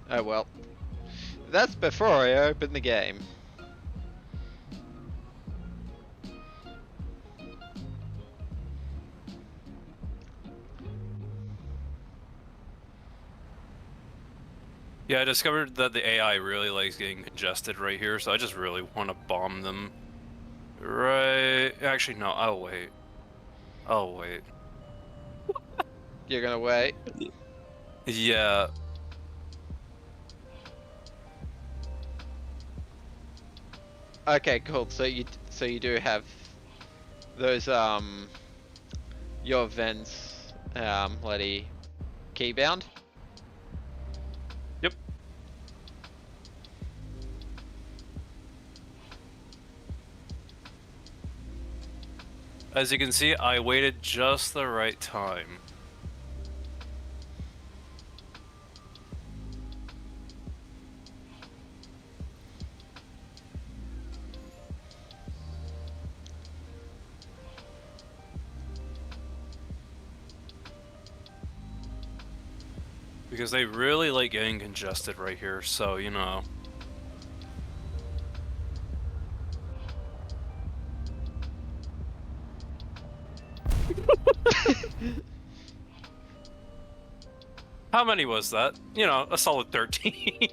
Oh well. That's before I open the game. Yeah, I discovered that the AI really likes getting congested right here, so I just really want to bomb them. Right. Actually, no, I'll wait. I'll wait. You're gonna wait. Yeah. Okay, cool. So you do have those your vents bloody keybound. Yep. As you can see, I waited just the right time. Because they really like getting congested right here, so, you know. How many was that? You know, a solid 13.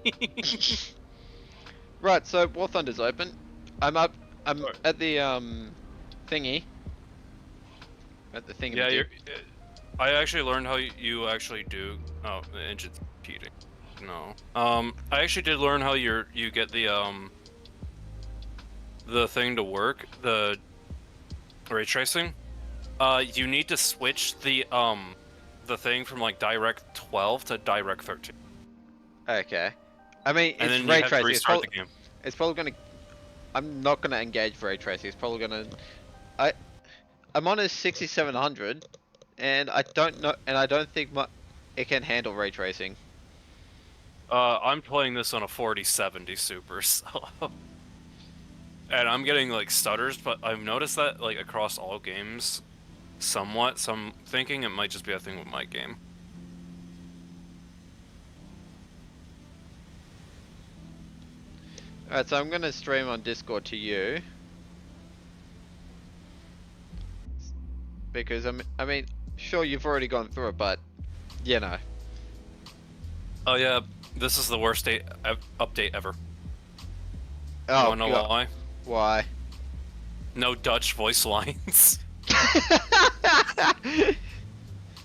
Right. So War Thunder's open. I'm up. I'm Alright. at the thingy. At the thingy. Yeah, you're... I actually learned how you actually do... Oh, the engine's repeating. No. I actually did learn how you get the thing to work, the ray tracing. You need to switch the thing from like Direct 12 to Direct 13. Okay. I mean, And it's then you ray have to tracing. restart the game. It's probably gonna. I'm not gonna engage ray tracing. It's probably gonna. I'm on a 6700, and I don't know, and I don't think it can handle ray tracing. I'm playing this on a 4070 Super, so... And I'm getting, like, stutters, but I've noticed that, like, across all games, somewhat, so I'm thinking it might just be a thing with my game. Alright, so I'm gonna stream on Discord to you. Because, I mean, sure, you've already gone through it, but, you know. Oh yeah, this is the worst update ever. Oh, You wanna know God. why? Why? No Dutch voice lines.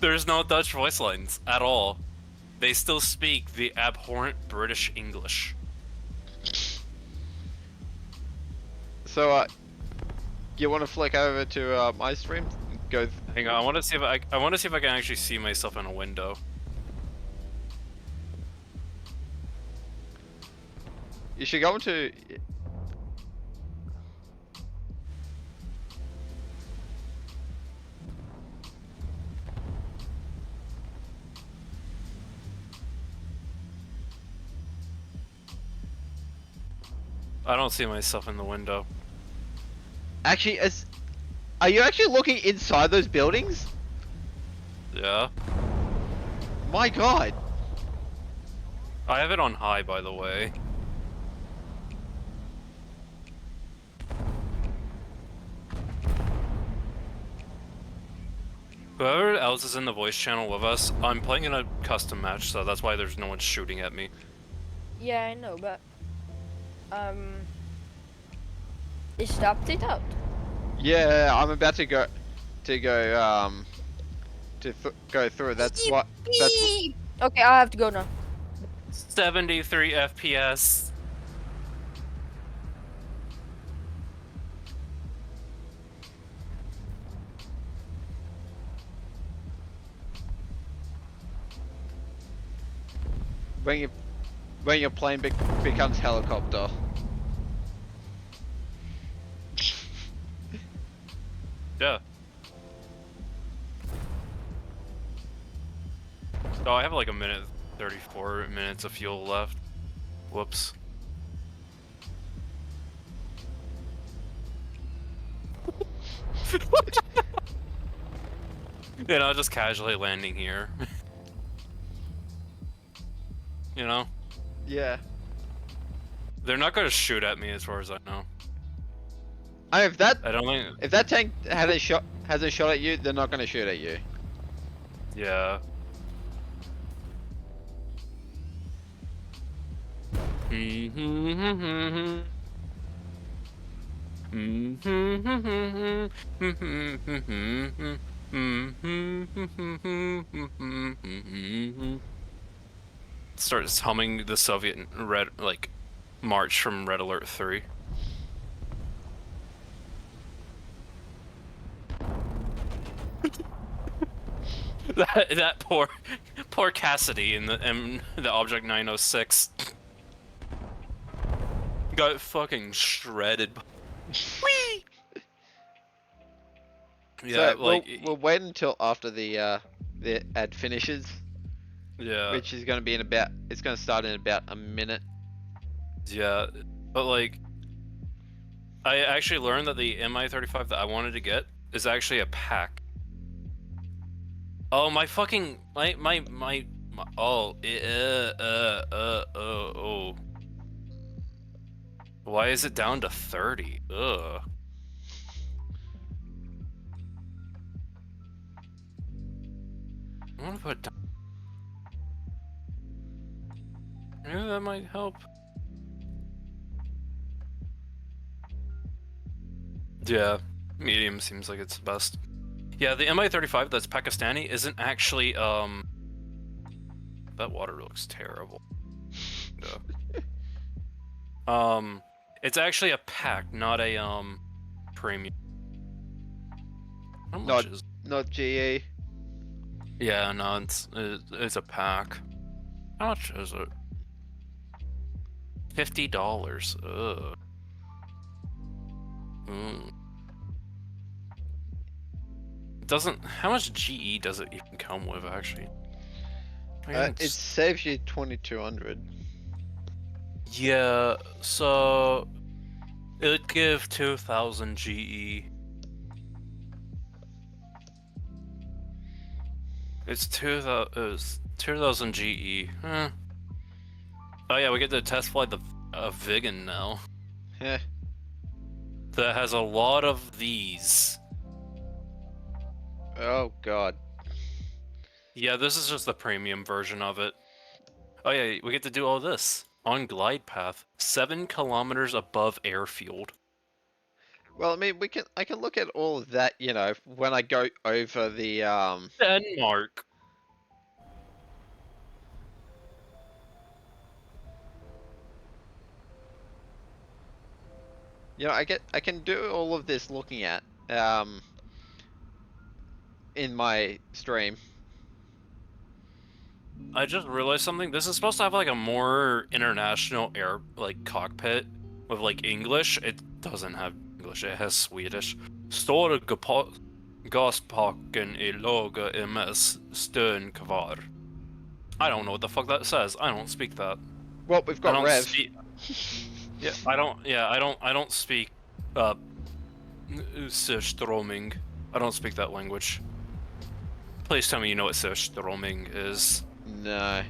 There's no Dutch voice lines at all. They still speak the abhorrent British English. So, you want to flick over to my stream? Go. Hang on, I want to see if I want to see if I can actually see myself in a window. You should go into. I don't see myself in the window. Actually, are you actually looking inside those buildings? Yeah. My God. I have it on high, by the way. Whoever else is in the voice channel with us, I'm playing in a custom match, so that's why there's no one shooting at me. Yeah, I know, but is the update out? Yeah, I'm about to go go through. That's what. Okay, I have to go now. 73 FPS. When your plane becomes helicopter. Yeah. So I have like a minute, 34 minutes of fuel left. Whoops. You know, just casually landing here. You know? Yeah. They're not gonna shoot at me as far as I know. If that I don't think. if that tank hasn't shot at you, they're not gonna shoot at you. Yeah. Starts humming the Soviet red like march from Red Alert 3. that poor Cassidy in the Object 906 got fucking shredded. Whee! Yeah, So like we'll wait until after the ad finishes, yeah, which is gonna be in about. It's gonna start in about a minute. yeah, but like I actually learned that the MI-35 that I wanted to get is actually a pack. Oh my fucking my oh oh. Why is it down to 30? Ugh. I want to put down. Maybe that might help. Yeah, medium seems like it's the best. Yeah, the MI-35 that's Pakistani isn't actually that water looks terrible. Yeah. It's actually a pack, not a premium. How much is? Not GE. Yeah, no, it's a pack. How much is it? $50. Ugh. Doesn't. How much GE does it even come with, actually? It saves you 2200. Yeah, so it would give 2000 GE. It's 2000 GE. Huh. Oh yeah, we get to test fly the Vigan now. Yeah. That has a lot of these. Oh god. Yeah, this is just the premium version of it. Oh yeah, we get to do all this on glide path, 7 kilometers above airfield. Well, I mean, I can look at all of that, you know, when I go over the Denmark. You know, I can do all of this looking at in my stream. I just realized something. This is supposed to have like a more international air like cockpit with like English. It doesn't have English. It has Swedish. Stora gaspaken I låga MS stön kvar. I don't know what the fuck that says. I don't speak that. Well, we've got Rev. Yeah, I don't speak surströmming. I don't speak that language. Please tell me you know what surströmming is. No.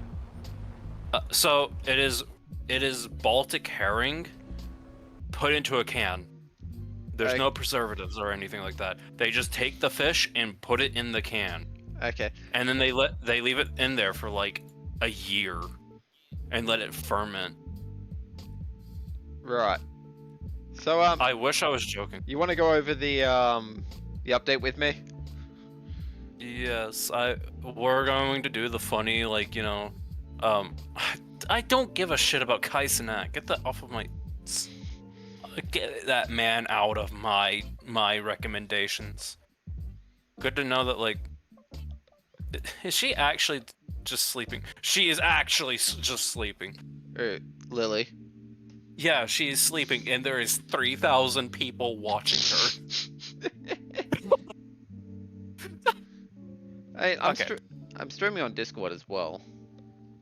So it is Baltic herring put into a can. There's no preservatives or anything like that. They just take the fish and put it in the can. Okay. And then they leave it in there for like a year and let it ferment. Right. So I wish I was joking. you want to go over the update with me? Yes, we're going to do the funny, like, you know, I don't give a shit about Kaisenak. Get that off of my, get that man out of my recommendations. Good to know that, like, is she actually just sleeping? She is actually just sleeping. Lily. Yeah, she is sleeping, and there is 3,000 people watching her. I'm streaming on Discord as well.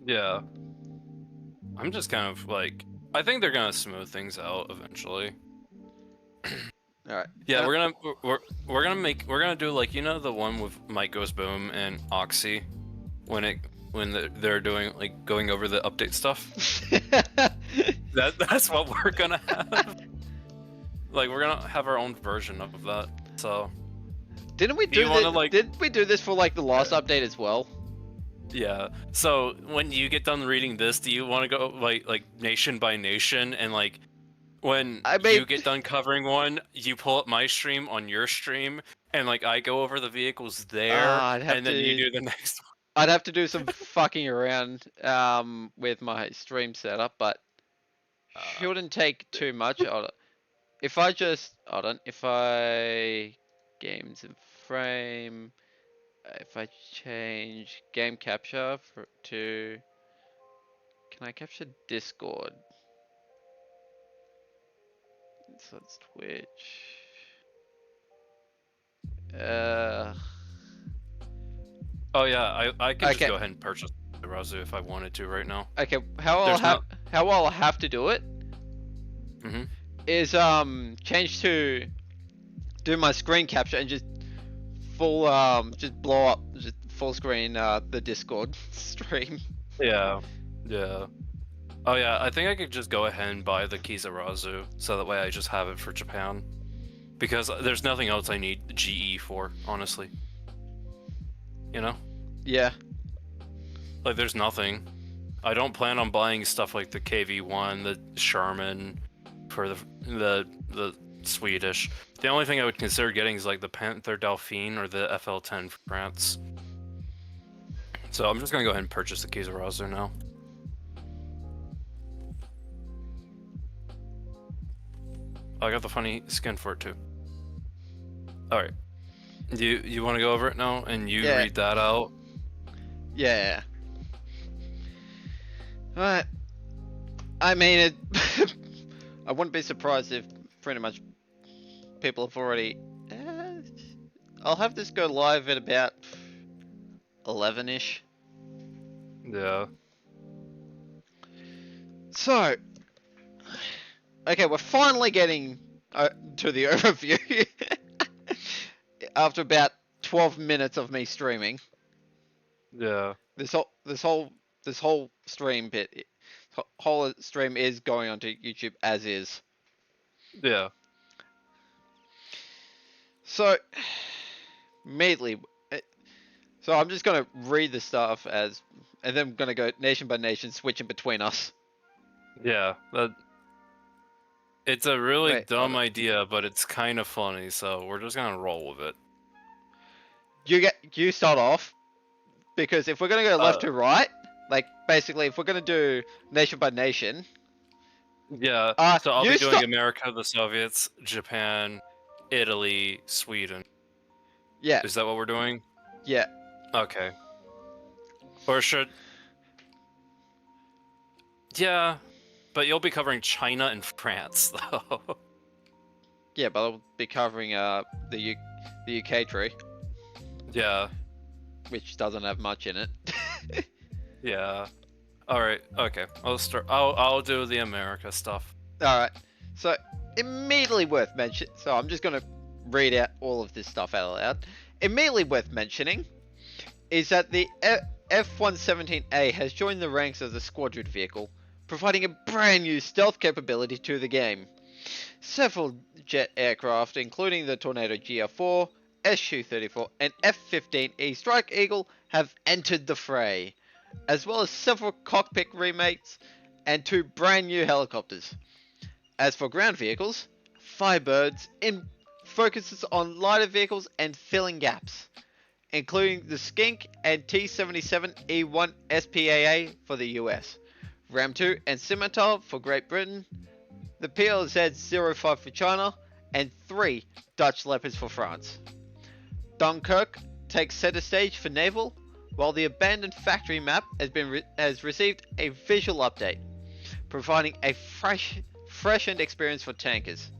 Yeah. I'm just kind of like, I think they're gonna smooth things out eventually. All right. Yeah, we're gonna do like, you know, the one with Mike Goes Boom and Oxy when when they're doing like going over the update stuff. That's what we're gonna have. Like we're gonna have our own version of that. So Didn't we Do you do wanna, this? like- Didn't we do this for like the last update as well? yeah. So when you get done reading this, do you want to go like nation by nation and like when I mean- you get done covering one, you pull up my stream on your stream and like I go over the vehicles there I'd have and then you to- do the next one. I'd have to do some fucking around with my stream setup, but shouldn't take too much. If I just hold on, if I games and frame, if I change game capture to, can I capture Discord? So it's Twitch. Oh yeah, I can just Okay. go ahead and purchase the Razu if I wanted to right now. Okay, how There's I'll have to do it Mhm. is change to do my screen capture and just full just blow up just full screen the Discord stream. Yeah. Yeah. Oh yeah, I think I could just go ahead and buy the Kizarazu so that way I just have it for Japan. Because there's nothing else I need GE for, honestly. You know? Yeah. Like there's nothing. I don't plan on buying stuff like the KV1, the Sherman for the Swedish. The only thing I would consider getting is like the Panther Delphine or the FL10 for France. So I'm just gonna go ahead and purchase the Kizarazu now. I got the funny skin for it too. Alright. You want to go over it now and you Yeah. read that out? Yeah. Alright. I mean, it. I wouldn't be surprised if pretty much people have already. I'll have this go live at about 11ish. Yeah. So, okay, we're finally getting to the overview after about 12 minutes of me streaming. Yeah. This whole stream bit, whole stream is going onto YouTube as is. Yeah. So, immediately, so I'm just gonna read the stuff as, and then I'm gonna go nation by nation, switching between us. Yeah. It's a really Wait, dumb hold on. idea, but it's kind of funny, so we're just gonna roll with it. You start off, because if we're gonna go left Uh, to right, like basically if we're gonna do nation by nation, Yeah. So I'll you be doing start- America, the Soviets, Japan, Italy, Sweden. yeah, Is that what we're doing? yeah, Okay. Or should... Yeah, but you'll be covering China and France, though. yeah, but I'll be covering the UK tree, Yeah, which doesn't have much in it. yeah. Alright, okay. I'll do the America stuff. Alright, so immediately worth mention. So I'm just gonna read out all of this stuff out loud. Immediately worth mentioning is that the F-117A has joined the ranks of the squadron vehicle, providing a brand new stealth capability to the game. Several jet aircraft, including the Tornado GR4, Su-34, and F-15E Strike Eagle, have entered the fray, as well as several cockpit remakes and 2 brand new helicopters. As for ground vehicles, Firebirds focuses on lighter vehicles and filling gaps, including the Skink and T-77E1 SPAA for the US, Ram 2 and Scimitar for Great Britain, the PLZ-05 for China, and 3 Dutch Leopards for France. Dunkirk takes center stage for naval, while the abandoned factory map has received a visual update, providing a freshened experience for tankers.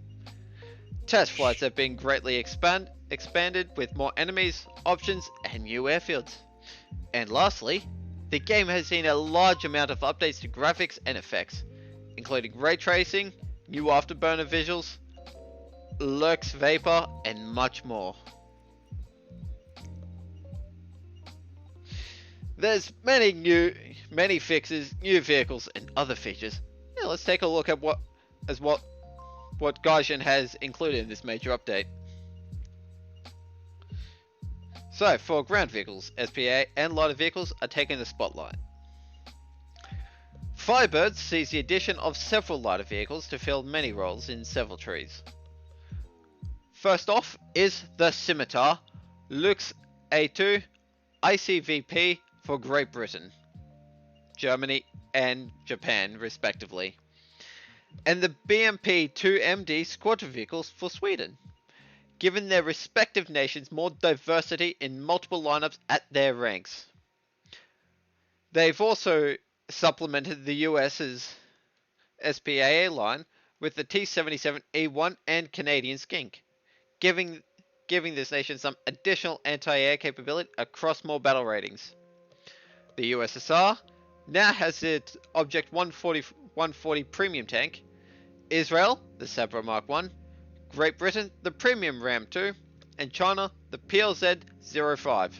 Test flights have been greatly expanded with more enemies, options, and new airfields. And lastly, the game has seen a large amount of updates to graphics and effects, including ray tracing, new afterburner visuals, Lurks Vapor, and much more. There's many fixes, new vehicles, and other features. Yeah, let's take a look at what Gaijin has included in this major update. So, for ground vehicles, SPA and lighter vehicles are taking the spotlight. Firebirds sees the addition of several lighter vehicles to fill many roles in several trees. First off is the Scimitar, Lux A2, ICVP for Great Britain, Germany, and Japan, respectively, and the BMP-2MD squadron vehicles for Sweden, giving their respective nations more diversity in multiple lineups at their ranks. They've also supplemented the US's SPAA line with the T-77E1 and Canadian Skink, giving this nation some additional anti-air capability across more battle ratings. The USSR now has its Object 140 premium tank, Israel the Sabra Mark 1, Great Britain the premium Ram 2, and China the PLZ-05.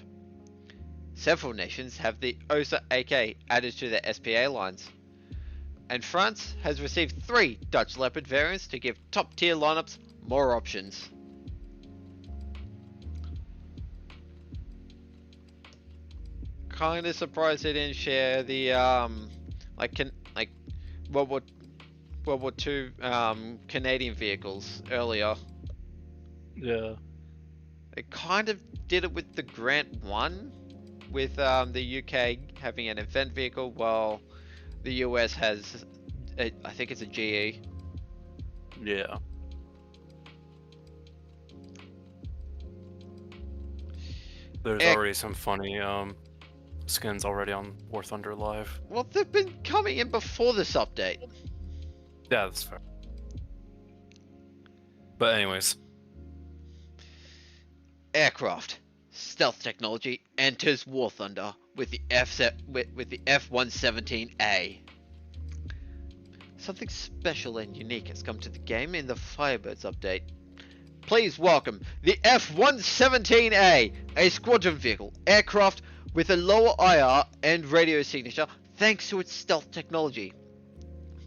Several nations have the OSA AK added to their SPA lines, and France has received 3 Dutch Leopard variants to give top tier lineups more options. Kinda surprised they didn't share the World War II Canadian vehicles earlier. Yeah. They kind of did it with the Grant 1, with the UK having an event vehicle, while the US has, I think it's a GE. Yeah. There's already some funny skins already on War Thunder Live. Well, they've been coming in before this update. Yeah, that's fair. But anyways. Aircraft. Stealth technology enters War Thunder with the F-117A. Something special and unique has come to the game in the Firebirds update. Please welcome the F-117A, a squadron vehicle aircraft with a lower IR and radio signature thanks to its stealth technology.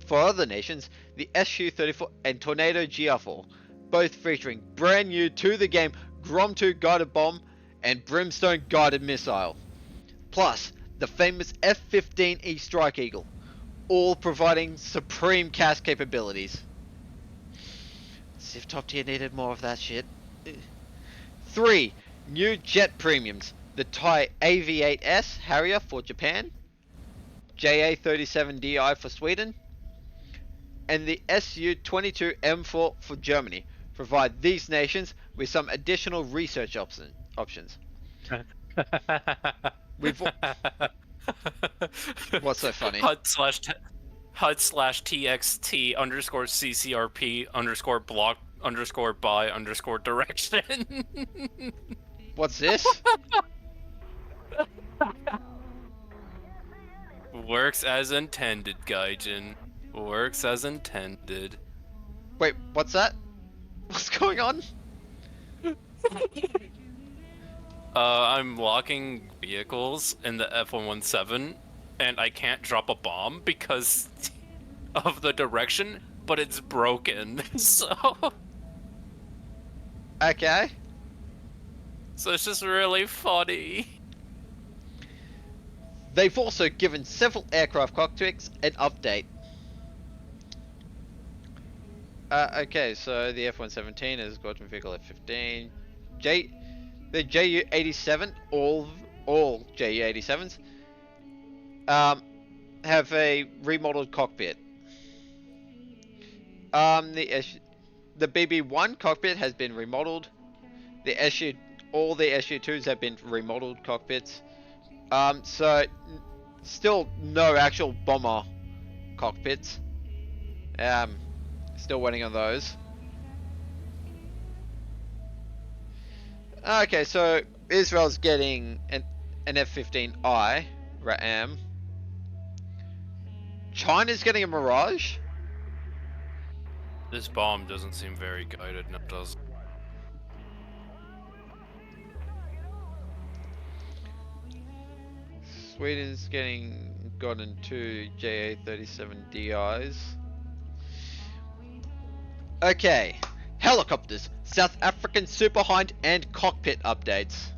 For other nations, the Su-34 and Tornado GR4, both featuring brand new to the game Grom 2 guided bomb and Brimstone guided missile, plus the famous F-15E Strike Eagle, all providing supreme cast capabilities. As if top tier needed more of that shit. 3 new jet premiums: the Thai AV-8S Harrier for Japan, JA-37DI for Sweden, and the Su-22 M4 for Germany, provide these nations with some additional research options. What's so funny? HUD/TXT underscore CCRP underscore block underscore by underscore direction. What's this? Works as intended, Gaijin. Works as intended. Wait, what's that? What's going on? I'm locking vehicles in the F-117, and I can't drop a bomb because of the direction, but it's broken, so... Okay. So it's just really funny. They've also given several aircraft cockpits an update. Okay, so the F-117 is squadron vehicle F-15. The JU-87, all JU-87s, have a remodeled cockpit. The BB-1 cockpit has been remodeled. All the SU-2s have been remodeled cockpits. So still no actual bomber cockpits. Still waiting on those. Okay, so Israel's getting an F-15I Ram. China's getting a Mirage. This bomb doesn't seem very guided, no it doesn't. Sweden's gotten 2 JA-37 DIs. Okay, helicopters, South African Super Hind and cockpit updates.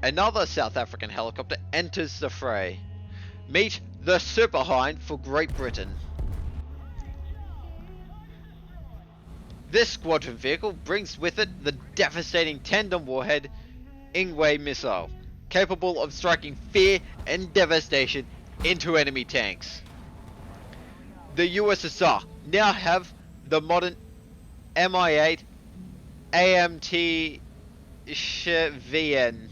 Another South African helicopter enters the fray. Meet the Super Hind for Great Britain. This squadron vehicle brings with it the devastating tandem warhead Ingwe missile, capable of striking fear and devastation into enemy tanks. The USSR now have the modern Mi-8 AMT VN,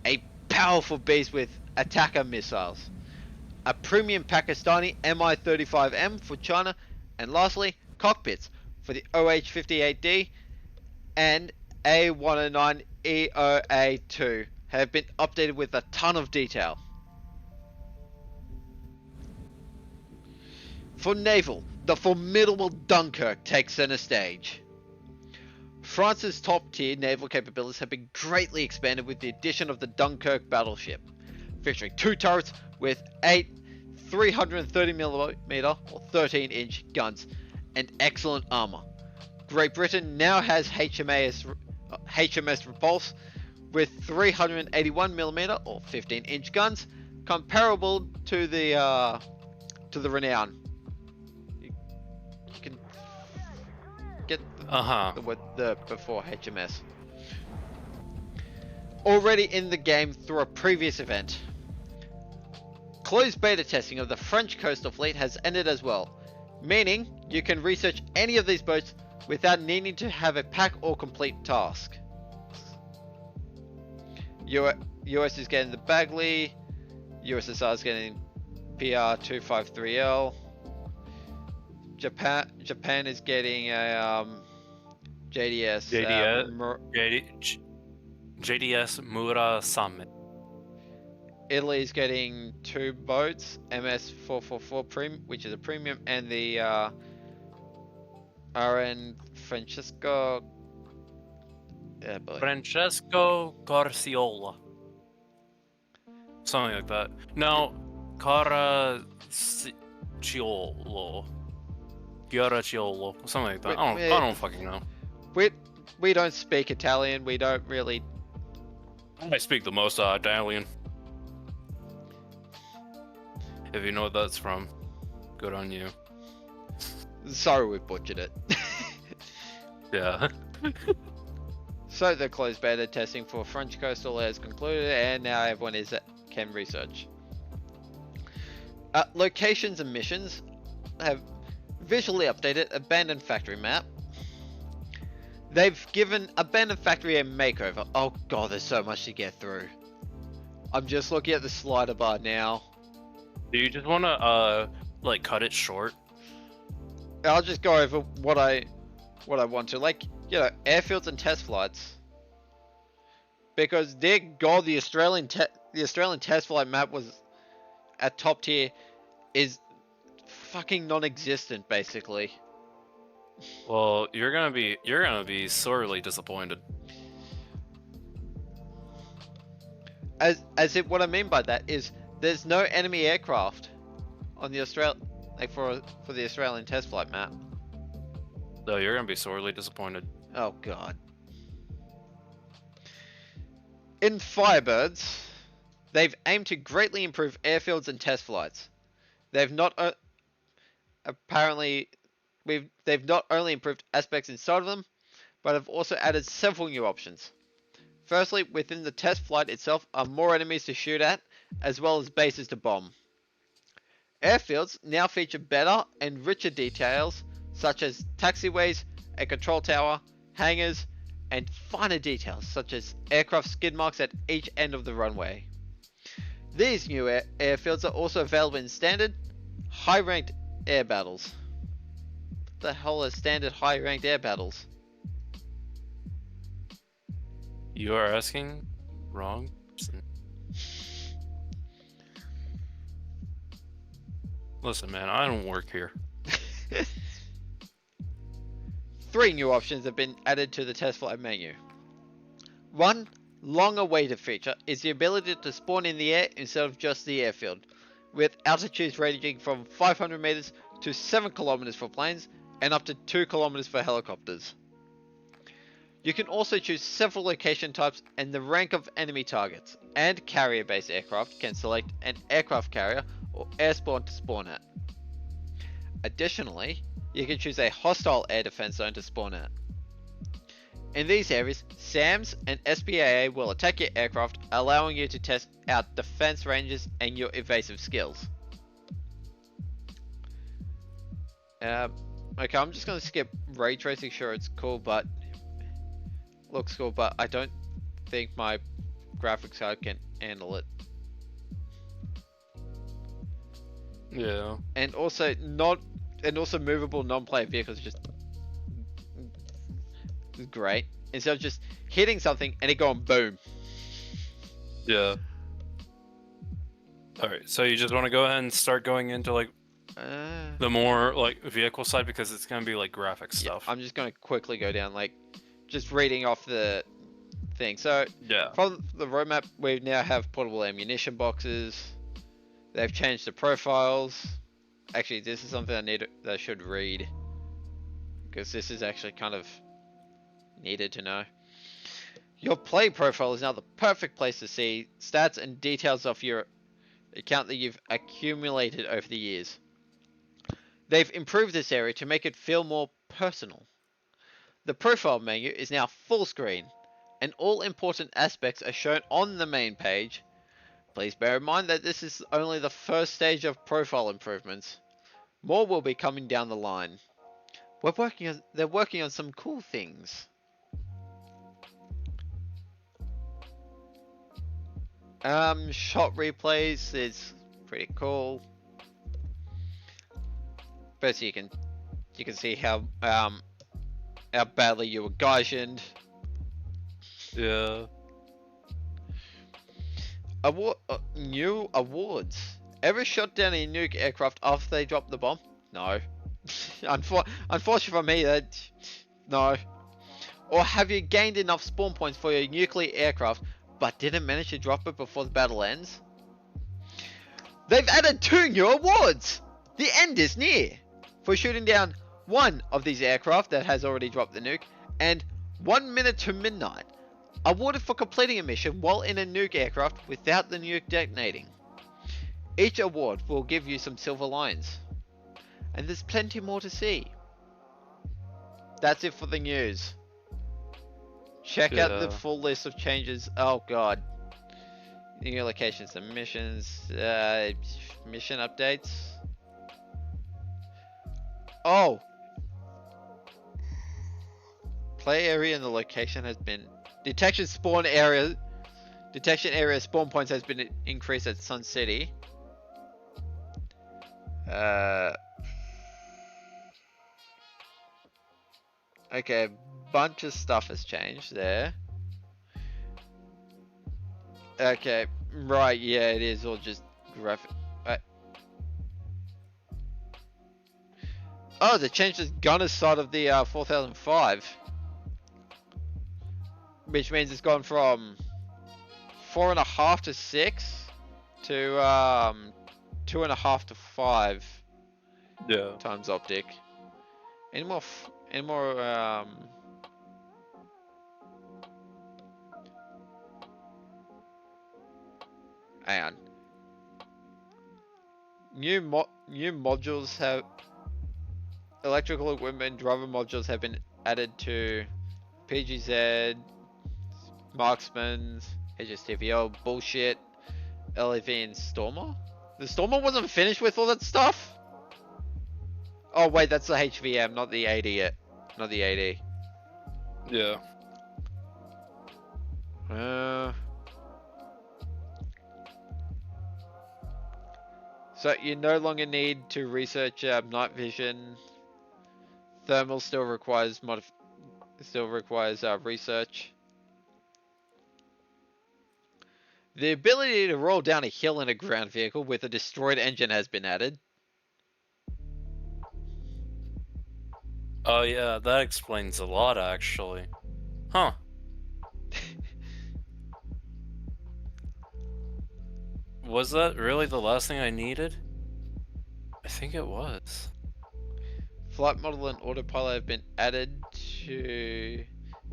a powerful beast with attacker missiles, a premium Pakistani Mi-35M for China, and lastly, cockpits for the OH-58D and A109 EOA2 have been updated with a ton of detail. For naval, the formidable Dunkirk takes center stage. France's top-tier naval capabilities have been greatly expanded with the addition of the Dunkirk battleship, featuring 2 turrets with 8 330mm or 13-inch guns and excellent armor. Great Britain now has HMS Repulse with 381mm or 15-inch guns, comparable to the Renown. You can get the before HMS. Already in the game through a previous event. Closed beta testing of the French coastal fleet has ended as well, meaning you can research any of these boats without needing to have a pack or complete task. US is getting the Bagley, USSR is getting PR-253L, Japan is getting a JDS JDS Murasame. Italy is getting 2 boats, MS-444 which is a premium, and the RN Francesco Corciola. Something like that. No, Caracciolo. Something like that. I don't fucking know. We don't speak Italian. We don't really. I speak the most Italian. If you know what that's from, good on you. Sorry we butchered it. Yeah. So the closed beta testing for French coastal has concluded, and now everyone can research. Locations and missions have visually updated Abandoned Factory map. They've given Abandoned Factory a makeover. Oh god, there's so much to get through. I'm just looking at the slider bar now. Do you just want to like cut it short? I'll just go over what I want to, like, you know, airfields and test flights. Because dear god, the Australian test flight map was at top tier is fucking non-existent basically. Well, you're gonna be sorely disappointed. What I mean by that is there's no enemy aircraft on the for the Australian test flight map. So you're gonna be sorely disappointed. Oh god. In Firebirds, they've aimed to greatly improve airfields and test flights. They've not they've not only improved aspects inside of them, but have also added several new options. Firstly, within the test flight itself are more enemies to shoot at, as well as bases to bomb. Airfields now feature better and richer details, such as taxiways, a control tower, hangars, and finer details, such as aircraft skid marks at each end of the runway. These new airfields are also available in standard, high-ranked air battles. What the hell are standard high-ranked air battles? You are asking wrong person. Listen, man, I don't work here. 3 new options have been added to the test flight menu. 1. long-awaited feature is the ability to spawn in the air instead of just the airfield, with altitudes ranging from 500 meters to 7 kilometers for planes and up to 2 kilometers for helicopters. You can also choose several location types and the rank of enemy targets, and carrier-based aircraft can select an aircraft carrier or airspawn to spawn at. Additionally, you can choose a hostile air defense zone to spawn at. In these areas, SAMs and SPAA will attack your aircraft, allowing you to test out defense ranges and your evasive skills. Okay, I'm just gonna skip ray tracing. Sure, it's cool, but looks cool, but I don't think my graphics card can handle it. Yeah. And also movable non-player vehicles are just great. Instead of just hitting something and it going boom. Yeah. Alright, so you just want to go ahead and start going into like the more like vehicle side because it's gonna be like graphic stuff. I'm just gonna quickly go down like just reading off the thing. So Yeah. from the roadmap, we now have portable ammunition boxes. They've changed the profiles. Actually, this is something that I should read because this is actually kind of needed to know. Your play profile is now the perfect place to see stats and details of your account that you've accumulated over the years. They've improved this area to make it feel more personal. The profile menu is now full screen, and all important aspects are shown on the main page. Please bear in mind that this is only the first stage of profile improvements. More will be coming down the line. They're working on some cool things. Shot replays is pretty cool. First, you can see how badly you were guysioned. Yeah. New awards. Ever shot down a nuke aircraft after they dropped the bomb? No. Unfortunately for me, no. Or have you gained enough spawn points for your nuclear aircraft, but didn't manage to drop it before the battle ends? They've added 2 new awards! The end is near! For shooting down one of these aircraft that has already dropped the nuke, and 1 minute to midnight. Awarded for completing a mission while in a nuke aircraft without the nuke detonating. Each award will give you some silver lions. And there's plenty more to see. That's it for the news. Check out the full list of changes. Oh god. New locations and missions. Mission updates. Oh! Play area and the location has been... Detection area spawn points has been increased at Sun City. Okay, a bunch of stuff has changed there. Okay, right, yeah, it is all just graphic. Oh, they changed the gunner side of the 4005. Which means it's gone from 4.5 to 6 to 2.5 to 5. Yeah. Times optic. Any more? Hang on. New modules have electrical equipment driver modules have been added to PGZ, Marksman's, HSTVO, bullshit, LAV and Stormer? The Stormer wasn't finished with all that stuff? Oh wait, that's the HVM, not the AD yet. Not the AD. Yeah. So you no longer need to research night vision. Thermal still requires research. The ability to roll down a hill in a ground vehicle with a destroyed engine has been added. Oh yeah, that explains a lot actually. Huh. Was that really the last thing I needed? I think it was. Flight model and autopilot have been added to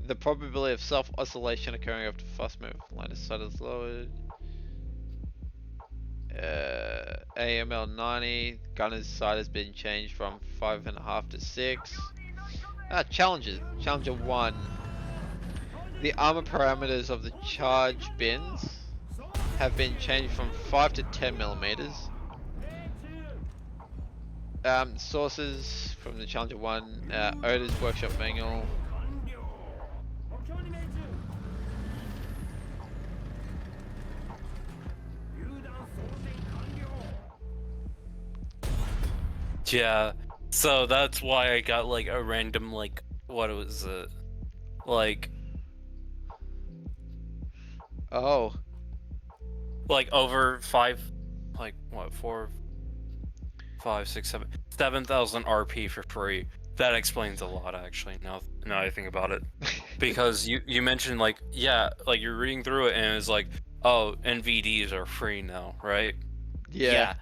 the probability of self-oscillation occurring after fast move. Line of sight is lowered. AML 90. Gunner's sight has been changed from 5.5 to 6. Challenges. Challenger 1. The armor parameters of the charge bins have been changed from 5 to 10 millimeters. Sources from the Challenger 1, Oda's workshop manual. Yeah, so that's why I got like a random like what was it? Like Oh. like over 5 like what 4 5 6 7 7,000 RP for free. That explains a lot actually now I think about it. Because you mentioned like yeah, like you're reading through it and it's like, oh, NVDs are free now, right? Yeah.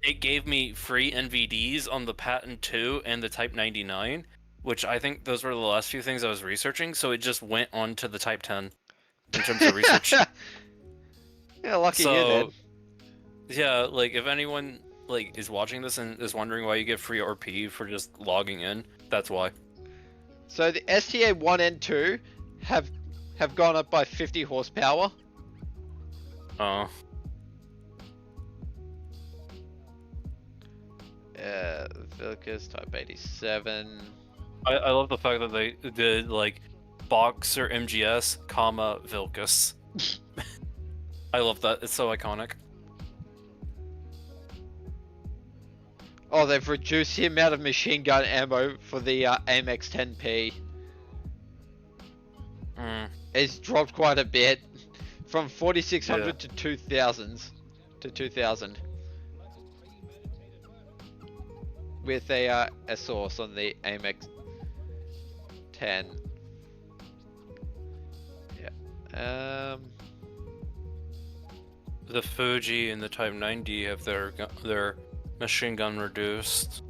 It gave me free NVDs on the Patent 2 and the Type 99, which I think those were the last few things I was researching, so it just went on to the Type 10 in terms of research. Yeah, lucky you So, then. yeah, like if anyone like is watching this and is wondering why you get free RP for just logging in, that's why. So the STA 1 and 2 have gone up by 50 horsepower. Oh. Vilcus Type 87. I love the fact that they did like Boxer MGS, comma Vilcus. I love that. It's so iconic. Oh, they've reduced the amount of machine gun ammo for the AMX 10P. It's dropped quite a bit, from 4,600 to 2,000 with a source on the AMX 10. Yeah. The Fuji and the Type 90 have their machine gun reduced.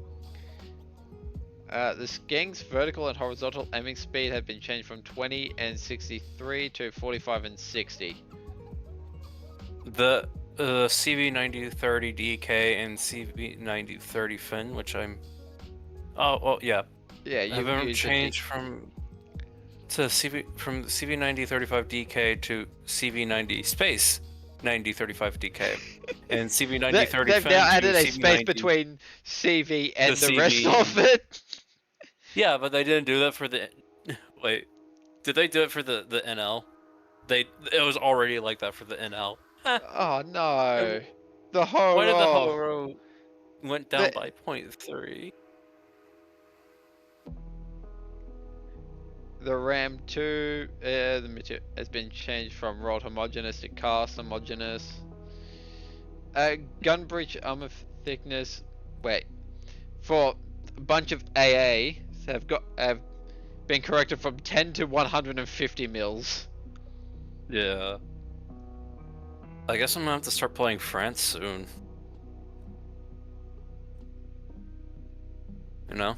The Skeng's vertical and horizontal aiming speed have been changed from 20 and 63 to 45 and 60. The CV9030 DK and CV9030 Fin, which I'm... Oh, yeah. Yeah, you have changed from CV9035 DK to CV90 Space 9035 DK. And CV9030 They've Fin now to added a space CV90... between CV and the CV. rest of it. Yeah, but they didn't do that for the... Wait, did they do it for the NL? It was already like that for the NL. Oh no. The whole Why did the row. whole row went down by 0.3? The RAM 2, the material has been changed from rolled homogeneous to cast homogeneous. Gun breech armor thickness. Wait, for a bunch of AA have been corrected from 10 to 150 mils. Yeah. I guess I'm gonna have to start playing France soon. You know?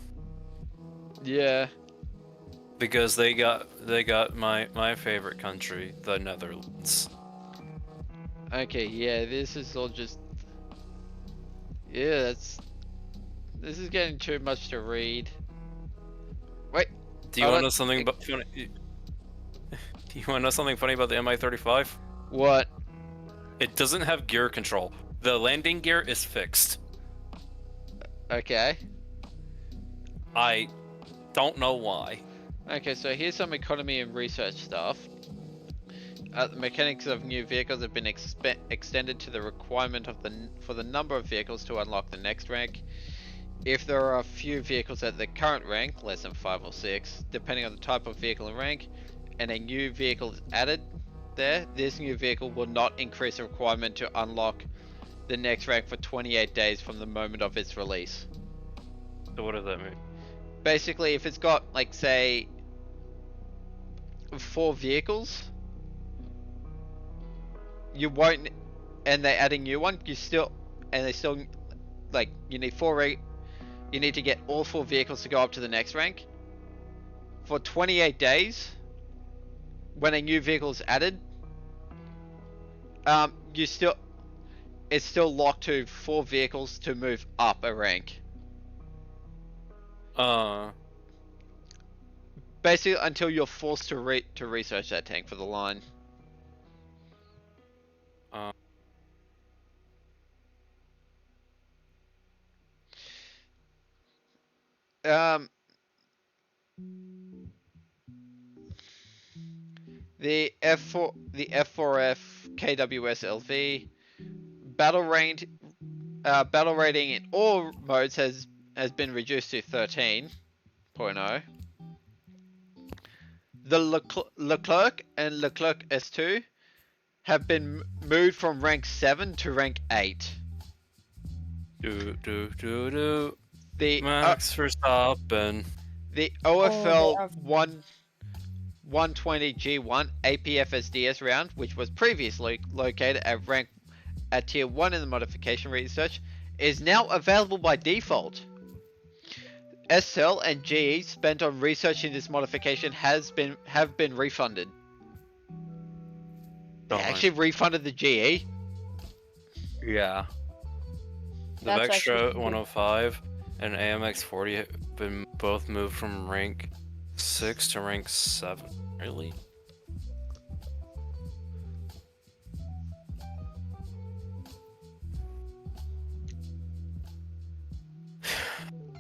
Yeah. Because they got my favorite country, the Netherlands. Okay, yeah, this is all just... Yeah, this is getting too much to read. Wait. Do you want to know something funny? Do you want to know something funny about the Mi-35? What? It doesn't have gear control. The landing gear is fixed. Okay. I don't know why. Okay, so here's some economy and research stuff. The mechanics of new vehicles have been extended to the requirement of for the number of vehicles to unlock the next rank. If there are a few vehicles at the current rank, less than 5 or 6, depending on the type of vehicle and rank, and a new vehicle is added there, this new vehicle will not increase the requirement to unlock the next rank for 28 days from the moment of its release. So what does that mean? Basically, if it's got, like, say, 4 vehicles, you won't... and they're adding new one, you still, and they still, like, you need you need to get all 4 vehicles to go up to the next rank. For 28 days, when a new vehicle is added, it's still locked to 4 vehicles to move up a rank. Basically, until you're forced to research that tank for the line. The F4F KWS LV battle rating in all modes has been reduced to 13.0. The Leclerc and Leclerc S2 have been moved from rank 7 to rank 8. The Max Verstappen. The OFL 120 G1 APFSDS round, which was previously located at tier 1 in the modification research, is now available by default. SL and GE spent on researching this modification have been refunded. They actually refunded the GE. Yeah. The That's Vextra 105 and AMX 40 have been both moved from rank 6 to rank 7. Really?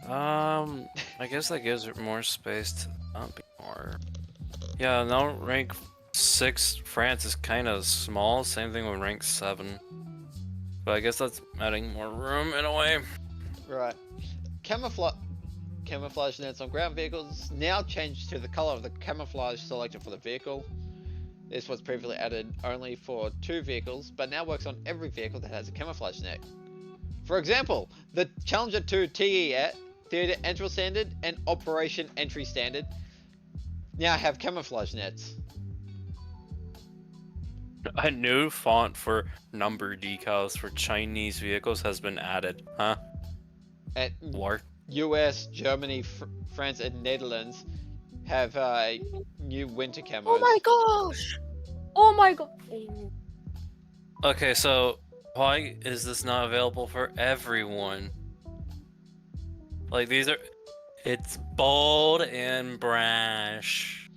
I guess that gives it more space to not be more. Yeah, now rank 6 France is kind of small. Same thing with rank 7. But I guess that's adding more room in a way. Right. Camouflage nets on ground vehicles now changed to the color of the camouflage selected for the vehicle. This was previously added only for 2 vehicles, but now works on every vehicle that has a camouflage net. For example, the Challenger 2 TE Theater Entry Standard and Operation Entry Standard now have camouflage nets. A new font for number decals for Chinese vehicles has been added. Huh? At War. US, Germany, France, and Netherlands have new winter camos. Oh my gosh! Oh my god! Okay, so why is this not available for everyone? Like, these are... It's bold and brash.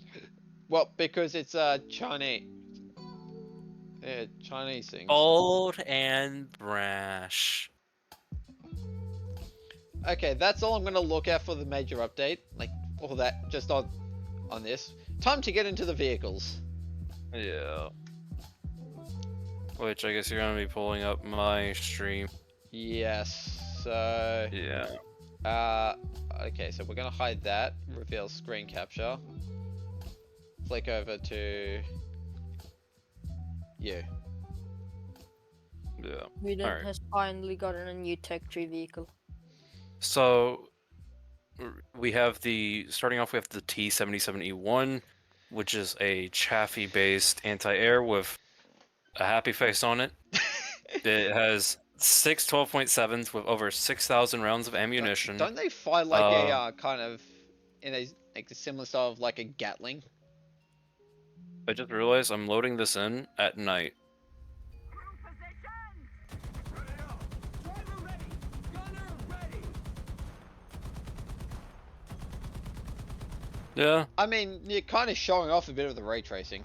Well, because it's Chinese. Chinese things. Bold and brash. Okay, that's all I'm gonna look at for the major update. Like, all that, just on this. Time to get into the vehicles. Yeah. Which I guess you're gonna be pulling up my stream. Yes, so... Yeah. Okay, so we're gonna hide that. Reveal screen capture. Flick over to... you. Yeah. Sweden Alright. has finally gotten a new Tech Tree vehicle. So we have starting off we have the T77E1, which is a Chaffee-based anti-air with a happy face on it. It has 6 12.7s with over 6,000 rounds of ammunition. Don't they fire like a kind of in a similar style of like a Gatling? I just realized I'm loading this in at night. Yeah. I mean, you're kind of showing off a bit of the ray tracing.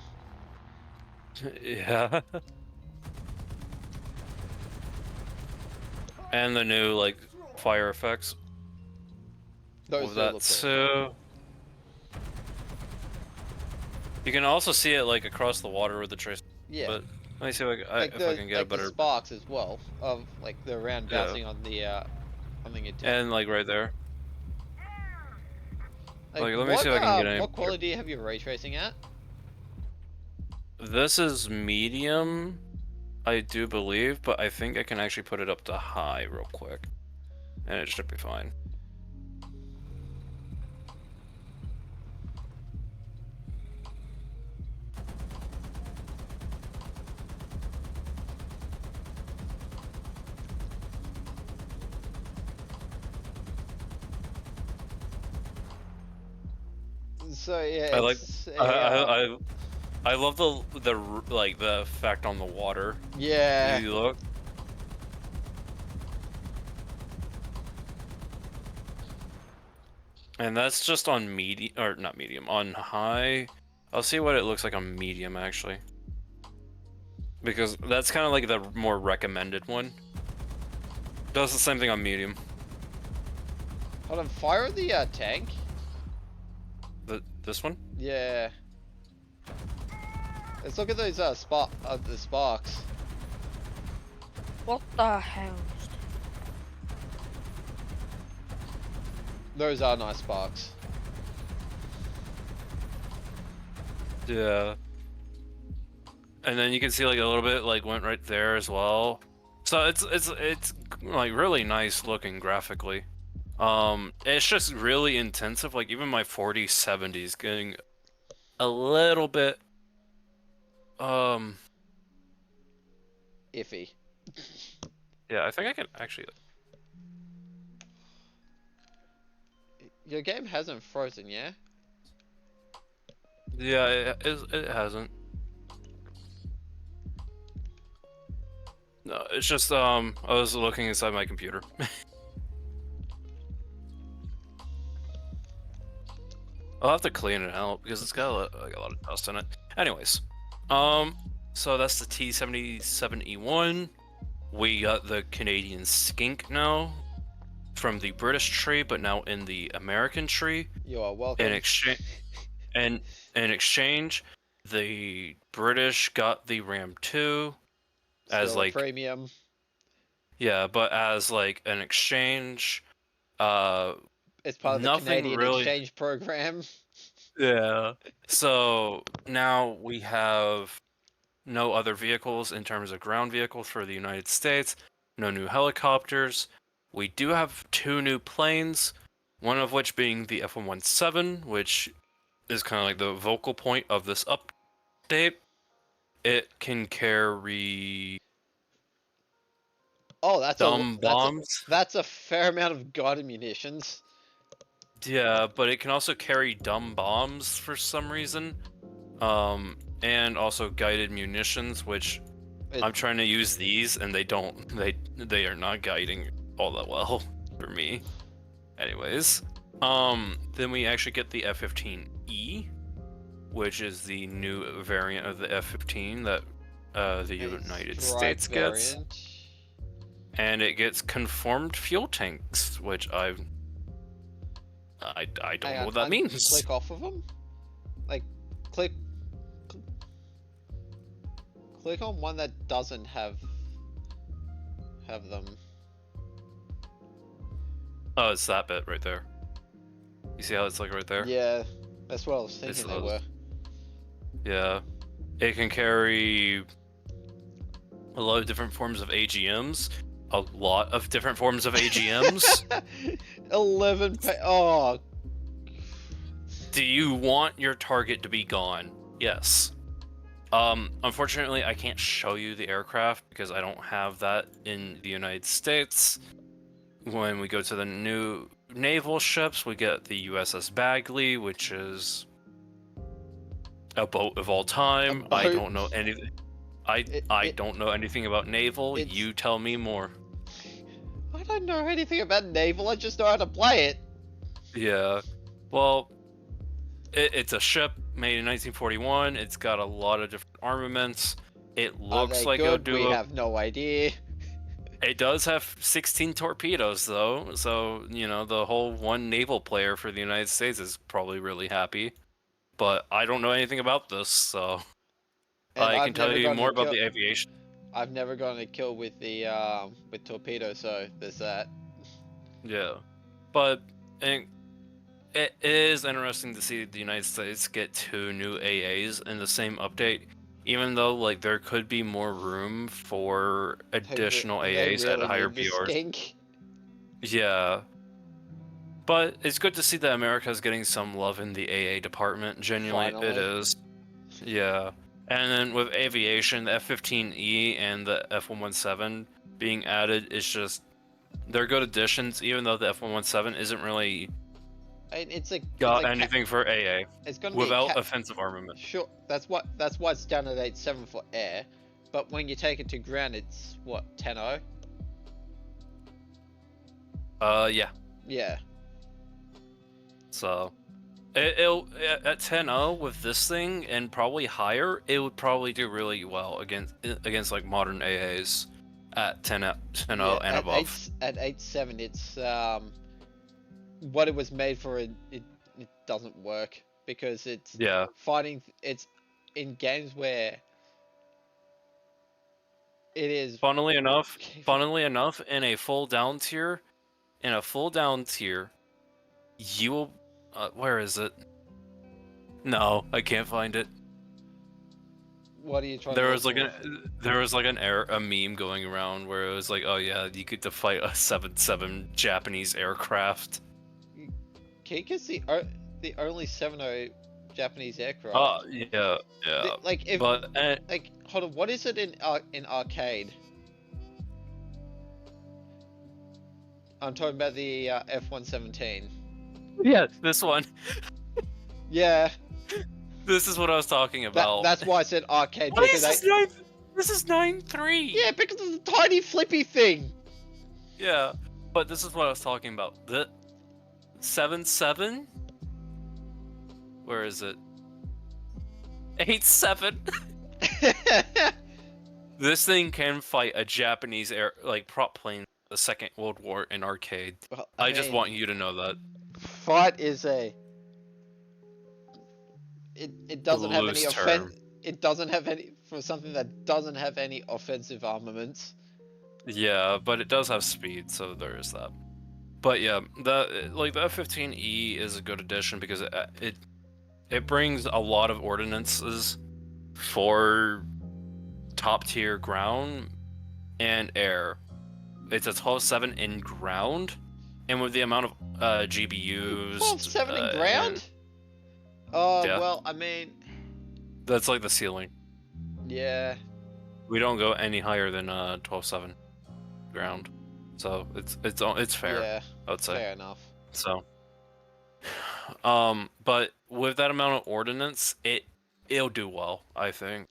Yeah. And the new, like, fire effects. Those With that too. You can also see it, like, across the water with the trace. Yeah. But let me see if I can get a better... the sparks as well, of, like, the round bouncing on the antenna. And, like, right there. Like, let me see if I can get any... What quality do you have your ray tracing at? This is medium, I do believe, but I think I can actually put it up to high real quick. And it should be fine. So yeah, I like. it's I love the effect on the water. yeah. You look. And that's just on medium, or not medium, on high. I'll see what it looks like on medium, actually. Because that's kind of like the more recommended one. Does the same thing on medium. Hold on, fire the tank. This one? Yeah. Let's look at those the sparks. What the hell? Those are nice sparks. Yeah. And then you can see like a little bit like went right there as well. So it's like really nice looking graphically. It's just really intensive. Like even my 4070 is getting a little bit Iffy. yeah, I think I can actually. Your game hasn't frozen, yeah? Yeah, it hasn't. No, it's just I was looking inside my computer. I'll have to clean it out because it's got like a lot of dust in it. Anyways, so that's the T77E1. We got the Canadian skink now from the British tree, but now in the American tree. You are welcome. In exchange, the British got the Ram 2 as Still a like premium. yeah, but as like an exchange, It's part of the nothing Canadian really. exchange program. Yeah. So now we have no other vehicles in terms of ground vehicles for the United States, no new helicopters. We do have 2 new planes, one of which being the F-117, which is kind of like the vocal point of this update. It can carry Oh, bombs. that's a fair amount of god munitions. Yeah, but it can also carry dumb bombs for some reason. And also guided munitions, which I'm trying to use these, and they are not guiding all that well for me. Anyways, then we actually get the F-15E, which is the new variant of the F-15 that the United States gets, and it gets conformed fuel tanks, which I don't know what that means. Click off of them. Like, click on one that doesn't have them. Oh, it's that bit right there. You see how it's like right there? Yeah, that's what I was thinking they were. Yeah. It can carry a lot of different forms of AGMs. A lot of different forms of AGMs. 11 oh. Do you want your target to be gone? Yes. Unfortunately, I can't show you the aircraft because I don't have that in the United States. When we go to the new naval ships, we get the USS Bagley, which is a boat of all time. I don't know anything. I don't know anything about naval. You tell me more. I don't know anything about naval. I just know how to play it. Yeah. Well, it's a ship made in 1941. It's got a lot of different armaments. It looks like good? We have no idea. It does have 16 torpedoes, though, so, you know, the whole one naval player for the United States is probably really happy. But I don't know anything about this, so I can tell you more about the aviation. I've never gotten a kill with the with torpedo, so there's that. Yeah, but it is interesting to see the United States get 2 new AAs in the same update. Even though, like, there could be more room for additional AAs at higher PRs. Yeah. But it's good to see that America is getting some love in the AA department. Genuinely, Finally. It is. Yeah. And then with aviation, the F-15E and the F-117 being added is just... They're good additions, even though the F-117 isn't really And it's a Got anything for AA it's gonna without be offensive armament. sure. That's why it's down at 8.7 for air. But when you take it to ground, it's what 10.0. Yeah. Yeah. So, it'll at 10.0 with this thing and probably higher, it would probably do really well against like modern AAs at 10.0 and above. At 8.7, it's what it was made for. It doesn't work because it's Yeah. fighting. It's in games where it is. Funnily enough, in a full down tier, you will. Where is it? No, I can't find it. What are you trying There to was look like for? a meme going around where it was like, oh yeah, you get to fight a 7.7 Japanese aircraft. Kika's the only 7.0 Japanese aircraft. Yeah. Like if But like hold on, what is it in arcade? I'm talking about the F-117. yeah, this one. Yeah, This is what I was talking about. that's why I said arcade. What Because is this? This is 9.3. yeah, because of the tiny flippy thing. Yeah, but this is what I was talking about. The 7.7. Where is it? 8.7. This thing can fight a Japanese prop plane the Second World War in arcade. Well, I just mean, want you to know that. fight is a. It doesn't have any Loose term. It doesn't have any for something that doesn't have any offensive armaments. Yeah, but it does have speed, so there is that. But yeah, the F-15E is a good addition because it brings a lot of ordinances for top tier ground and air. It's a 12.7 in ground, and with the amount of GBUs. 12.7 in ground. Oh yeah. well, I mean. That's like the ceiling. Yeah. We don't go any higher than 12.7 ground, so it's fair. Yeah. I would say. Fair enough. So, but with that amount of ordnance, it'll do well, I think.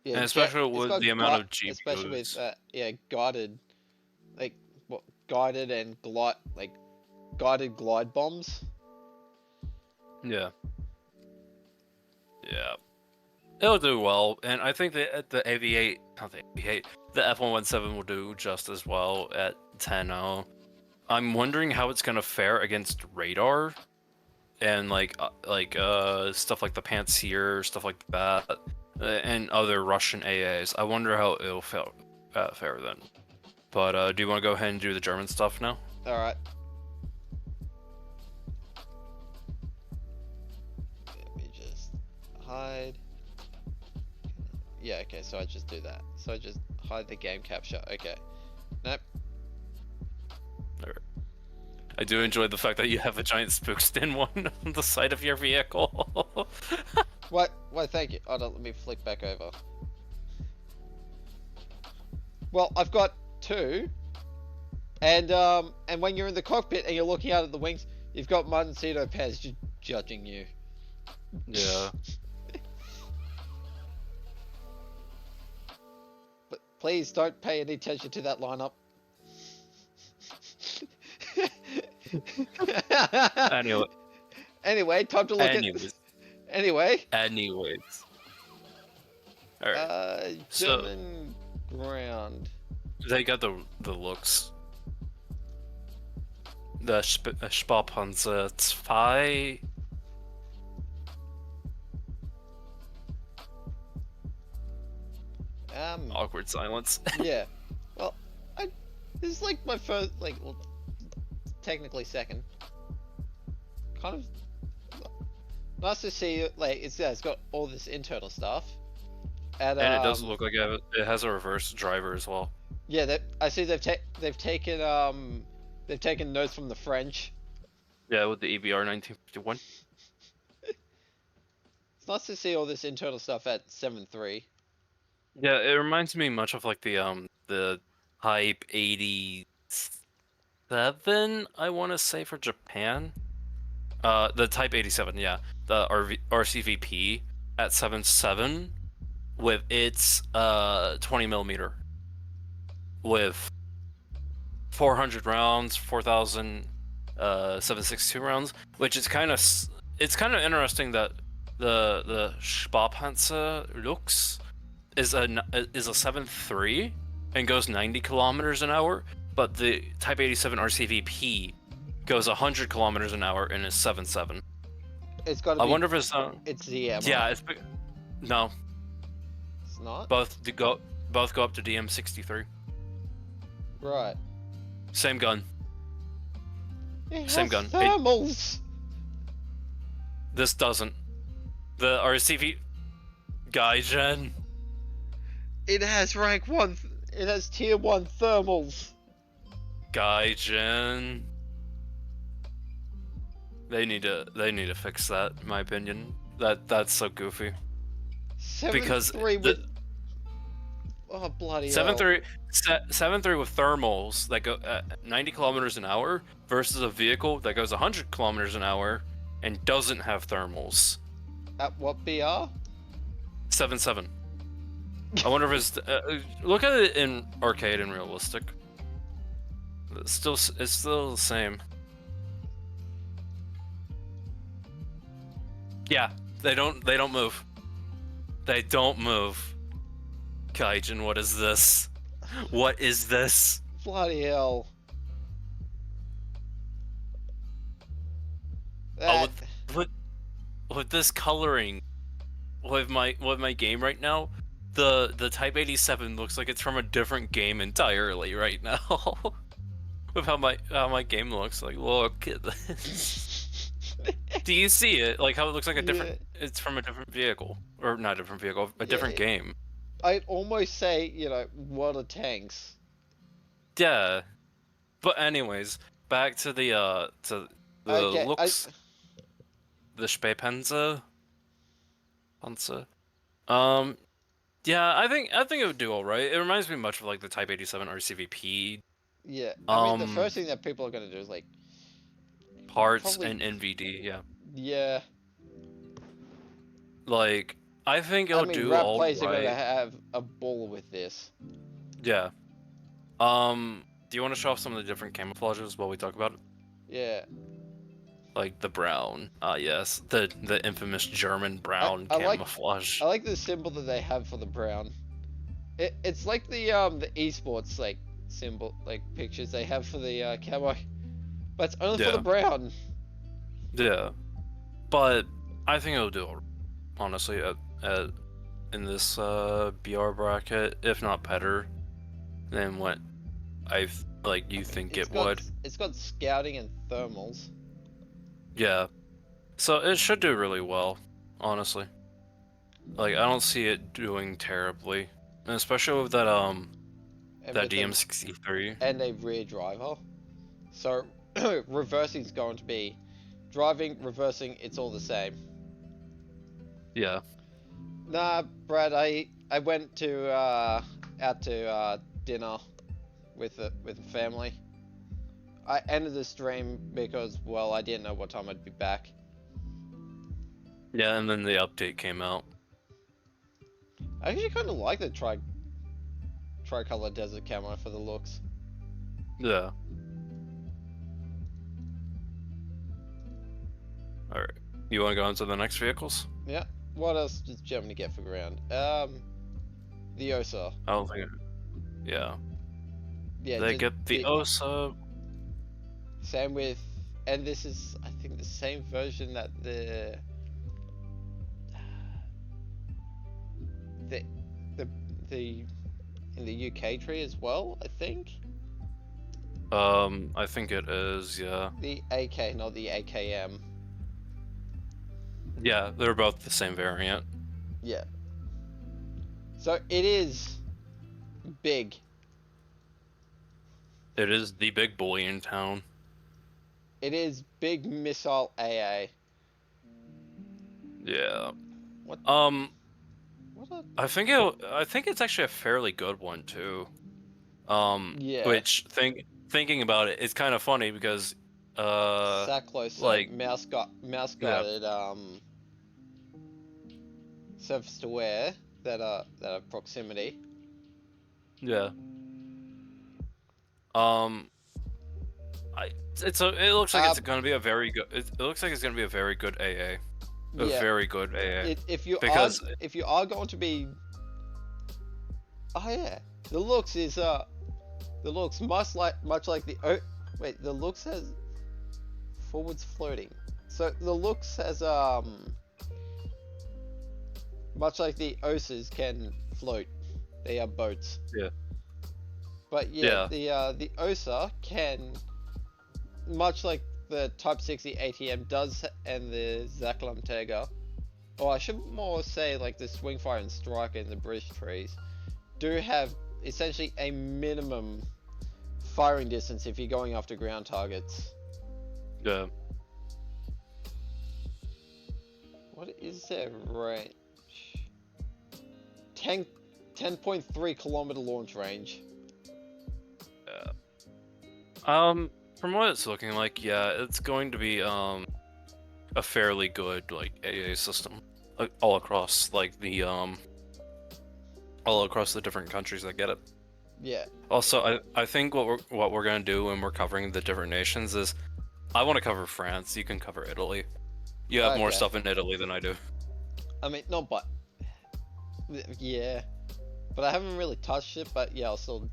Yeah, And especially with the amount of GPUs. Especially with guided, like what guided and guided glide bombs. Yeah. Yeah. It'll do well, and I think that the AV8, not the AV8, the F-117 will do just as well at 10.0. I'm wondering how it's gonna fare against radar, and stuff like the Pantsir, stuff like that, and other Russian AAs. I wonder how it'll fare then. But do you want to go ahead and do the German stuff now? All right. Let me just hide. Yeah, okay, so I just do that. So I just hide the game capture. Okay. Nope. Alright. I do enjoy the fact that you have a giant Spookstin one on the side of your vehicle. What? Why, thank you. Oh, no, let me flick back over. Well, I've got two. And when you're in the cockpit and you're looking out at the wings, you've got Martincito Pez judging you. Yeah. But please don't pay any attention to that lineup. Anyway, time to look at. Anyway. Anyways. Alright. German ground. They got the looks. The Sparpanzer 2. Awkward silence. Yeah. Well, this is like my first, well, technically second. Kind of nice to see, it's got all this internal stuff. And it does look like it has a reverse driver as well. Yeah, I see they've taken notes from the French. Yeah, with the EBR 1951. It's nice to see all this internal stuff at 7.3. Yeah, it reminds me much of like the Hype 87, I want to say, for Japan. The Type 87, yeah. The RCVP at 7.7 with its 20 millimeter with 400 rounds, 4,000 7.62 rounds, which is kind of it's kind of interesting that the Sparpanzer Lux is a 7.3 and goes 90 kilometers an hour, but the Type 87 RCVP goes 100 kilometers an hour and is 7.7. It's got to I be. wonder if it's It's the ammo. yeah, no, It's not. both go up to DM63. Right. Same gun. It Same has gun. thermals. This doesn't. The RCV Gaijin. It has rank 1. It has tier 1 thermals. Gaijin. They need to fix that, in my opinion. That's so goofy. 7.3 with. Oh bloody hell. 7.3 with thermals that go at 90 kilometers an hour versus a vehicle that goes 100 kilometers an hour and doesn't have thermals. At what BR? 7.7. I wonder if it's look at it in arcade and realistic. It's still the same. Yeah, they don't move. They don't move. Gaijin, what is this? What is this? Bloody hell. Oh, That, with this coloring, with my game right now, the Type 87 looks like it's from a different game entirely right now. With how my game looks, like, look at this. Do you see it? Like how it looks like a different? Yeah. It's from a different vehicle, or not a different vehicle, a different game. I'd almost say, World of Tanks. Yeah, but anyways, back to the Okay, looks, the Spähpanzer. Yeah, I think it would do all right. It reminds me much of like the Type 87 RCVP. Yeah, I mean, the first thing that people are gonna do is like parts probably, and NVD, yeah. Yeah. Like, I think it'll do rap all players are right. gonna have a ball with this. Yeah. Do you want to show off some of the different camouflages while we talk about it? Yeah. Like the brown. Yes, the infamous German brown camouflage. I like the symbol that they have for the brown. It's like the esports like symbol, like pictures they have for the camo, but it's only for the brown. Yeah, but I think it'll do, honestly, in this BR bracket, if not better than what you think it would. It's got scouting and thermals. Yeah, so it should do really well, honestly. Like, I don't see it doing terribly, and especially with that that DM63 and a rear driver. So reversing is going to be driving, reversing. It's all the same. Yeah. Nah, Brad. I went to out to dinner with the family. I ended the stream because, well, I didn't know what time I'd be back. Yeah, and then the update came out. I actually kind of like the tricolor desert camo for the looks. Yeah. Alright. You want to go into the next vehicles? Yeah. What else does Germany get for ground? The OSA. I don't think. Yeah. Yeah. They get the OSA. Same with, and this is, I think, the same version that the in the UK tree as well, I think. I think it is, yeah. The AK, not the AKM. Yeah, they're both the same variant. Yeah. So it is big. It is the big boy in town. It is big missile AA. Yeah. What? I think it's actually a fairly good one too. Yeah. Which thinking about it, it's kind of funny because That close, so like mouse yeah, guided surface to wear that are proximity. yeah. Um, it looks like Uh, it's gonna be a very good. It looks like it's gonna be a very good AA, a yeah. very good AA, Are because if you are going to be, oh yeah, the looks is the looks much like the wait, the looks has forwards floating. So the looks has much like the Osas can float. They are boats. yeah, But yeah, yeah, the Osa can, much like the Type 60 ATM does and the Zaklam Tega, or I should more say like the Swingfire and Striker and the British trees, do have essentially a minimum firing distance if you're going after ground targets. yeah. What is their range? 10, 10.3 kilometer launch range. Yeah. From what it's looking like, yeah, it's going to be a fairly good like AA system all across like the all across the different countries that get it. Yeah. Also, I think what we're gonna do when we're covering the different nations is I want to cover France. You can cover Italy. You have more Okay. stuff in Italy than I do. I mean, not but yeah, but I haven't really touched it. But yeah, I'll still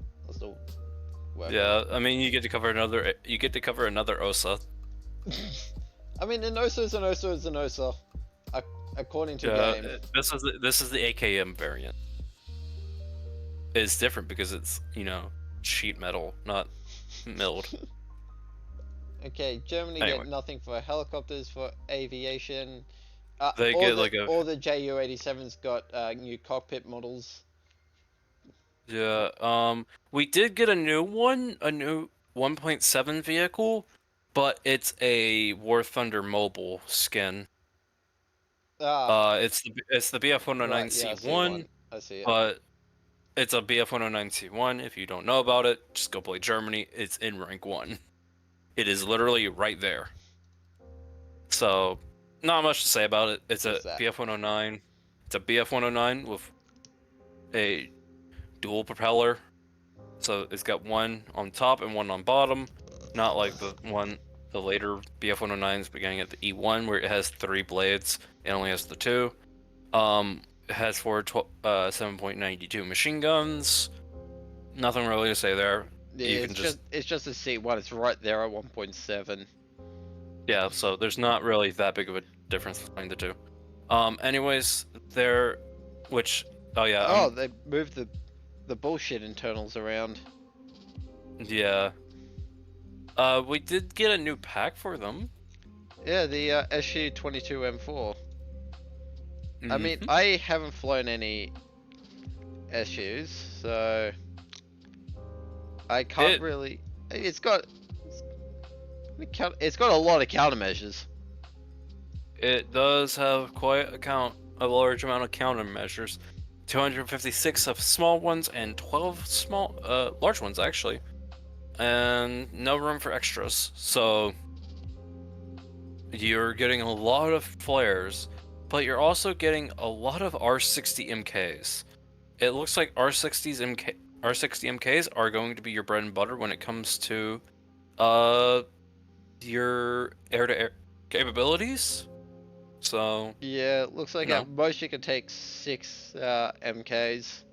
work Yeah, I mean you get to cover another. You get to cover another OSA. on it. I mean, an OSA is an OSA is an OSA, according to Yeah, game. this is the AKM variant. It's different because it's sheet metal, not milled. Okay, Germany Anyway, get nothing for helicopters for aviation. they get like a All the Ju-87's got new cockpit models. yeah. We did get a new one, a new 1.7 vehicle, but it's a War Thunder Mobile skin. Ah, It's the right. Yeah, I see one. BF-109C1, I see it. but it's a BF-109C1. If you don't know about it, just go play Germany. It's in rank 1. It is literally right there. So, not much to say about it. It's a What's that? BF-109. It's a BF-109 with a dual propeller. So it's got one on top and one on bottom. Not like the later BF-109s beginning at the E1 where it has 3 blades. It only has the 2. It has 7.92 machine guns. Nothing really to say there. Yeah, You can it's just a C1. It's right there at 1.7. yeah. So there's not really that big of a difference between the two. Anyways, there, which oh yeah, Oh, they moved the bullshit internals around. yeah. We did get a new pack for them. Yeah, the SU-22 M4. I mean, Mhm. I haven't flown any SUs, so I can't It really. It's got it's got a lot of countermeasures. it does have quite a large amount of countermeasures. 256 of small ones and 12 large ones actually, and no room for extras. So you're getting a lot of flares, but you're also getting a lot of R60 MKs. It looks like R60 MKs are going to be your bread and butter when it comes to uh your air-to-air capabilities. So, Yeah, it looks like you know, at most you can take 6 MKs,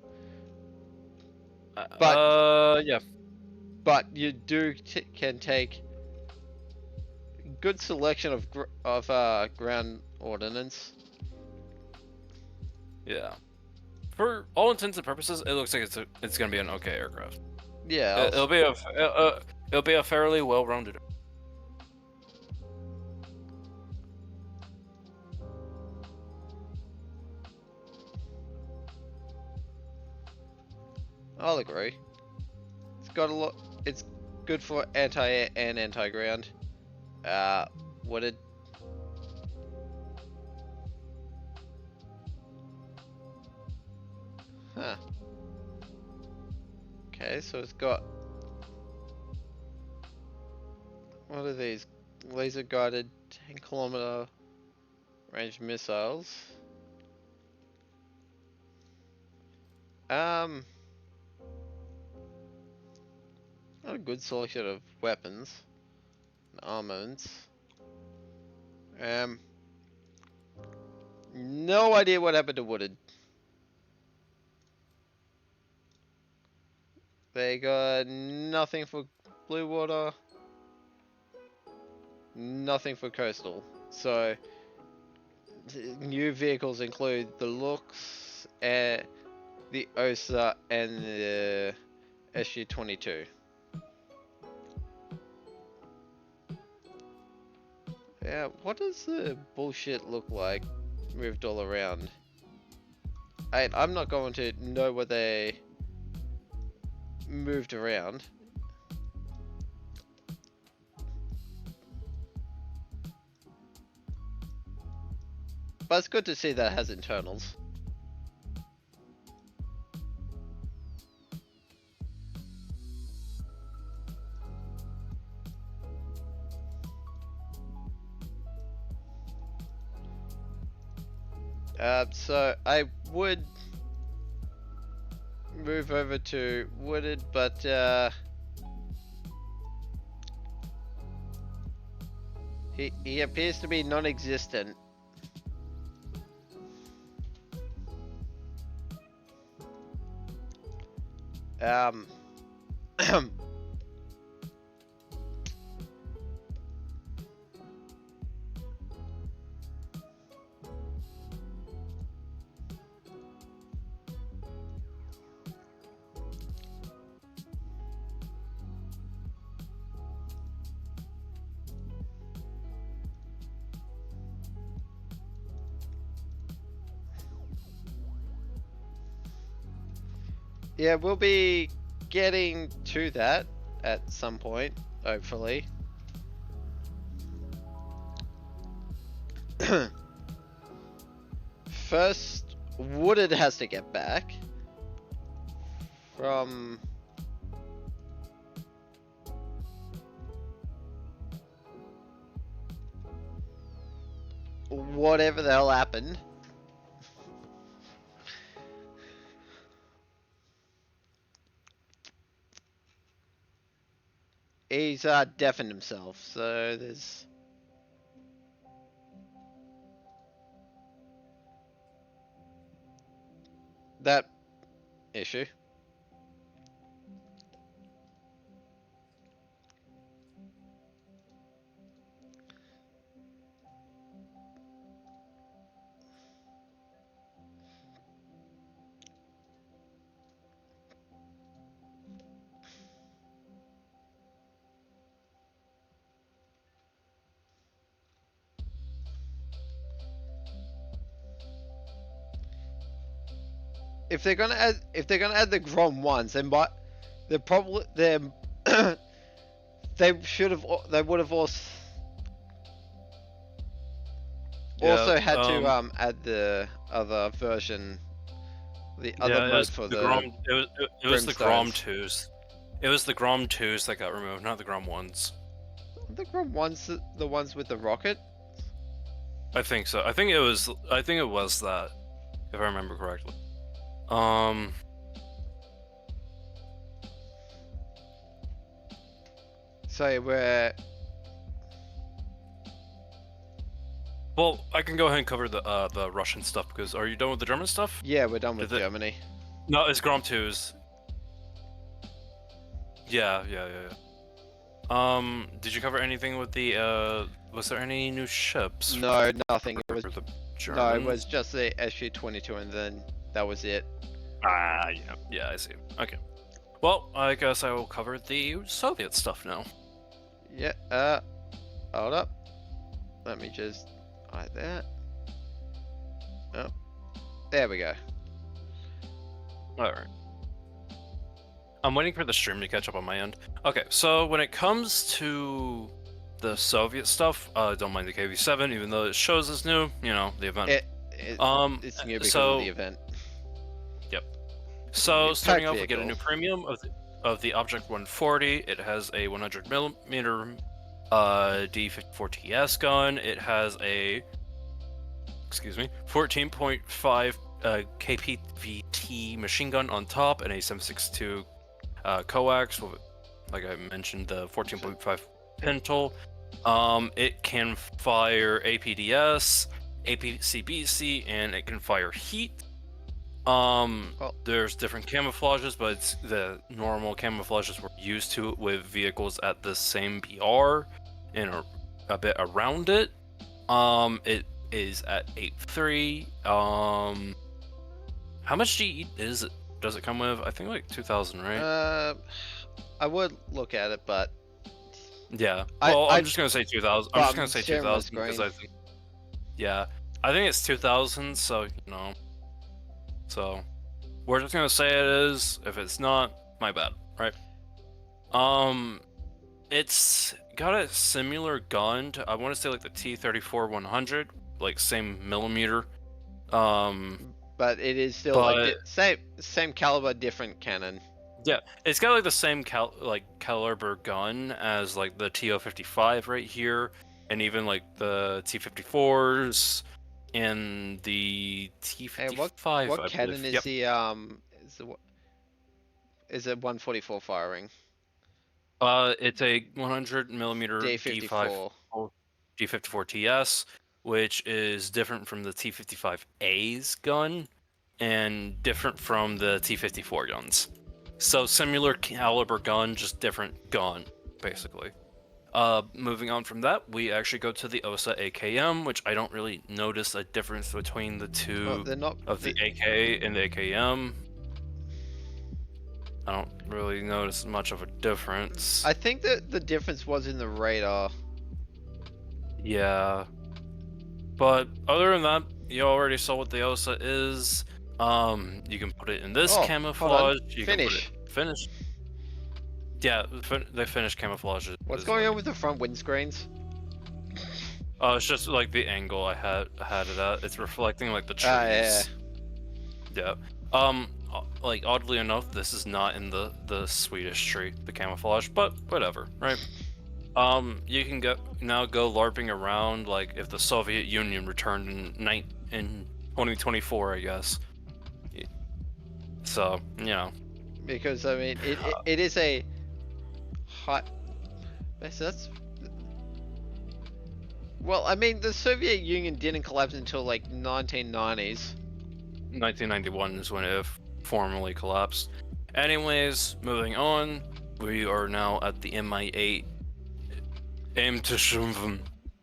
but yeah, you can take good selection of ground ordnance. yeah. For all intents and purposes, it looks like it's gonna be an okay aircraft. Yeah, It'll be a fairly well-rounded. I'll agree. It's got a lot. It's good for anti-air and anti-ground. What did? Huh. Okay, so it's got. What are these? laser guided 10-kilometer range missiles. Not a good selection of weapons and armaments. No idea what happened to Wooded. They got nothing for Blue Water, nothing for Coastal. So, new vehicles include the Lux, the OSA, and the SU-22. Yeah, what does the bullshit look like moved all around? I'm not going to know what they moved around. But it's good to see that it has internals. So I would move over to Wooded, but he appears to be non-existent. Yeah, we'll be getting to that at some point, hopefully. First, Wooded has to get back from whatever the hell happened. He's deafened himself, so there's that issue. If they're gonna add the Grom ones, then they're probably they would have also had to add the other version, the other mode for the Grom. It was the Grom Brimstones. 2s. It was the Grom 2s that got removed, not the Grom 1s. The Grom ones, the ones with the rocket. I think so. I think it was that, if I remember correctly. So we're Well, I can go ahead and cover the Russian stuff, because are you done with the German stuff? yeah, we're done with Germany. No, it's Grom 2s. Yeah. Did you cover anything with the was there any new ships? No, nothing. It was the no, it Germans? was just the SU-22, and then that was it. Yeah, I see. Okay. Well, I guess I will cover the Soviet stuff now. Yeah. Hold up. Let me just hide that. Oh, there we go. Alright. I'm waiting for the stream to catch up on my end. Okay, so when it comes to the Soviet stuff, don't mind the KV-7, even though it shows as new, you know, the event. It's new because of the event. Yep. So, starting off, we get a vehicle. new premium of the Object 140. It has a 100mm D54TS gun. It has a 14.5 KPVT machine gun on top and a 7.62 coax. Like I mentioned, the 14.5 pintle. It can fire APDS, APCBC, and it can fire heat. There's different camouflages, but it's the normal camouflages we're used to with vehicles at the same BR and a bit around it. It is at 8.3. How much GE does it come with? I think like 2,000, right? I would look at it, but Yeah. Well, I'm just gonna say 2,000. I'm just gonna say sharing my 2,000 because screen. I think. Yeah, I think it's 2,000. So So we're just gonna say it is. If it's not, my bad, right? It's got a similar gun to, I want to say, like the T-34-100, like same millimeter. But it is still But same caliber, different cannon. yeah, it's got like the same caliber gun as like the TO-55 right here, and even like the T-54s and the Hey, T-55. what I cannon believe. is the is it 144 firing? It's a 100 millimeter D54. D54 TS, which is different from the T55A's gun and different from the T54 guns. So similar caliber gun, just different gun, basically. Moving on from that, we actually go to the OSA AKM, which I don't really notice a difference between the two Well, they're not of the AK and the AKM. I don't really notice much of a difference. I think that the difference was in the radar. Yeah. But other than that, you already saw what the OSA is. You can put it in this camouflage. You can put it finish. Yeah, the finished camouflage. What's going on with the front windscreens? Oh, it's just like the angle I had it at. It's reflecting like the trees. Yeah. Yeah. Like oddly enough, this is not in the Swedish tree, the camouflage, but whatever, right? You can go LARPing around like if the Soviet Union returned in 2024, I guess. So, Because I mean, it is a hot. That's. Well, I mean, the Soviet Union didn't collapse until like 1990s. 1991 is when it formally collapsed. Anyways, moving on, we are now at the Mi-8 aim to Shumvum.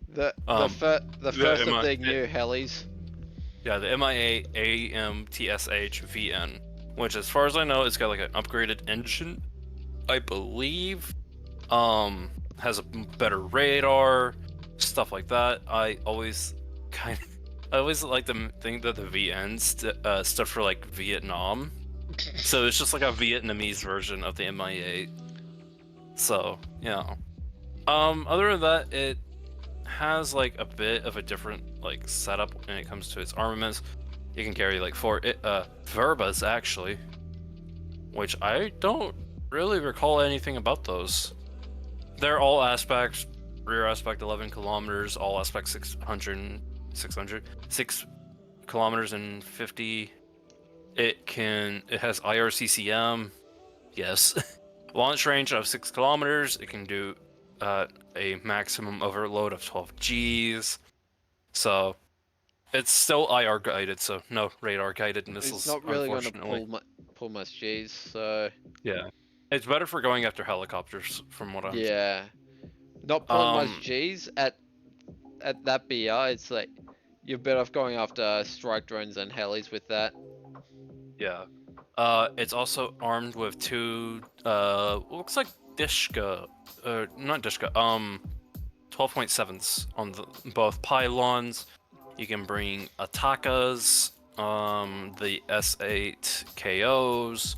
The first of the new helis. Yeah, the Mi-8 AMTSH-VN, which as far as I know, it's got like an upgraded engine, I believe. Has a better radar, stuff like that. I always like to think that the VN stood for like Vietnam. So it's just like a Vietnamese version of the Mi-8. So, other than that, it has like a bit of a different like setup when it comes to its armaments. You can carry like 4 Verbas actually, which I don't really recall anything about those. They're all aspects, rear aspect 11 kilometers, all aspect 6 kilometers and 50. It has IRCCM, yes. Launch range of 6 kilometers. It can do a maximum overload of 12 Gs. So it's still IR guided, so no radar guided missiles. It's not really going to pull much Gs, so yeah, it's better for going after helicopters, from what I'm. Yeah, not pulling much Gs at that BR. It's like you're better off going after strike drones and helis with that. Yeah. It's also armed with 2 looks like Dishka, not Dishka, 12.7s on both pylons. You can bring Atakas, the S8 KOs,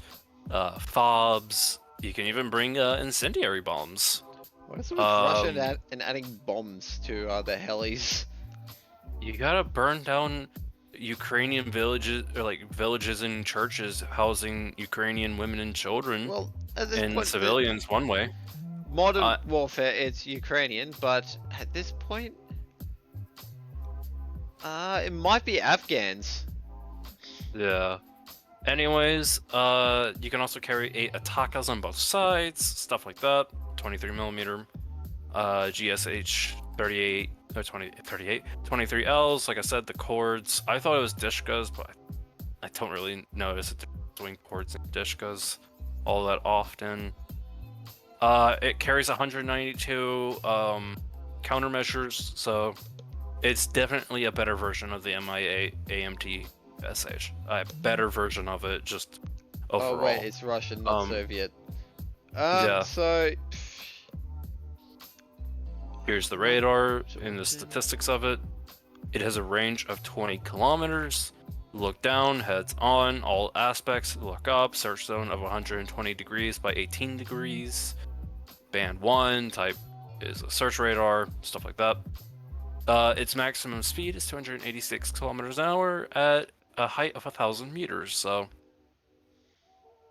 FOBs. You can even bring incendiary bombs. What is it with Russia and adding bombs to the helis? You gotta burn down Ukrainian villages, or like villages and churches housing Ukrainian women and children, Well, and civilians one way. Modern warfare, it's Ukrainian, but at this point, it might be Afghans. Yeah. Anyways, you can also carry 8 attackers on both sides, stuff like that. 23mm, GSH 38, or 38, 23Ls. Like I said, the cords. I thought it was Dishkas, but I don't really notice it between cords and Dishkas all that often. It carries 192 countermeasures, so it's definitely a better version of the MIA AMT SH. A better version of it, just overall. Oh wait, it's Russian, not Soviet. Yeah. So here's the radar and the statistics of it. It has a range of 20 kilometers. Look down, heads on, all aspects. Look up, search zone of 120 degrees by 18 degrees. Band 1, type is a search radar, stuff like that. Its maximum speed is 286 kilometers an hour at a height of 1,000 meters, so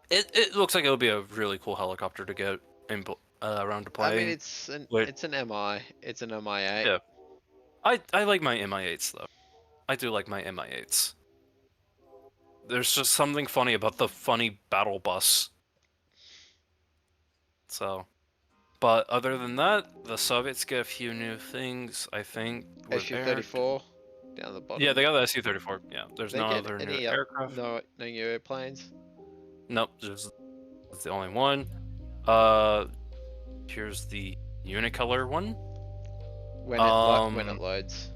it looks like it'll be a really cool helicopter to get in, around to play. I mean, it's an MI, it's an MI8. Yeah, I like my MI8s though. I do like my MI8s. There's just something funny about the funny battle bus. So, but other than that, the Soviets get a few new things, I think. Su-34 down the bottom. Yeah, they got the Su-34. Yeah, there's They no get other new any aircraft. No new airplanes. Nope, that's the only one. Here's the unicolor one. When it loads.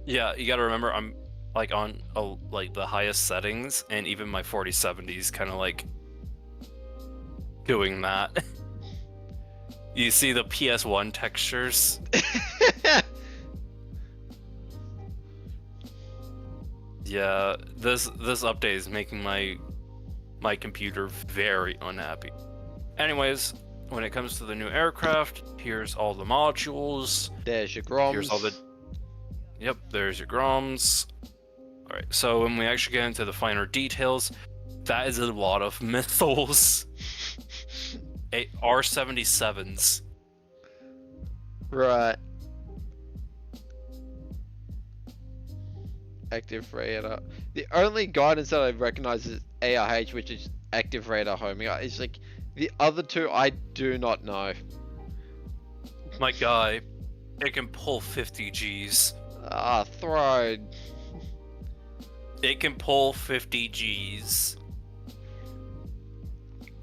Yeah, you gotta remember I'm like on like the highest settings, and even my 4070's kind of like doing that. You see the PS1 textures. Yeah, this update is making my computer very unhappy. Anyways, when it comes to the new aircraft, here's all the modules. There's your Groms. Here's all the... Yep, there's your Groms. Alright, so when we actually get into the finer details, that is a lot of missiles. R-77s. Right. Active radar. The only guidance that I recognize is ARH, which is active radar homing. It's like the other two I do not know. My guy, it can pull 50 Gs. Throne. It can pull 50 Gs.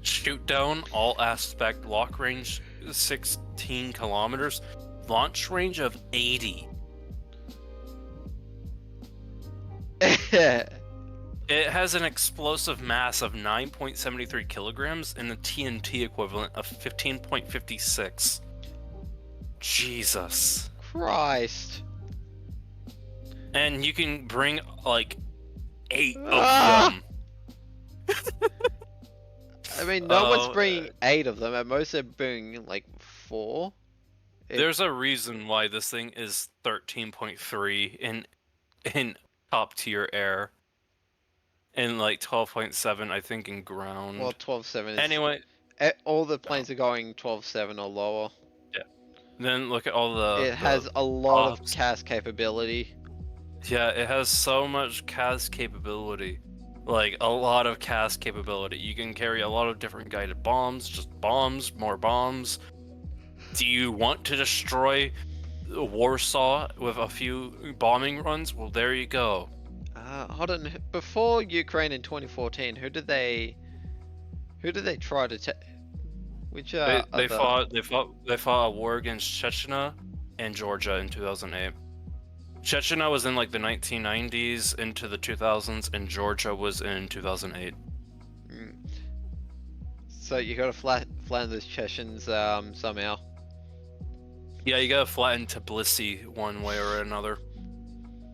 Shoot down, all aspect, lock range 16 kilometers, launch range of 80. It has an explosive mass of 9.73 kilograms and a TNT equivalent of 15.56. Jesus Christ. And you can bring like 8 of them. I mean, no one's bringing 8 of them. At most, they're bringing like 4. There's a reason why this thing is 13.3 in top tier air, and like 12.7, I think, in ground. Well, 12.7 is... Anyway, all the planes are going 12.7 or lower. Yeah. Then look at all the... It has a lot of CAS capability. Yeah, it has so much CAS capability. Like, a lot of CAS capability. You can carry a lot of different guided bombs, just bombs, more bombs. Do you want to destroy Warsaw with a few bombing runs? Well, there you go. Hold on. Before Ukraine in 2014, who did they try to take? Which they fought a war against Chechnya and Georgia in 2008. Chechnya was in like the 1990s into the 2000s, and Georgia was in 2008. So you gotta flatten those Chechens somehow. Yeah, you gotta flatten Tbilisi one way or another.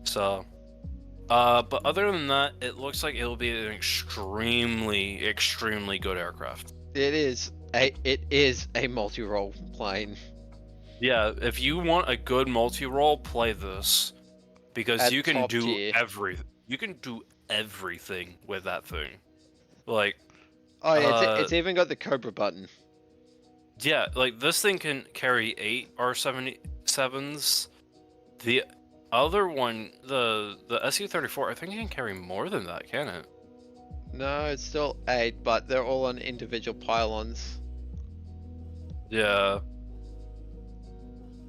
So, but other than that, it looks like it'll be an extremely, extremely good aircraft. It is a multi-role plane. Yeah, if you want a good multi-role, play this. Because you can do everything with that thing. Like, oh yeah, it's even got the Cobra button. Yeah, like this thing can carry 8 R77s. The other one, the SU-34, I think it can carry more than that, can it? No, it's still 8, but they're all on individual pylons. Yeah.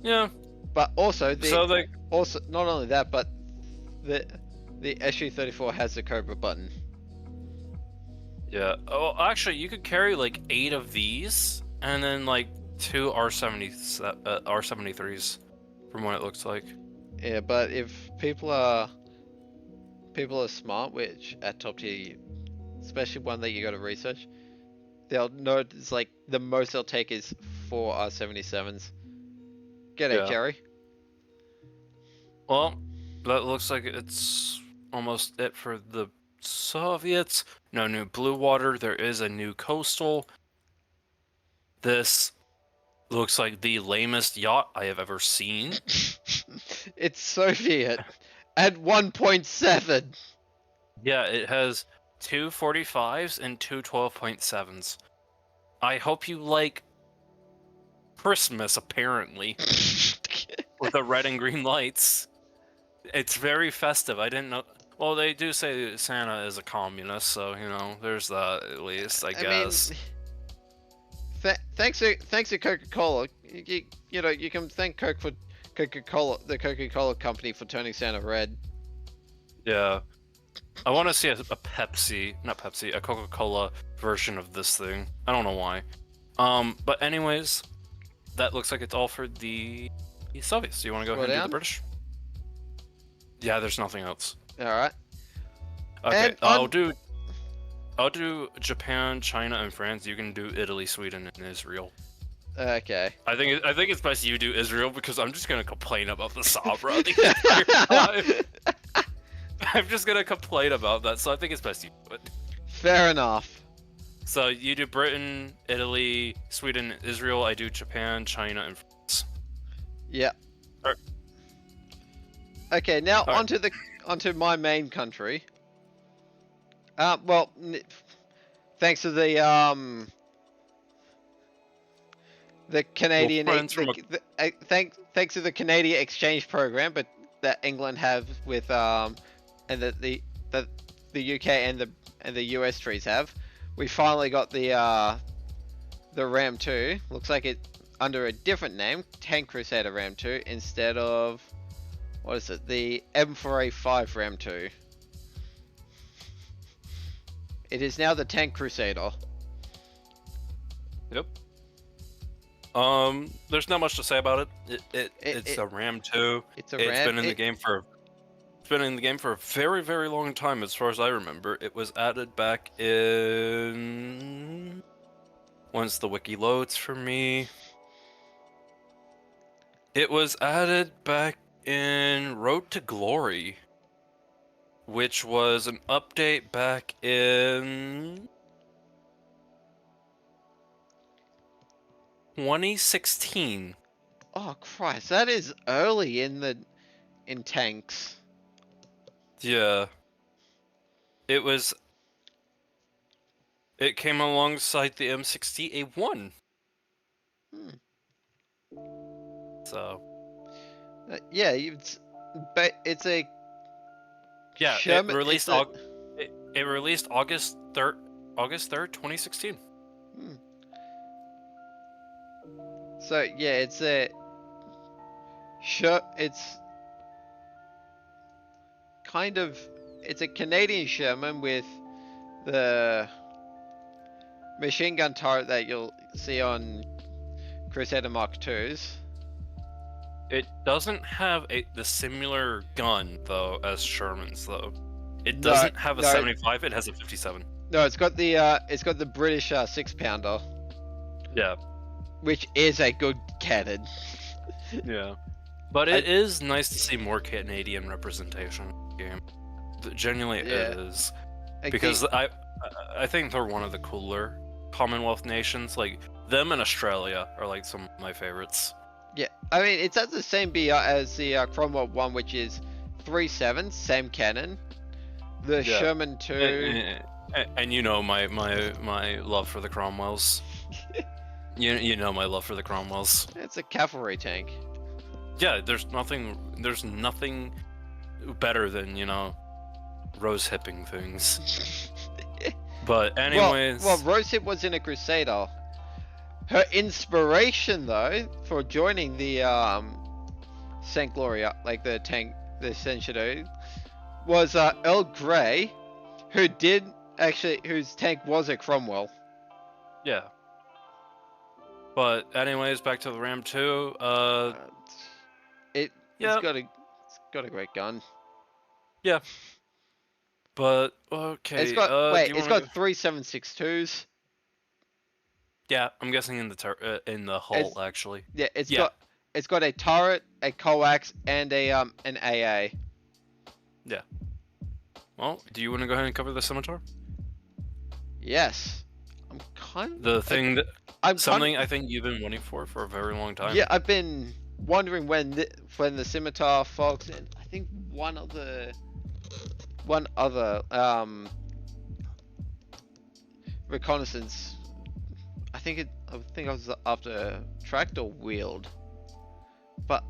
Yeah. But also So like, not only that, but the SU-34 has the Cobra button. yeah. Oh, actually, you could carry like 8 of these, and then like 2 R73s, from what it looks like. Yeah, but if people are smart, which at top tier, especially one that you got to research, they'll know it's like the most they'll take is 4 R77s. G'day, Yeah. Jerry. Well, that looks like it's almost it for the Soviets. No new blue water. There is a new coastal. This looks like the lamest yacht I have ever seen. It's Soviet at 1.7. Yeah, it has 2 45s and 2 12.7s. I hope you like Christmas, apparently, with the red and green lights. It's very festive. I didn't know. Well, they do say Santa is a communist, so you know, there's that at least, I guess. Mean, thanks to Coca-Cola, you know, you can thank Coca-Cola, the Coca-Cola company, for turning Santa red. Yeah. I want to see a Pepsi, not Pepsi, a Coca-Cola version of this thing. I don't know why. But anyways, that looks like it's all for the Soviets. Do you want to go ahead and do the British? Yeah, there's nothing else. All right. Okay, And I'll do Japan, China, and France. You can do Italy, Sweden, and Israel. Okay. I think it's best you do Israel because I'm just gonna complain about the Sabra the entire time. I'm just gonna complain about that, so I think it's best you do it. Fair enough. So you do Britain, Italy, Sweden, Israel. I do Japan, China, and France. Yeah. Alright. Okay, now Alright. onto my main country. Well, thanks to the Canadian thanks to the Canadian exchange program, but that England have with and that the UK and the US trees have, we finally got the Ram 2. Looks like it under a different name, Tank Crusader Ram 2, instead of, what is it, the M4A5 Ram 2. It is now the Tank Crusader. Yep. There's not much to say about it. It's a Ram 2. It's a Ram. It's been in the game for a very, very long time, as far as I remember. It was added back in... Once the wiki loads for me. It was added back in Road to Glory, which was an update back in 2016. Oh Christ, that is early in tanks. Yeah. It came alongside the M60A1. So. Yeah, it's a. Yeah, Sherman, it released it released August 3rd, 2016. So yeah, it's a. It's kind of, it's a Canadian Sherman with the machine gun turret that you'll see on Crusader Mark IIs. It doesn't have the similar gun though as Sherman's though. It doesn't have a 75. It has a 57. No, it's got the British 6-pounder. Yeah. Which is a good cannon. Yeah. But it is nice to see more Canadian representation in the game. Genuinely, it is. Because I think they're one of the cooler Commonwealth nations. Like, them and Australia are like some of my favorites. Yeah, I mean, it's at the same BR as the Cromwell 1, which is 3.7, same cannon. The Sherman 2... And you know my love for the Cromwells. You know my love for the Cromwells. It's a cavalry tank. Yeah, there's nothing better than, rose hipping things. But anyways, Well, Rosehip was in a Crusader. Her inspiration, though, for joining the Saint Gloria, like the tank, the Senshiro, was Earl Grey, whose tank was a Cromwell. yeah. But anyways, back to the Ram 2. It's Yeah. got a great gun. Yeah. But okay. It's got do you it's wanna got 3 7.62s. Yeah, I'm guessing in the hull actually. Yeah, it's got a turret, a coax, and a an AA. Yeah. Well, do you want to go ahead and cover the scimitar? Yes. I'm kind of The thing that I'm something I think you've been waiting for a very long time. Yeah, I've been wondering when the scimitar, fox, and I think one other reconnaissance. I think I was after tracked or wheeled, but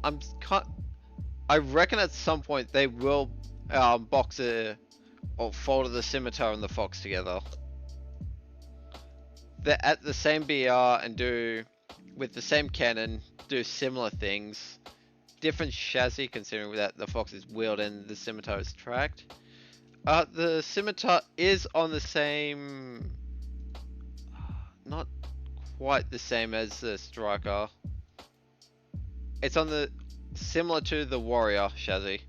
I reckon at some point they will box or fold the scimitar and the fox together. They're at the same BR and do with the same cannon, do similar things. Different chassis considering that the fox is wheeled and the scimitar is tracked. The scimitar is on the same, not quite the same as the striker. It's on the similar to the warrior chassis.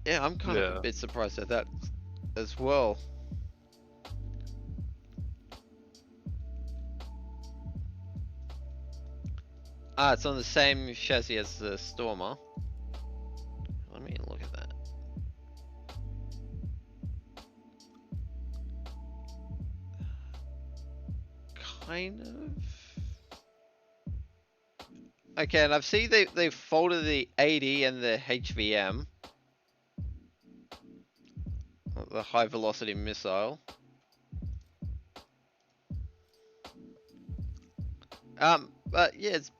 Yeah, I'm kind of a bit surprised at that as well. It's on the same chassis as the Stormer. Let me look at that. Kind of. Okay, and I've seen they folded the AD and the HVM. The high velocity missile. But yeah, it's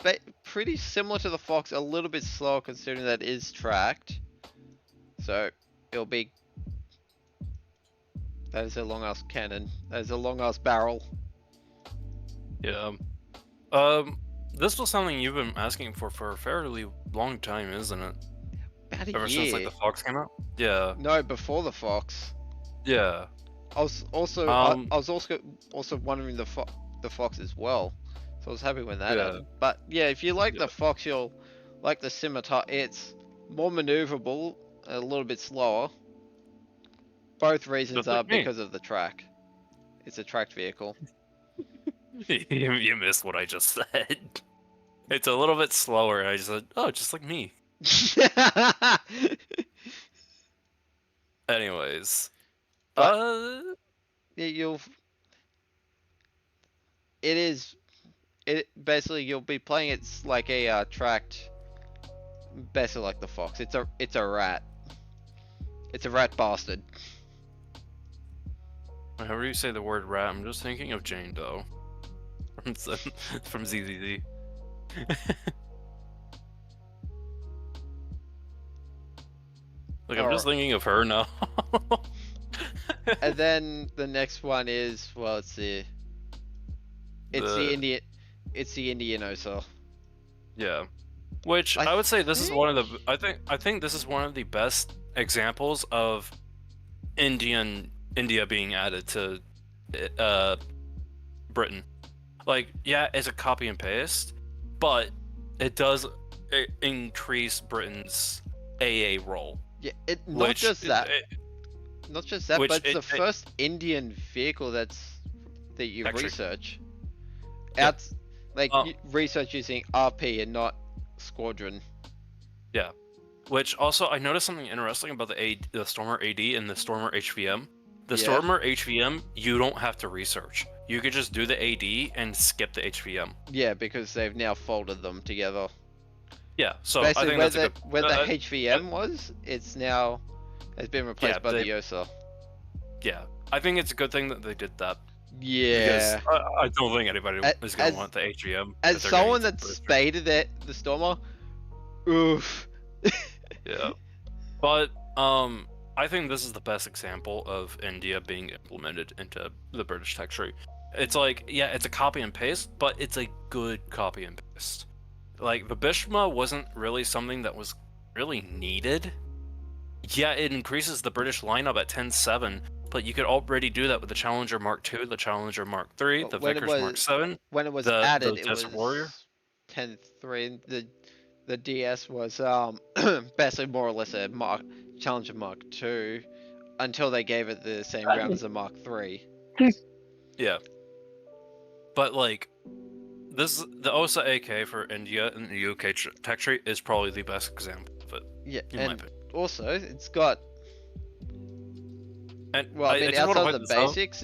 pretty similar to the Fox, a little bit slower considering that it is tracked. So it'll be. That is a long ass cannon. That is a long ass barrel. Yeah. This was something you've been asking for a fairly long time, isn't it? About a Ever year. since like the Fox came out. Yeah. No, before the Fox. Yeah. I was also also wondering the Fox as well. So I was happy when that happened. But yeah, if you like the Fox, you'll like the scimitar. It's more maneuverable, a little bit slower. Both reasons are because of the track. It's a tracked vehicle. You missed what I just said. It's a little bit slower. I just said, oh, just like me. Anyways. But basically you'll be playing it like a tracked, basically like the Fox. It's a rat. It's a rat bastard. However you say the word rat, I'm just thinking of Jane Doe from ZZZ. Like I'm just thinking of her now. And then the next one is, well, it's the Indian Osa. Yeah. Which I would say this is one of the I think this is one of the best examples of India being added to Britain. Like, yeah, it's a copy and paste, but it does increase Britain's AA role. Yeah, not just that, but it's the first Indian vehicle that you research. Research using RP and not Squadron. Yeah. Which also, I noticed something interesting about the Stormer AD and the Stormer HVM. The Stormer HVM, you don't have to research. You could just do the AD and skip the HVM. Yeah, because they've now folded them together. Yeah, so basically, I think where the HVM was, it's now has been replaced by the Yosa. Yeah, I think it's a good thing that they did that. Yeah. Because I don't think anybody is gonna As want the HEM as if they're getting someone some that British. spaded the Stormer, oof. Yeah. But I think this is the best example of India being implemented into the British tech tree. It's like, yeah, it's a copy and paste, but it's a good copy and paste. Like the Bishma wasn't really something that was really needed. Yeah, it increases the British lineup at 10.7, but you could already do that with the Challenger Mark II, the Challenger Mark III, the When it Vickers Mark was 7, when it was the added, it Desert Warrior. was 10.3. The DS was basically more or less a Challenger Mark II until they gave it the same ground as a Mark III. Yeah. But like the OSA AK for India and the UK tech tree is probably the best example of it. Yeah, in my and opinion. also it's got. And Well, I mean, just want to outside point the this out. basics,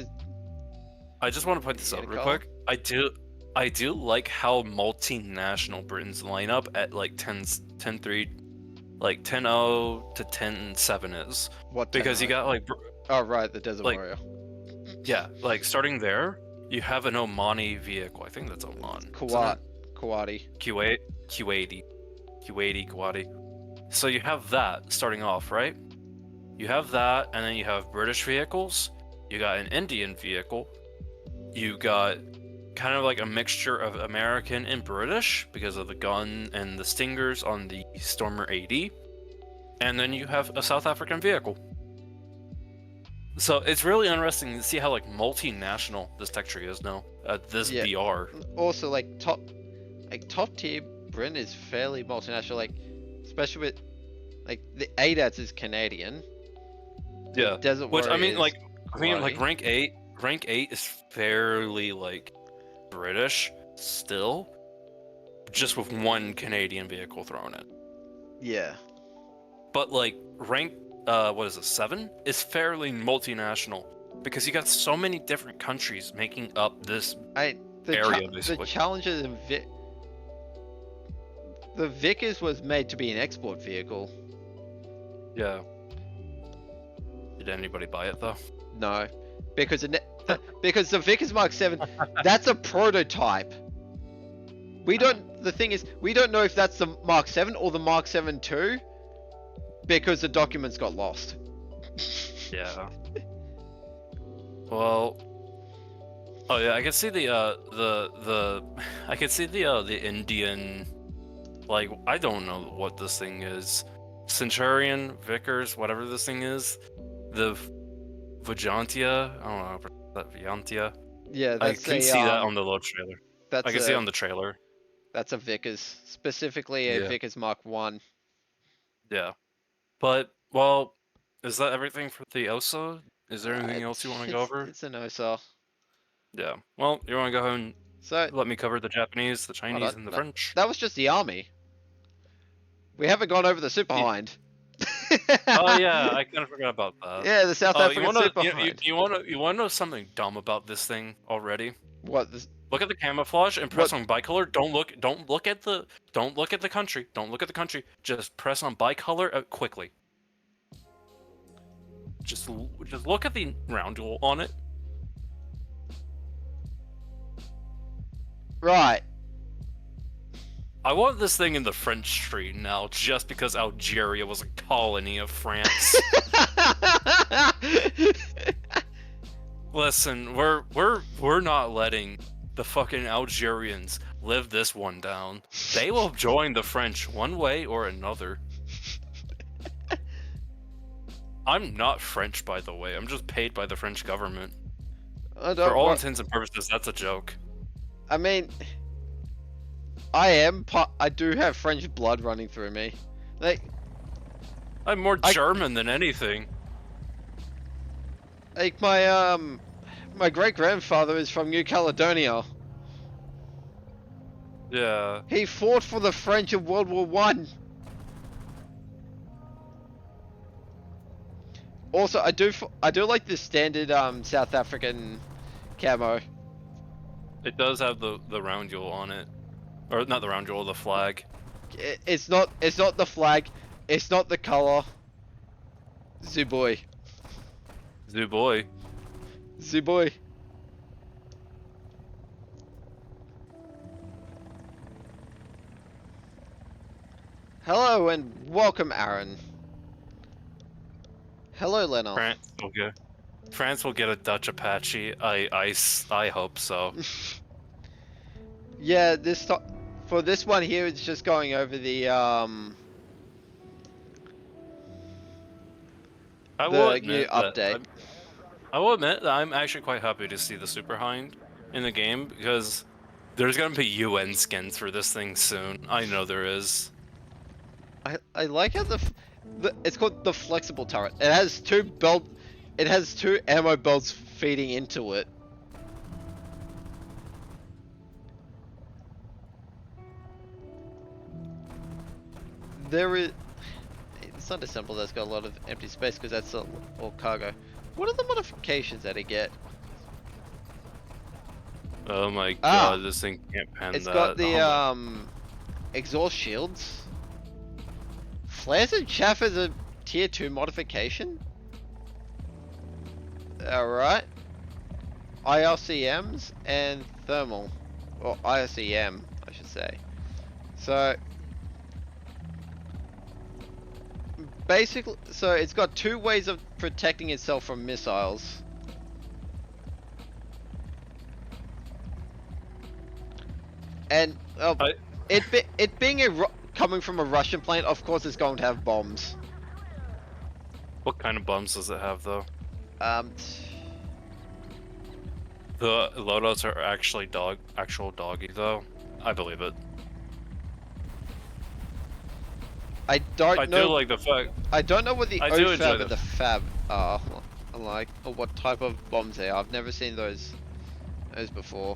I just want to point this Yeah, out real Carl? quick. I do like how multinational Britain's lineup at like 10.3, like 10.0 to 10.7 is. What? Because you 10-0? got like Oh right, the Desert like Warrior. yeah, like starting there, you have an Omani vehicle. I think that's Oman. Kuwati. Kuwait, Kuwaiti. So you have that starting off, right? You have that, and then you have British vehicles. You got an Indian vehicle. You got kind of like a mixture of American and British because of the gun and the stingers on the Stormer 80. And then you have a South African vehicle. So it's really interesting to see how like multinational this tech tree is now at this Yeah. BR. Also, like top tier Britain is fairly multinational. Like, especially with like the ADATS is Canadian. Yeah. Desert Which Warrior I mean, is like Kuwati. rank 8 is fairly like British still, just with one Canadian vehicle thrown in. Yeah. But like rank what is it, 7 is fairly multinational because you got so many different countries making up this area basically. The Challenger and the Vickers was made to be an export vehicle. Yeah. Did anybody buy it though? No, because because the Vickers Mark 7, that's a prototype. We don't. The thing is, we don't know if that's the Mark 7 or the Mark 7 II, because the documents got lost. Yeah. Well. Oh yeah, I can see I can see the Indian, like I don't know what this thing is, Centurion, Vickers, whatever this thing is, the Vajantia, I don't know, that Viantia. Yeah, I that's can see that on the load trailer. I can see it on the trailer. That's a Vickers, specifically a Yeah. Vickers Mark 1. Yeah. But well, is that everything for the OSA? Is there anything else you want to go over? It's an OSA. Yeah. Well, you want to go ahead and So let me cover the Japanese, the hold Chinese, on, and the no, French? that was just the army. We haven't gone over the Super Hind. Oh yeah, I kind of forgot about that. Yeah, the South African Super you Hind. wanna know something dumb about this thing already? What? This, Look at the camouflage and press What? on bicolor. Don't look at the country. Don't look at the country. Just press on bicolor quickly. Just look at the roundel on it. Right. I want this thing in the French tree now, just because Algeria was a colony of France. Listen, we're not letting the fucking Algerians live this one down. They will join the French one way or another. I'm not French, by the way. I'm just paid by the French government. For all intents and purposes, that's a joke. I mean, I do have French blood running through me. Like, I'm more German than anything. Like my great grandfather is from New Caledonia. Yeah. He fought for the French in World War One. Also, I do like the standard South African camo. It does have the roundel on it, or not the roundel, the flag. It's not the flag. It's not the color. Zuboy. Zuboy. Zuboy. Hello and welcome, Aaron. Hello, Lena. France will get a Dutch Apache. I hope so. Yeah, for this one here, it's just going over the I will new admit update. I will admit that I'm actually quite happy to see the Super Hind in the game because there's gonna be UN skins for this thing soon. I know there is. I like how it's called the flexible turret. It has two ammo belts feeding into it. It's not assembled. That's got a lot of empty space because that's all cargo. What are the modifications that it get? Oh my god, this thing can't pen It's that. got the Oh exhaust shields. Flares and chaff is a tier 2 modification. Alright. IRCMs and thermal. Or IRCM, I should say. So basically, it's got two ways of protecting itself from missiles. And it being coming from a Russian plane, of course it's going to have bombs. What kind of bombs does it have though? Um, The loadouts are actually actual doggy though. I believe it. I don't know. I do like the fact. I don't know what the I do enjoy OFAB and the FAB are like, or what type of bombs they are. I've never seen those before.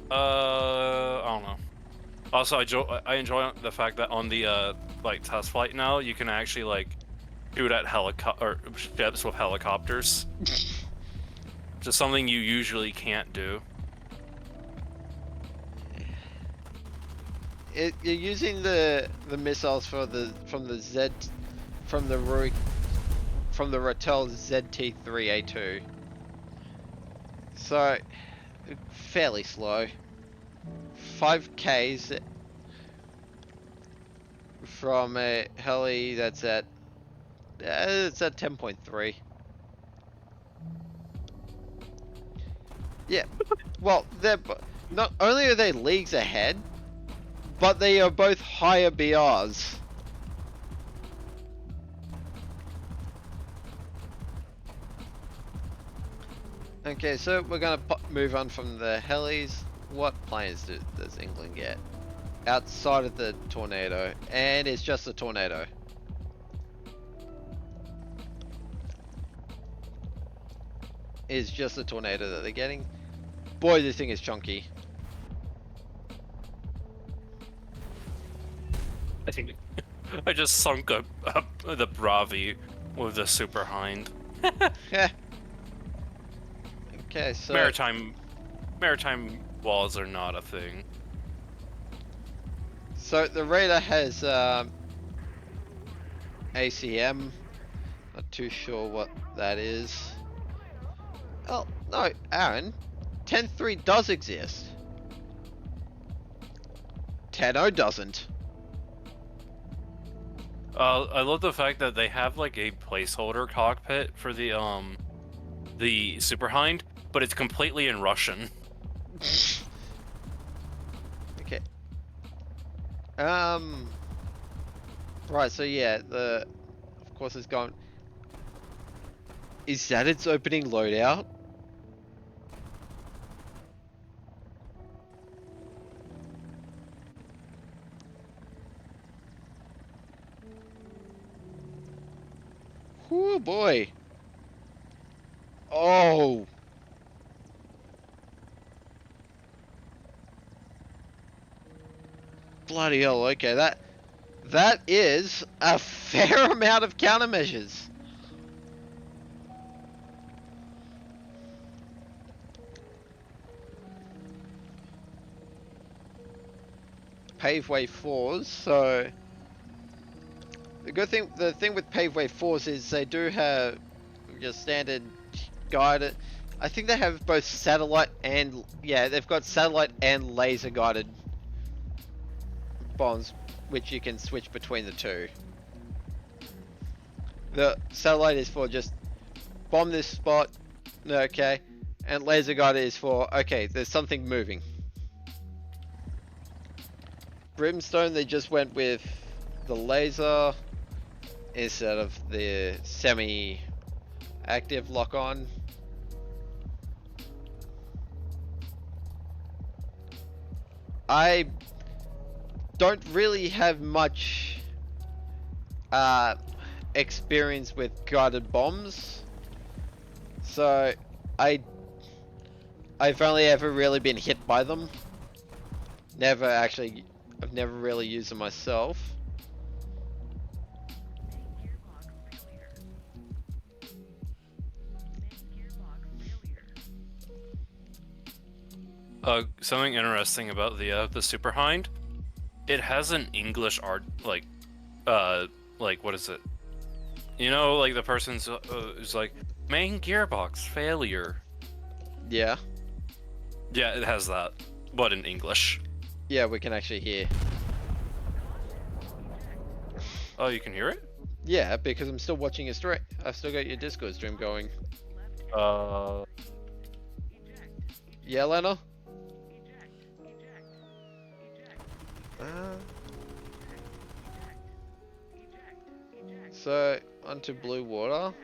I don't know. Also, I enjoy the fact that on the like test flight now, you can actually like shoot at ships with helicopters. Just something you usually can't do. You're using the missiles from the Ratel ZT3A2. So fairly slow. 5Ks from a heli that's at it's at 10.3. Yeah. Well, not only are they leagues ahead, but they are both higher BRs. Okay, so we're gonna move on from the helis. What planes does England get outside of the Tornado? And it's just a Tornado. It's just a Tornado that they're getting. Boy, this thing is chunky. I think I just sunk up the Bravi with the Super Hind. Yeah. Okay, so maritime walls are not a thing. So the Raider has ACM. Not too sure what that is. Oh no, Aaron. 10.3 does exist. 10.0 doesn't. I love the fact that they have like a placeholder cockpit for the Super Hind, but it's completely in Russian. Okay. Right, so yeah, of course it's gone. Is that its opening loadout? Oh boy. Oh. Bloody hell, okay, that is a fair amount of countermeasures. Paveway 4s, so the thing with Paveway 4s is they do have your standard guided. I think they have both satellite and they've got satellite and laser guided bombs, which you can switch between the two. The satellite is for just bomb this spot, okay, and laser guide is for, okay, there's something moving. Brimstone, they just went with the laser instead of the semi-active lock-on. I don't really have much experience with guided bombs, so I've only ever really been hit by them. I've never really used them myself. Something interesting about the Super Hind, it has an English art, like what is it? You know, like the person's who's like, main gearbox failure. Yeah. Yeah, it has that, but in English. Yeah, we can actually hear. Oh, you can hear it? Yeah, because I'm still watching your stream. I've still got your Discord stream going. Yeah, Lena? So, onto blue water.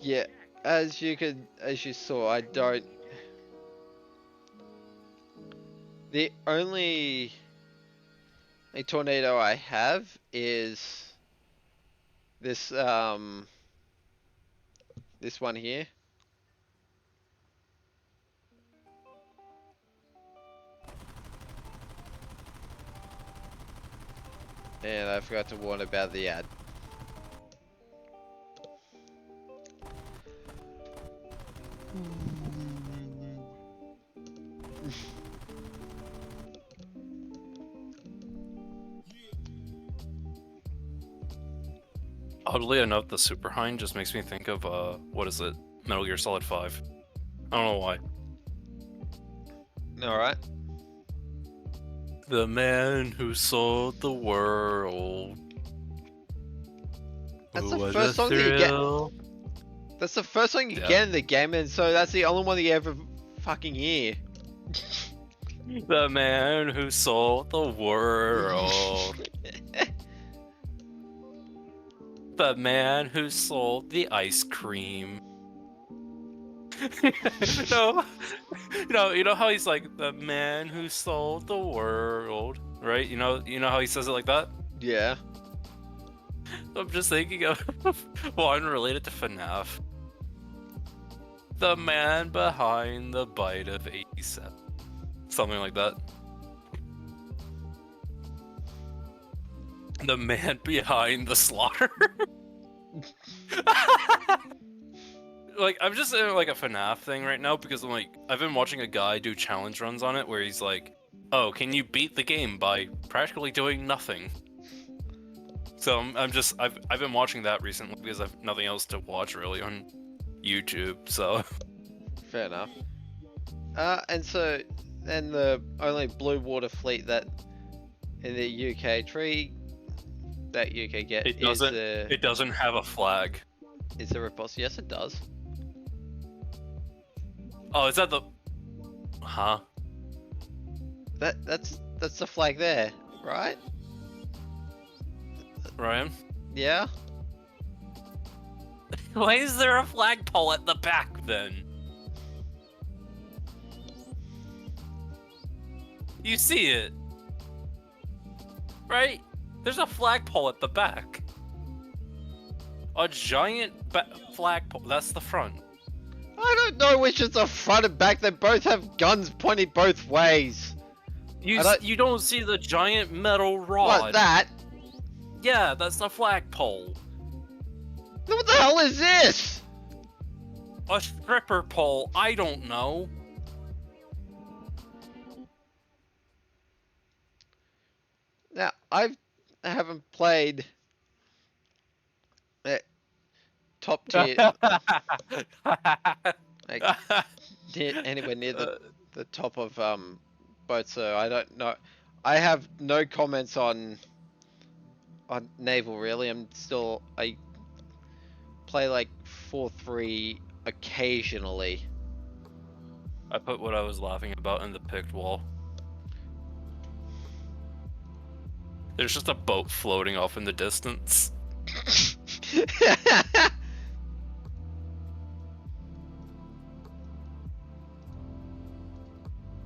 Yeah, as you saw, I don't. The only tornado I have is this this one here. And I forgot to warn about the ad. Oddly enough, the Super Hind just makes me think of what is it? Metal Gear Solid 5. I don't know why. Alright. The man who sold the world. That's Ooh, the what first a song that you get. thrill. That's the first song you Yeah. get in the game, and so that's the only one that you ever fucking hear. The man who sold the world. The man who sold the ice cream. No, you know how he's like the man who sold the world, right? You know how he says it like that. Yeah. I'm just thinking of one related to FNAF. The man behind the bite of 87, something like that. The man behind the slaughter. Like, I'm just in like a FNAF thing right now because I'm like, I've been watching a guy do challenge runs on it where he's like, oh, can you beat the game by practically doing nothing? So I've been watching that recently because I've nothing else to watch really on YouTube, so. Fair enough. And so then the only blue water fleet that in the UK tree that UK get It is doesn't. the It doesn't have a flag. repulse. Yes, it does. Oh, is that the? Huh? That's the flag there, right? Ryan? Yeah. Why is there a flagpole at the back then? You see it, right? There's a flagpole at the back. A giant flagpole. That's the front. I don't know which is the front and back. They both have guns pointed both ways. You don't see the giant metal rod. What, that? Yeah, that's the flagpole. What the hell is this? A stripper pole. I don't know. Now, I haven't played top tier. Like, anywhere near the top of boat, so I don't know. I have no comments on naval really. I play like 4-3 occasionally. I put what I was laughing about in the picked wall. There's just a boat floating off in the distance.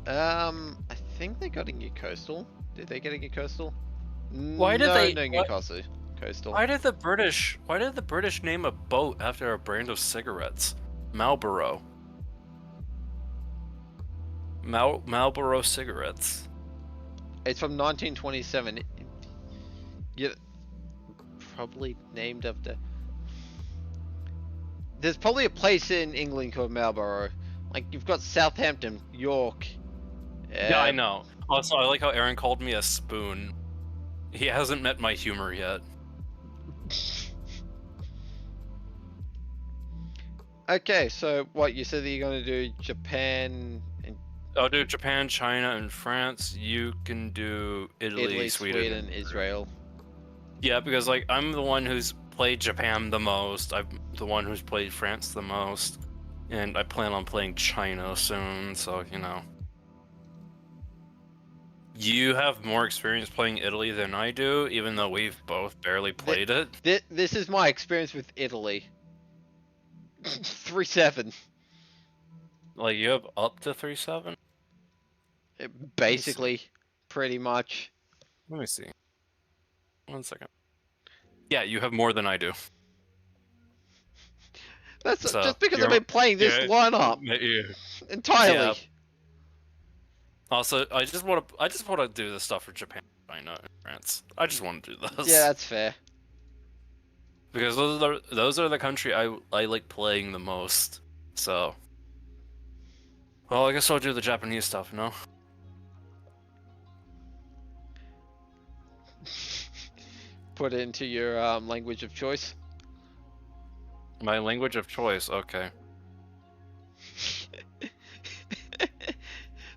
I think they got a new coastal. Did they get a new coastal? Why did no, they- No new what- coastal. Why did the British name a boat after a brand of cigarettes? Marlboro. Marlboro cigarettes. It's from 1927. Yeah, probably named after. There's probably a place in England called Marlborough. Like you've got Southampton, York. Yeah, I know. Also, I like how Aaron called me a spoon. He hasn't met my humor yet. Okay, so what you said that you're gonna do Japan and I'll do Japan, China, and France. You can do Italy, Sweden, Israel. Yeah, because like I'm the one who's played Japan the most. I'm the one who's played France the most, and I plan on playing China soon. So you know, you have more experience playing Italy than I do, even though we've both barely played it. This is my experience with Italy. 3-7. Like you have up to 3-7. Basically, pretty much. Let me see. 1 second. Yeah, you have more than I do. That's So, just because I've you're- been playing this yeah, lineup Yeah. entirely. Yeah. Also, I just want to do this stuff for Japan, China, and France. I just want to do this. Yeah, that's fair. Because those are the country I like playing the most. So, well, I guess I'll do the Japanese stuff, no? Put it into your language of choice. My language of choice, okay.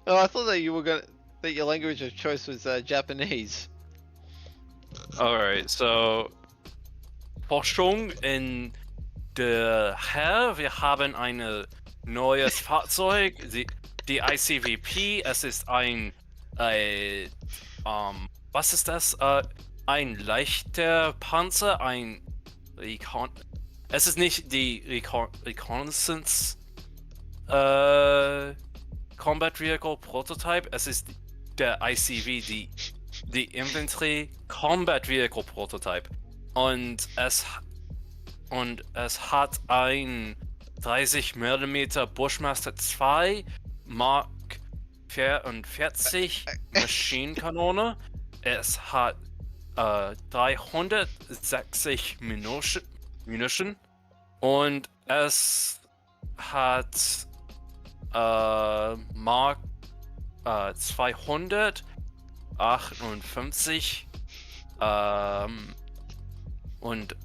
Oh, I thought that your language of choice was Japanese. Alright, so Forschung in der Herr, wir haben ein neues Fahrzeug, die ICVP, es ist ein, was ist das? Ein leichter Panzer, es ist nicht die Reconnaissance, Combat Vehicle Prototype, es ist der ICV, die Infantry Combat Vehicle Prototype. Und es hat ein 30 mm Bushmaster 2 Mark 44 Maschinenkanone. Es hat 360 Munition und es hat Mark 258 und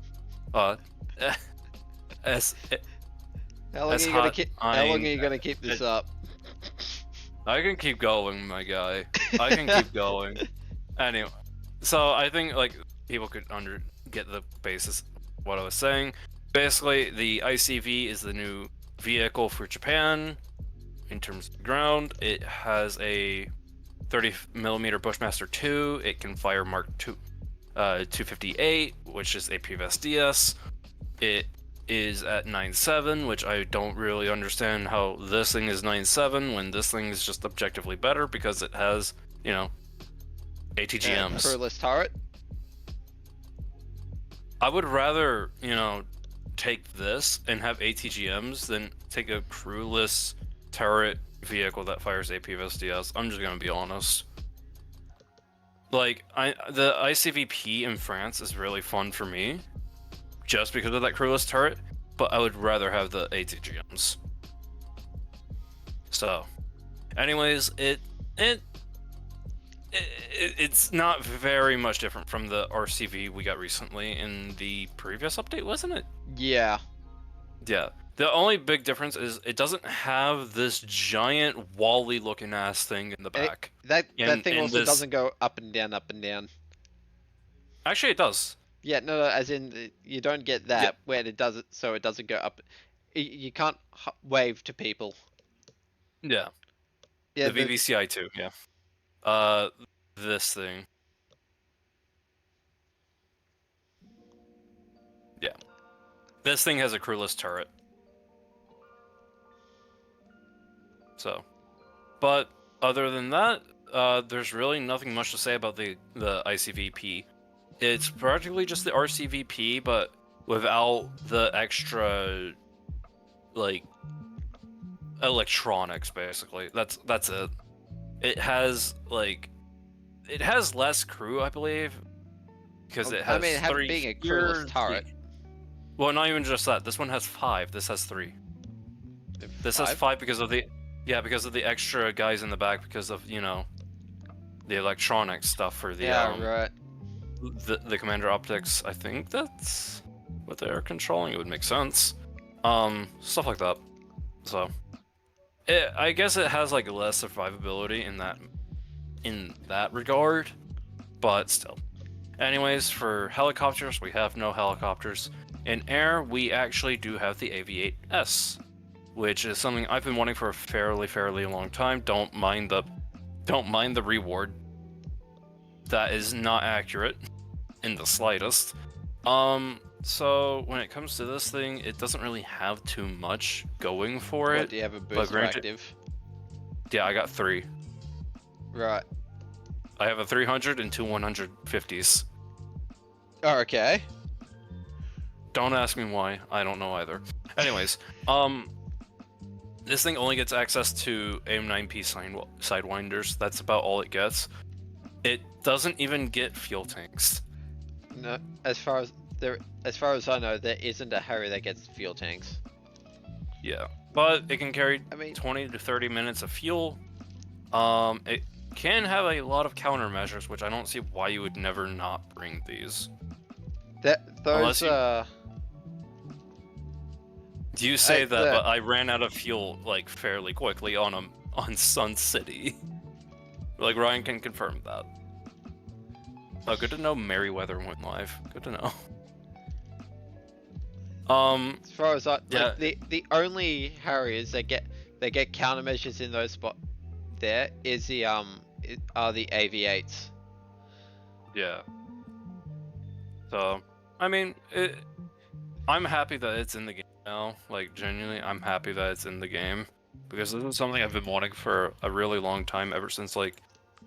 es How long, Es are you gonna hat keep, how long ein- are you gonna keep this up? I can keep going, my guy. I can keep going. Anyway, so I think like people could get the basis of what I was saying. Basically, the ICV is the new vehicle for Japan in terms of ground. It has a 30mm Bushmaster 2. It can fire Mark 258, which is APVSDS. It is at 9.7, which I don't really understand how this thing is 9.7 when this thing is just objectively better because it has, you know, ATGMs. Crewless turret. I would rather, you know, take this and have ATGMs than take a crewless turret vehicle that fires APVSDS. I'm just gonna be honest. Like, the ICVP in France is really fun for me, just because of that crewless turret, but I would rather have the ATGMs. So, anyways, it's not very much different from the RCV we got recently in the previous update, wasn't it? Yeah. Yeah. The only big difference is it doesn't have this giant Wally looking ass thing in the And back. that thing In also this, doesn't go up and down, up and down. actually, it does. Yeah, no, as in you don't get Yeah, that where it does it, so it doesn't go up. You can't wave to people. yeah. Yeah, The VVCI too. Yeah. Uh, this thing. Yeah. This thing has a crewless turret. So, but other than that, there's really nothing much to say about the ICVP. It's practically just the RCVP, but without the extra like electronics. Basically, that's it. It has less crew, I believe, because it I mean, has having 3 being a here. crewless turret. Well, not even just that. This one has 5. This has 3. This has 5 because of the extra guys in the back because of the electronic stuff for the Yeah, right. the commander optics. I think that's what they're controlling. It would make sense. Stuff like that. So, I guess it has like less survivability in that regard, but still. Anyways, for helicopters, we have no helicopters. In air, we actually do have the AV-8S, which is something I've been wanting for a fairly long time. Don't mind the reward. That is not accurate in the slightest. So when it comes to this thing, it doesn't really have too much going for What, it. do you have a But booster granted, active? yeah, I got 3. Right. I have a 300 and 2 150s. Oh, okay. Don't ask me why. I don't know either. Anyways, this thing only gets access to AIM-9P sidewinders. That's about all it gets. It doesn't even get fuel tanks. No, as far as I know, there isn't a Harry that gets fuel tanks. Yeah, but it can carry I mean, 20 to 30 minutes of fuel. It can have a lot of countermeasures, which I don't see why you would never not bring these. those You say that, but I ran out of fuel like fairly quickly on Sun City. Like Ryan can confirm that. Oh, good to know Merryweather went live. Good to know. as far as yeah. the only Harriers that get countermeasures in those spot there is the are the AV-8s. Yeah. So, I mean, I'm happy that it's in the game now. Like, genuinely, I'm happy that it's in the game. Because this is something I've been wanting for a really long time, ever since, like,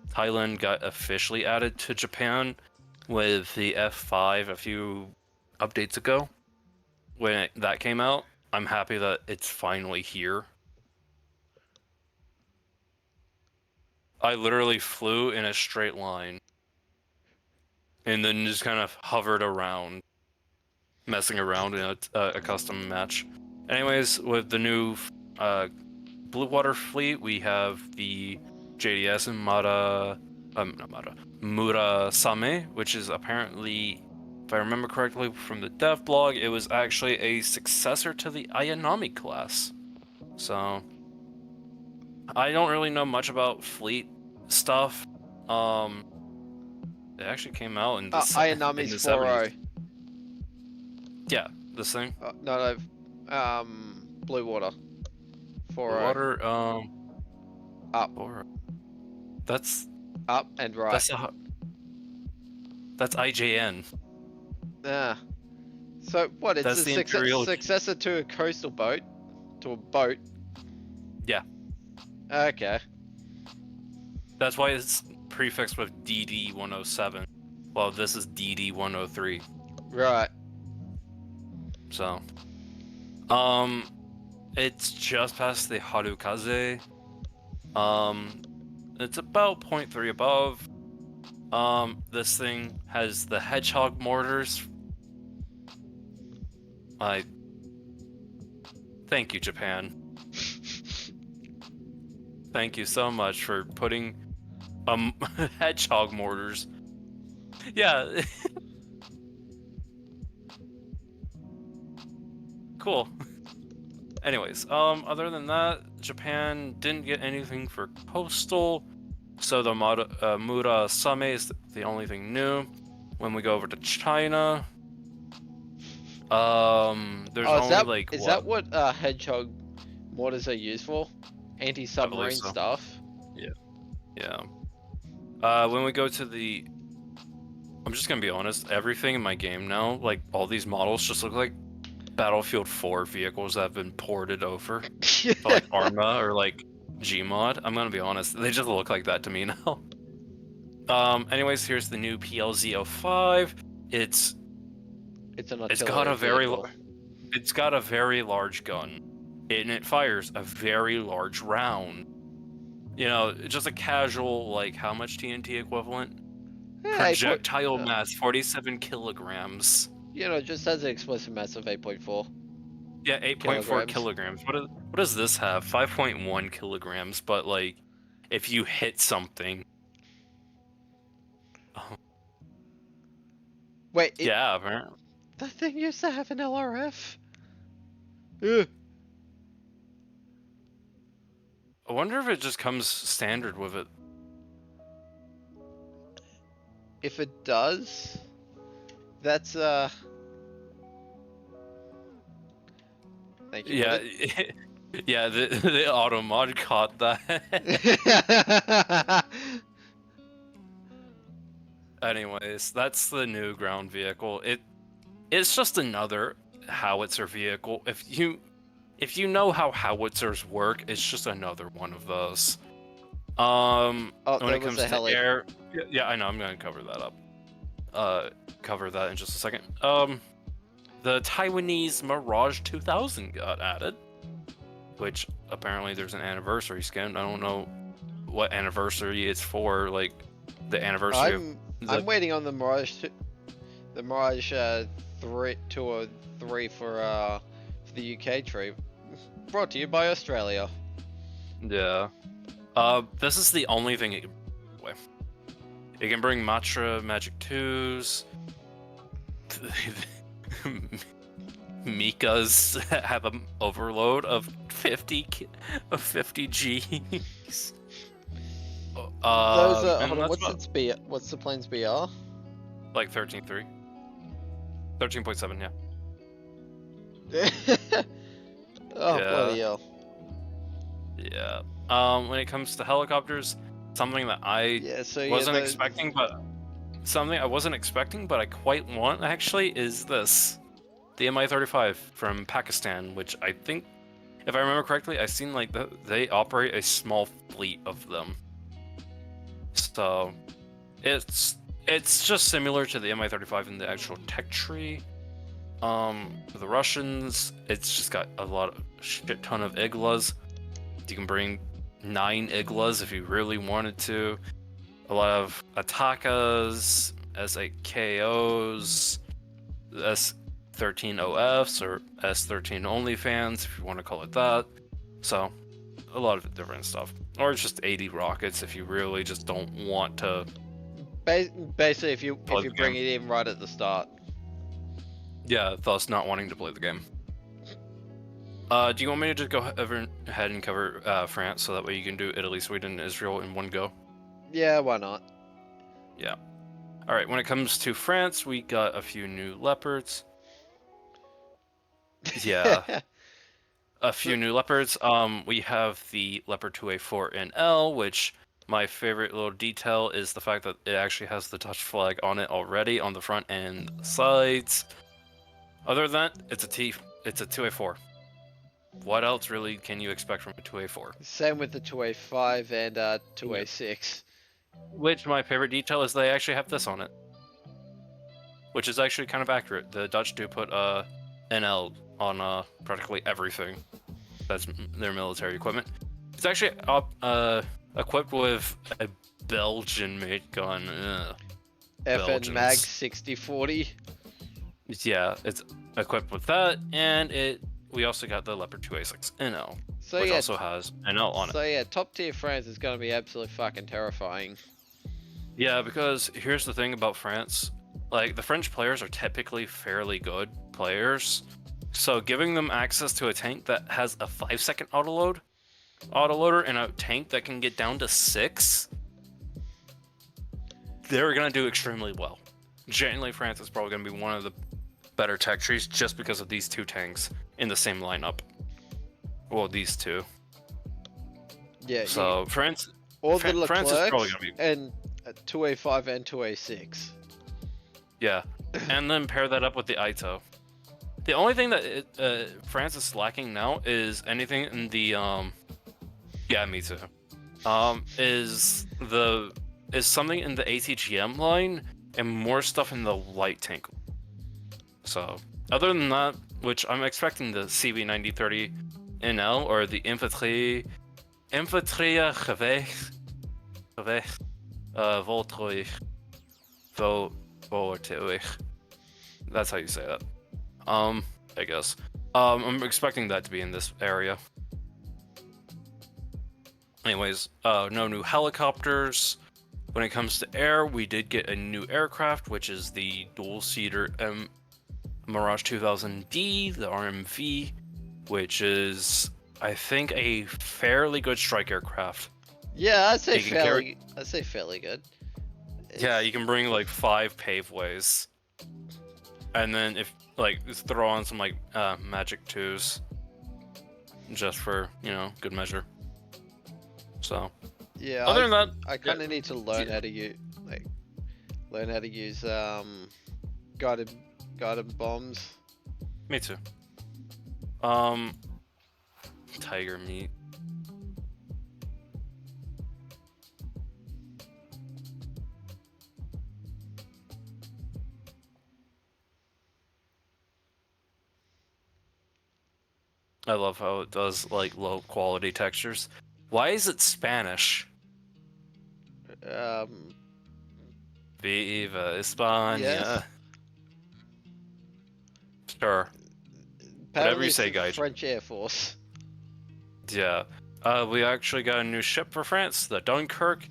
Thailand got officially added to Japan with the F5 a few updates ago. When that came out, I'm happy that it's finally here. I literally flew in a straight line. And then just kind of hovered around, messing around in a custom match. Anyways, with the new Blue Water fleet, we have the JDS and Murasame, which is apparently, if I remember correctly from the dev blog, it was actually a successor to the Ayanami class. So, I don't really know much about fleet stuff. It actually came out in the Ayanami's 70s. 4.0. Yeah, this thing. No, Blue Water. 4.0. Water, Up. That's Up and right. That's IJN. Yeah. So what? It's That's the Imperial successor to a coastal boat, to a boat. Yeah. Okay. That's why it's prefixed with DD-107. Well, this is DD-103. Right. So, it's just past the Harukaze. It's about 0.3 above. This thing has the Hedgehog mortars. Thank you, Japan. Thank you so much for putting Hedgehog mortars. Yeah. Cool. Anyways, other than that, Japan didn't get anything for coastal, so the Mura Same is the only thing new. When we go over to China, there's Oh, only like is what? that what hedgehog mortars are used for? Anti-submarine so. stuff. Yeah. When we go to the, I'm just gonna be honest. Everything in my game now, like all these models, just look like Battlefield 4 vehicles that have been ported over. For like Arma or like Gmod. I'm gonna be honest, they just look like that to me now. Anyways, here's the new PLZ-05. It's It's an it's got artillery a very vehicle. it's got a very large gun, and it fires a very large round. You know, just a casual like how much TNT equivalent? Yeah, Projectile mass 47 kilograms. just has an explosive mass of 8.4 Yeah, 8.4 kilograms. What does this have? 5.1 kilograms. But like, if you hit something, Wait, yeah, apparently. the thing used to have an LRF? Ugh. I wonder if it just comes standard with it. If it does, that's thank you. Yeah, yeah. The auto mod caught that. Anyways, that's the new ground vehicle. It's just another howitzer vehicle. If you know how howitzers work, it's just another one of those. Oh, When there it was comes a to heli. air, yeah, I know. I'm gonna cover that up. Cover that in just a second. The Taiwanese Mirage 2000 got added, which apparently there's an anniversary skin. I don't know what anniversary it's for, like the anniversary I'm waiting on the Mirage, the Mirage 2 or 3 for the UK trip. Brought to you by Australia. Yeah. This is the only thing it can bring away. It can bring Matra Magic 2s. Mika's have an overload of 50 Gs. Those hold And on, that's what's about, its BR? What's the plane's BR? like 13.3. 13.7, yeah. Oh, Yeah. bloody hell. Yeah. When it comes to helicopters, something that I wasn't expecting, but I quite want actually is this. The Mi-35 from Pakistan, which I think, if I remember correctly, I've seen like they operate a small fleet of them. So it's just similar to the Mi-35 in the actual tech tree. For the Russians, it's just got a shit ton of Iglas. You can bring 9 Iglas if you really wanted to. A lot of Atakas, SAKOs, S13OFs or S13 OnlyFans, if you want to call it that. So, a lot of different stuff. Or it's just 80 rockets if you really just don't want to. Basically, if you bring it in right at the start. Yeah, thus not wanting to play the game. Do you want me to just go ahead and cover France so that way you can do Italy, Sweden, and Israel in one go? Yeah, why not? Yeah. Alright, when it comes to France, we got a few new Leopards. Yeah. A few new Leopards. We have the Leopard 2A4NL, which my favorite little detail is the fact that it actually has the Dutch flag on it already on the front and sides. Other than that, it's a 2A4. What else really can you expect from a 2A4? Same with the 2A5 and 2A6. Which my favorite detail is they actually have this on it. Which is actually kind of accurate. The Dutch do put NL on practically everything. That's their military equipment. It's actually equipped with a Belgian-made gun. FN Mag 6040. Yeah, it's equipped with that, and we also got the Leopard 2A6 NL, which also has NL on it. So yeah, top tier France is gonna be absolutely fucking terrifying. Yeah, because here's the thing about France. Like, the French players are typically fairly good players, So giving them access to a tank that has a 5-second autoloader, and a tank that can get down to 6, they're gonna do extremely well. Genuinely, France is probably gonna be one of the better tech trees just because of these 2 tanks in the same lineup. Well, these 2. Yeah. So France, all the France is probably Leclercs gonna be and 2A5 and 2A6. yeah, and then pair that up with the Ito. The only thing that France is lacking now is anything in the yeah, me too. Is something in the ATGM line and more stuff in the light tank. So other than that, which I'm expecting the CB9030 NL or the Infanterie Gewehr Voltruich. That's how you say that. I guess. I'm expecting that to be in this area. Anyways, no new helicopters. When it comes to air, we did get a new aircraft, which is the dual-seater Mirage 2000D, the RMV, which is, I think, a fairly good strike aircraft. Yeah, I'd say You can carry- fairly good. Yeah, you can bring like 5 paveways, and then if like just throw on some like magic 2s, just for good measure. So Yeah. other than that, I kind of need to learn how to use guided bombs. me too. Tiger meat. I love how it does like low quality textures. Why is it Spanish? Viva España. Yes. Sure. Whatever you say, guys. French Air Force. Yeah. We actually got a new ship for France, the Dunkirk.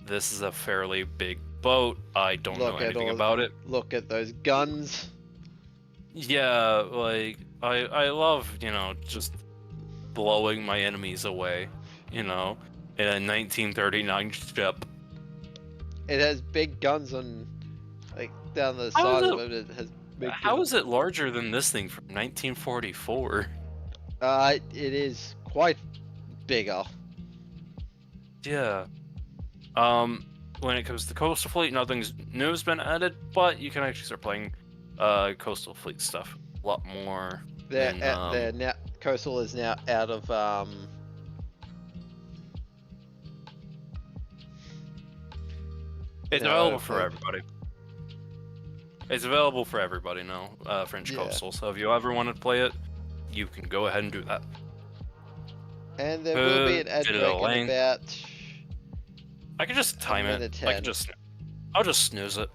This is a fairly big boat. I don't know anything about it. Look at those guns. Yeah, like I love, just blowing my enemies away, in a 1939 ship. It has big guns on, like, down the How side is of it. It has big How guns. is it larger than this thing from 1944? It is quite bigger. Yeah. When it comes to Coastal Fleet, nothing's new has been added, but you can actually start playing Coastal Fleet stuff a lot more. They're than, now Coastal is now out of It's available for everybody. It's available for everybody now, French Yeah. Coastal. So if you ever want to play it, you can go ahead and do that. And there will be an ad break in lane. about. I can just time it. minute I 10. can I'll just snooze it.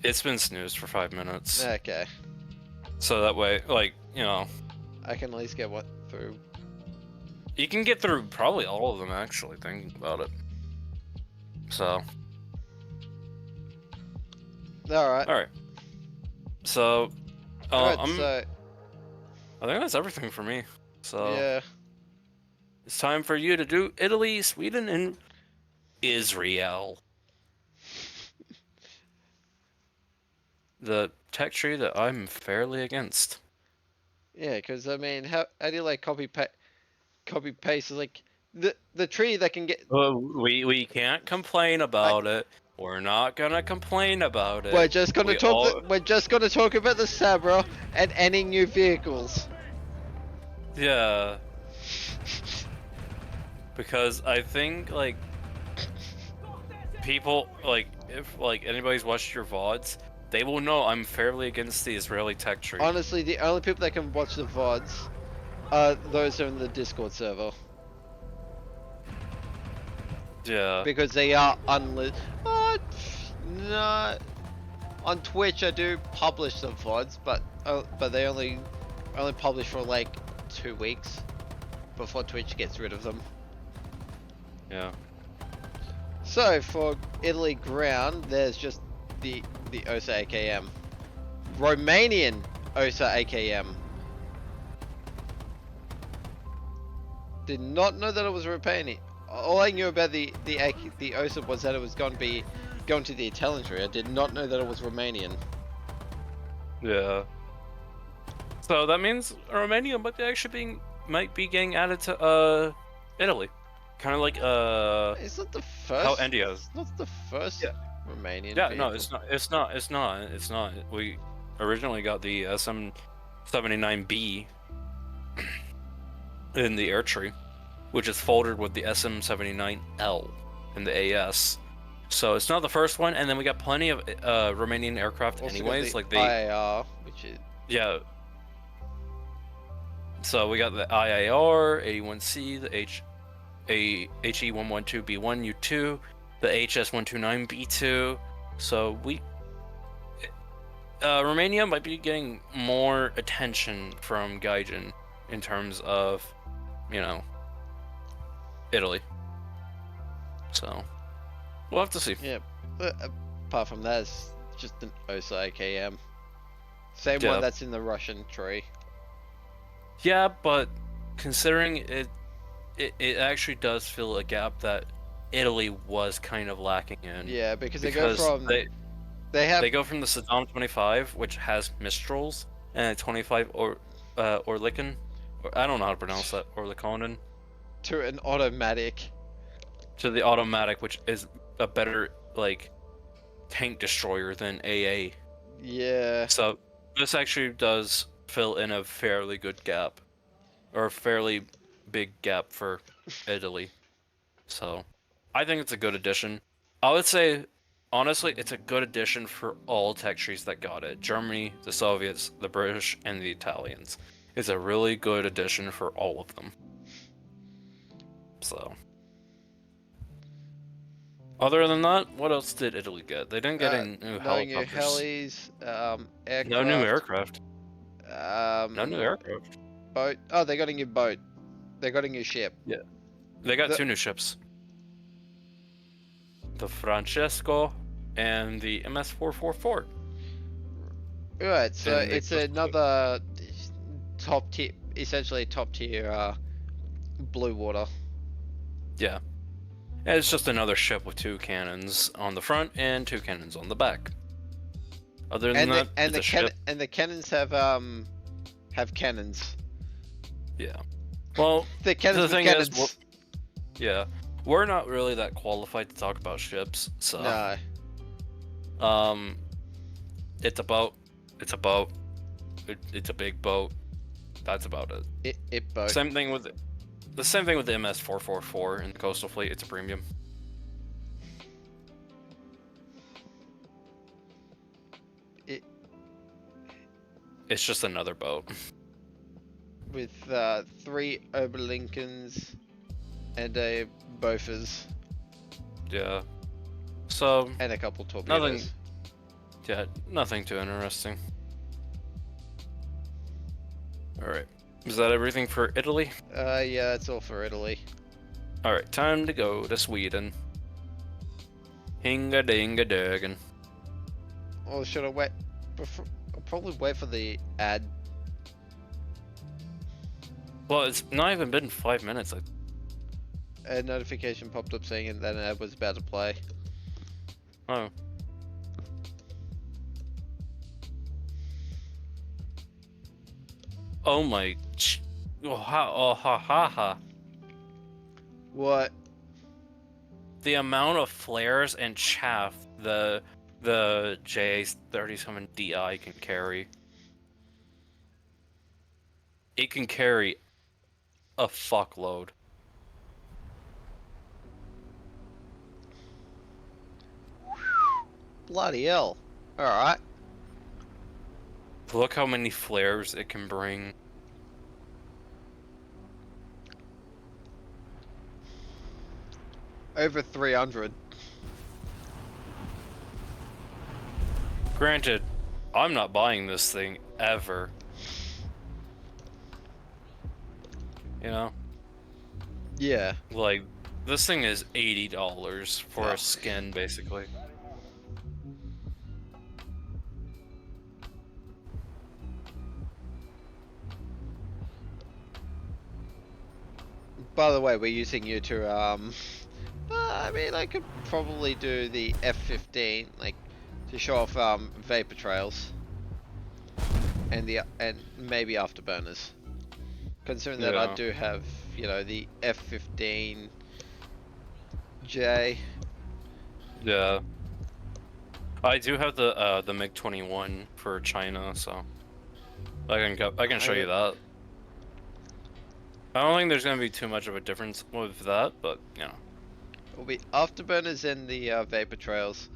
It's been snoozed for 5 minutes. Okay. So that way, like, I can at least get one through. you can get through probably all of them actually, thinking about it. So. Alright. Alright. So, Alright, I think that's everything for me. So, yeah. it's time for you to do Italy, Sweden, and Israel. The tech tree that I'm fairly against. Yeah, because I mean, how do you like copy paste? Like the tree that can get. Well, we can't complain about it. We're not gonna complain about it. We're just gonna We're just gonna talk about the Sabra and any new vehicles. Yeah. Because I think like people if anybody's watched your VODs, they will know I'm fairly against the Israeli tech tree. Honestly, the only people that can watch the VODs are those who are in the Discord server. Yeah. Because they are unlit. No. On Twitch, I do publish the VODs, but they only publish for like 2 weeks before Twitch gets rid of them. Yeah. So for Italy ground, there's just the OSA AKM. Romanian OSA AKM. Did not know that it was Romanian. All I knew about the OSA was that it was going to the Italian tree. I did not know that it was Romanian. Yeah. So that means Romania might be getting added to Italy. Kind of like It's not the first. how India is. It's not the first Yeah. Romanian. Yeah, vehicle. no, it's not. We originally got the SM-79B in the air tree, which is folded with the SM-79L in the AS. So it's not the first one, and then we got plenty of Romanian aircraft Also got anyways, the like the IAR, which is yeah. So we got the IAR, 81C, the HE112B1U2, the HS129B2. So Romania might be getting more attention from Gaijin in terms of, you know, Italy. So we'll have to see. yeah. But apart from that, it's just an OSA AKM. Same Yeah. one that's in the Russian tree. Yeah, but considering it actually does fill a gap that Italy was kind of lacking in. Yeah, because Because they go from the Saddam 25, which has Mistrals, and a 25 Orlikon, or I don't know how to pronounce that, Orlikonen, to an automatic. to the automatic, which is a better like tank destroyer than AA. Yeah. So this actually does fill in a fairly good gap, or a fairly big gap for Italy. So I think it's a good addition. I would say, honestly, it's a good addition for all tech trees that got it. Germany, the Soviets, the British, and the Italians. It's a really good addition for all of them. So, other than that, what else did Italy get? They didn't get any new No new helicopters. helis, aircraft. No new aircraft. Um, No new aircraft. boat. Oh, they got a new boat. They got a new ship. Yeah. They got The- two new ships. The Francesco and the MS-444. Right, so And they it's just- another top tier, essentially top tier blue water. Yeah. And it's just another ship with two cannons on the front and two cannons on the back. Other than that, it's a ship. And the cannons have cannons. Yeah. Well, The cannons the with thing cannons. is, yeah, we're not really that qualified to talk about ships, so No. it's a boat. It's a boat. It's a big boat. That's about it. It boat. Same thing with the MS-444 in the coastal fleet. It's a premium. It's just another boat. With 3 Oberlinkens and a Bofors Yeah. So and a couple torpedoes. nothing too interesting. All right. Is that everything for Italy? Yeah, that's all for Italy. All right, time to go to Sweden. Hinga dinga durgan. Or should I wait? I'll probably wait for the ad. Well, it's not even been 5 minutes. A notification popped up saying that an ad was about to play. Oh. Oh my. Oh ha ha. What? The amount of flares and chaff the JA-37DI can carry. It can carry a fuckload. Bloody hell. Alright. Look how many flares it can bring. Over 300. Granted, I'm not buying this thing ever. You know? Yeah. Like, this thing is $80 for Yeah. a skin, basically. by the way, we're using you to I mean, I could probably do the F-15, like, to show off vapor trails, and maybe afterburners. Considering that I Yeah. do have, you know, the F-15J. Yeah. I do have the MiG-21 for China, so I can show you that. I don't think there's gonna be too much of a difference with that, but you know. Will be afterburners and the vapor trails.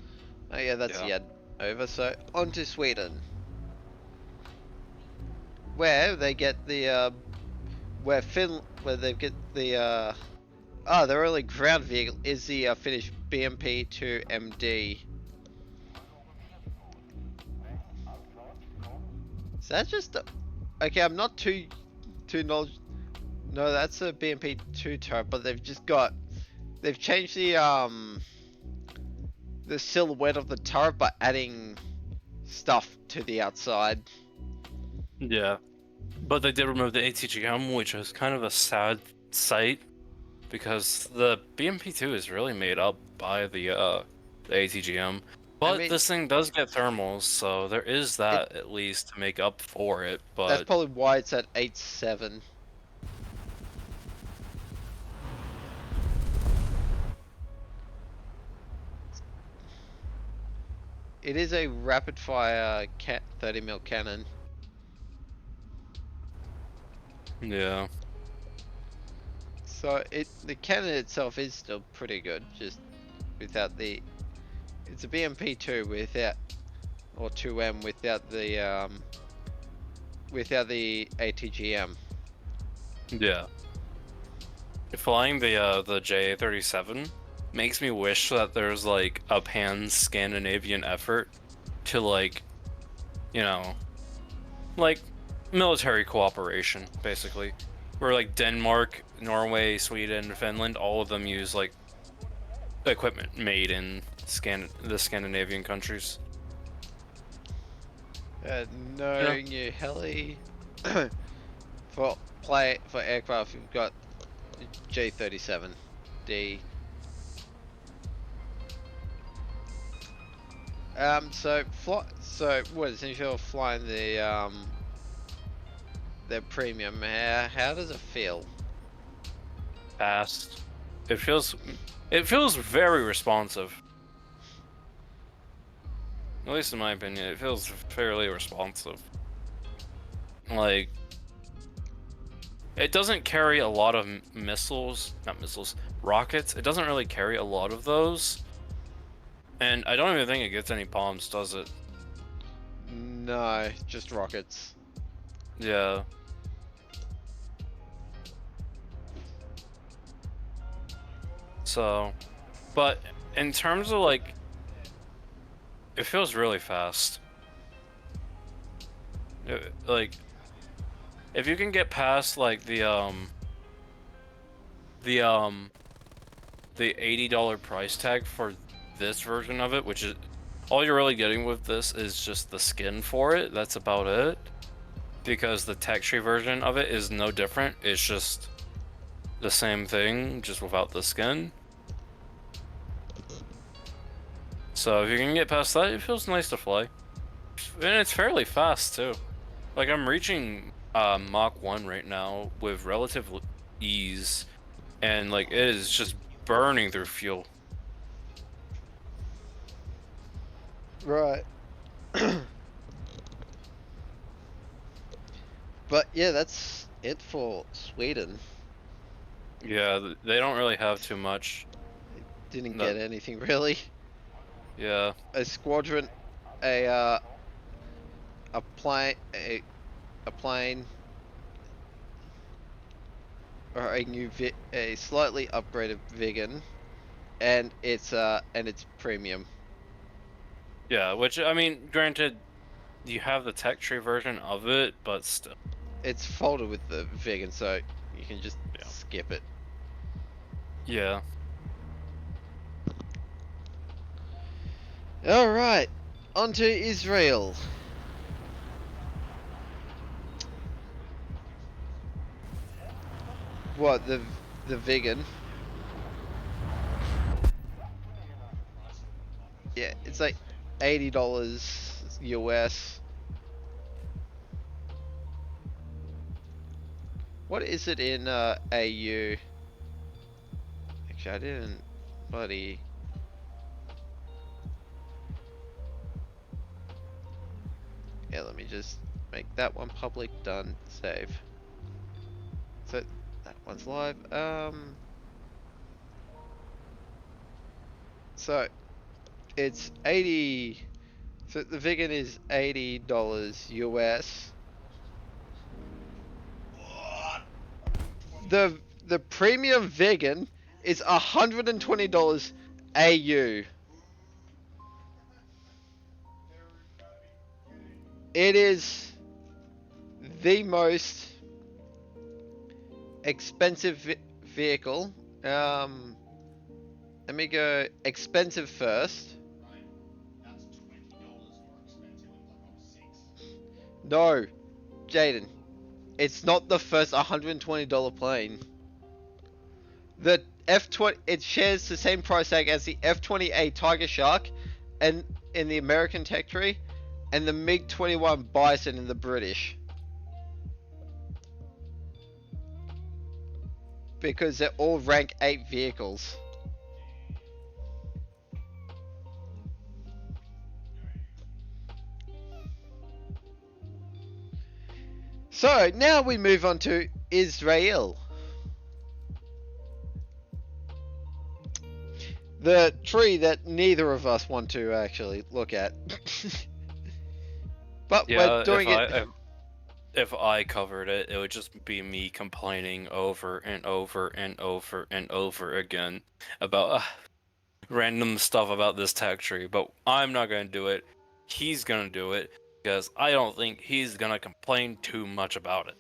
Oh yeah, that's the Yeah. ad over. So on to Sweden, where they get the where they get the their only ground vehicle is the Finnish BMP-2 MD. Is that just okay? I'm not too knowledge. No, that's a BMP-2 turret, but they've changed the silhouette of the turret by adding stuff to the outside. Yeah. But they did remove the ATGM, which is kind of a sad sight, because the BMP-2 is really made up by the ATGM. But I mean, this thing does get thermals, so there is that at least to make up for it, that's but probably why it's at 8.7. It is a rapid fire 30mm cannon. yeah. So the cannon itself is still pretty good, just without the. It's a BMP-2 without, or 2M without the ATGM. Yeah. Flying the J-37 makes me wish that there's like a pan-Scandinavian effort to like, you know, like military cooperation, basically. Where like Denmark, Norway, Sweden, Finland, all of them use like equipment made in the Scandinavian countries. No new heli. for aircraft, we've got J-37D. So what essentially flying the premium. How does it feel? Fast. It feels very responsive. At least in my opinion, it feels fairly responsive. Like, it doesn't carry a lot of rockets. It doesn't really carry a lot of those. And I don't even think it gets any bombs, does it? No, just rockets. Yeah. So, but in terms of like, it feels really fast. Like, if you can get past like the $80 price tag for this version of it, which is all you're really getting with this is just the skin for it. That's about it. Because the tech tree version of it is no different. It's just the same thing, just without the skin. So if you can get past that, it feels nice to fly. And it's fairly fast too. Like I'm reaching Mach 1 right now with relative ease. And like it is just burning through fuel. Right. But yeah, that's it for Sweden. Yeah, they don't really have too much. Didn't get anything really. Yeah. A squadron, a plane, a plane, or a slightly upgraded Vigan, and it's premium. Yeah, which I mean, granted, you have the tech tree version of it, but still. It's folded with the Vigan, so you can just skip it. Yeah. Alright, on to Israel. What, the vegan. Yeah, it's like $80 US. What is it in AU? Actually, I didn't bloody. Yeah, let me just make that one public. Done. Save. So that one's live. So it's 80. So the vegan is $80 US. The premium vegan is $120 AU. It is the most expensive vehicle. Let me go expensive first. No, Jaden, it's not the first $120 plane. The F20, it shares the same price tag as the F-28 Tiger Shark, and in the American tech tree, and the MiG-21 Bison in the British. Because they're all rank 8 vehicles. So now we move on to Israel. The tree that neither of us want to actually look at. But we're doing it. If I covered it, it would just be me complaining over and over and over and over again about random stuff about this tech tree. But I'm not gonna do it. He's gonna do it because I don't think he's gonna complain too much about it.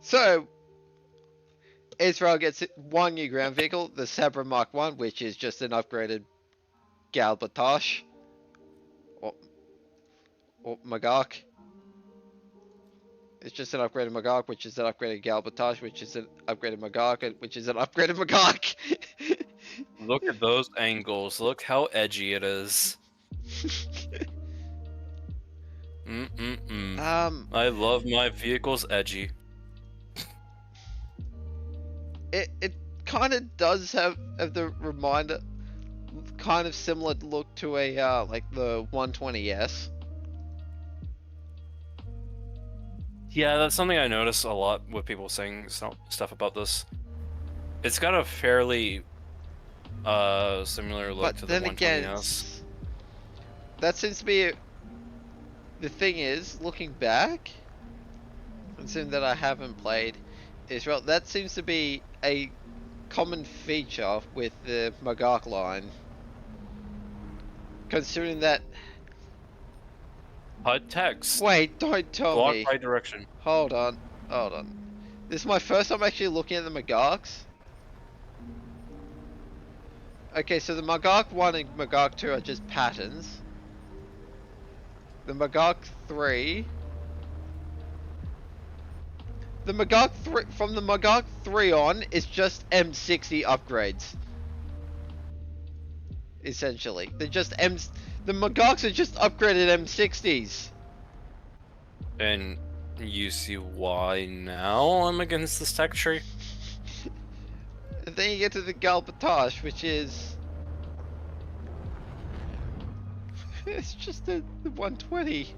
So Israel gets one new ground vehicle, the Sabra Mark 1, which is just an upgraded Galbatosh. Or Magak. It's just an upgraded Magak, which is an upgraded Galbatosh, which is an upgraded Magak, which is an upgraded Magak. Look at those angles. Look how edgy it is. I love my vehicles edgy. It kind of does have the reminder, kind of similar look to a like the 120S. Yeah, that's something I notice a lot with people saying stuff about this. It's got a fairly similar look But to the then 120S. again, that seems to be the thing is, looking back, considering that I haven't played Israel, that seems to be a common feature with the Magak line. Considering that... HUD text. Wait, don't tell Block me. right direction. Hold on. This is my first time actually looking at the Magaks. Okay, so the Magak 1 and Magak 2 are just patterns. The Magak 3... The Magak 3... From the Magak 3 on, it's just M60 upgrades. Essentially. They're just The Magaks are just upgraded M60s. And you see why now I'm against this tech tree? And then you get to the Galbatosh, which is... It's just the 120.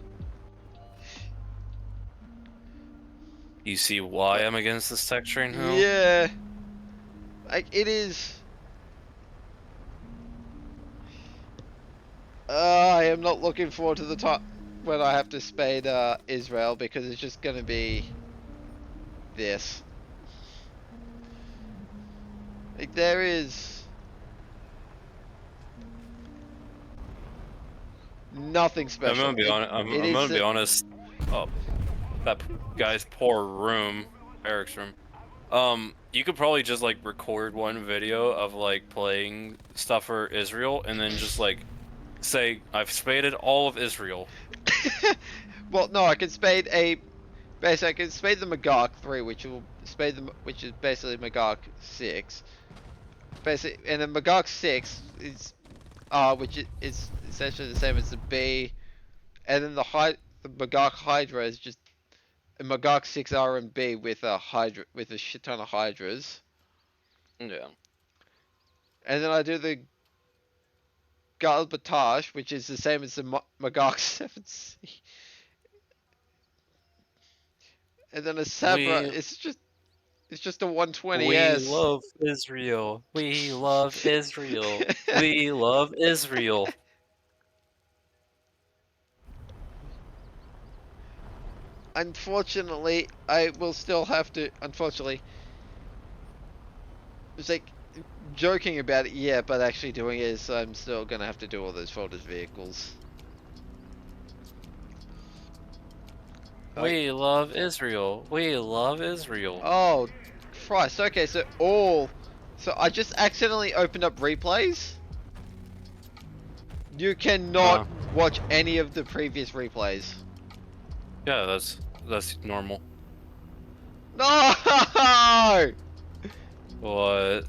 You see why I'm against this tech tree now? Yeah. Like, it is... I am not looking forward to the time when I have to spade Israel, because it's just gonna be this. Like, there is nothing special. I'm gonna be honest. Oh, that guy's poor room, Eric's room. You could probably just like record one video of like playing stuff for Israel, and then just like say I've spaded all of Israel. Well, no, I can spade a Basically, I can speed the Magog 3, which will speed the, which is basically Magog 6. Basically, and then Magog 6 is, which is essentially the same as the B, and then the Magog Hydra is just a Magog 6R and B with a Hydra, with a shit ton of Hydras. Yeah. And then I do the Galbatage, which is the same as the Magog 7C. And then a Sabra, We it's just a 120S. we love Israel. We love Israel. We love Israel. Unfortunately, I will still have to. Unfortunately, it's like joking about it, yeah, but actually doing it is I'm still gonna have to do all those folders vehicles. We love Israel. We love Israel. Oh, Christ. Okay, so I just accidentally opened up replays. You cannot watch any of the previous replays. Yeah, that's normal. No! What?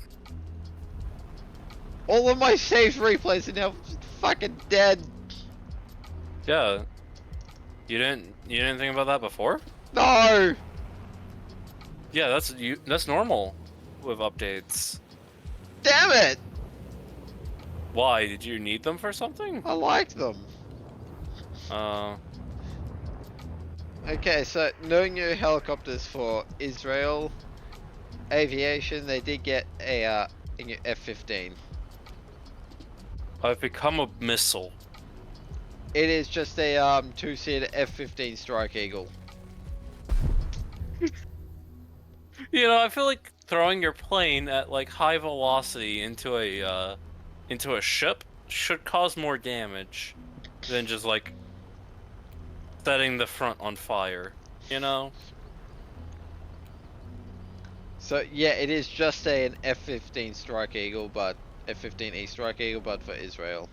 All of my saved replays are now fucking dead. Yeah. You didn't think about that before? No! Yeah, that's normal with updates. Damn it! Why? Did you need them for something? I liked them. Okay, so no new helicopters for Israel Aviation. They did get a new F-15. I've become a missile. It is just a two-seater F-15 Strike Eagle. You know, I feel like throwing your plane at like high velocity into a ship should cause more damage than just like setting the front on fire, you know? So yeah, it is just an F-15 Strike Eagle, but F-15E Strike Eagle, but for Israel.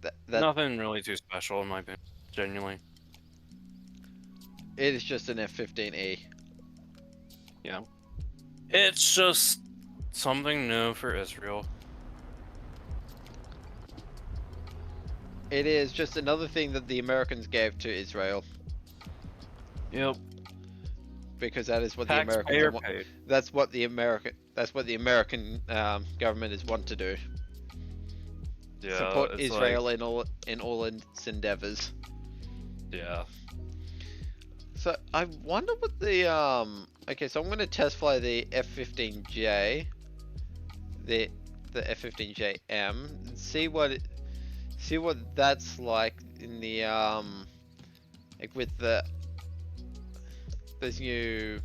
That Nothing really too special in my opinion, genuinely. it is just an F-15E. Yeah. It's just something new for Israel. It is just another thing that the Americans gave to Israel. Yep. Because that is what the Taxpayer Americans want. paid. That's what the American government is want to do. Yeah, Support it's Israel in all its endeavors. Yeah. So I wonder what the okay, so I'm gonna test fly the F-15J, the F-15JM, and see what that's like in the like with those new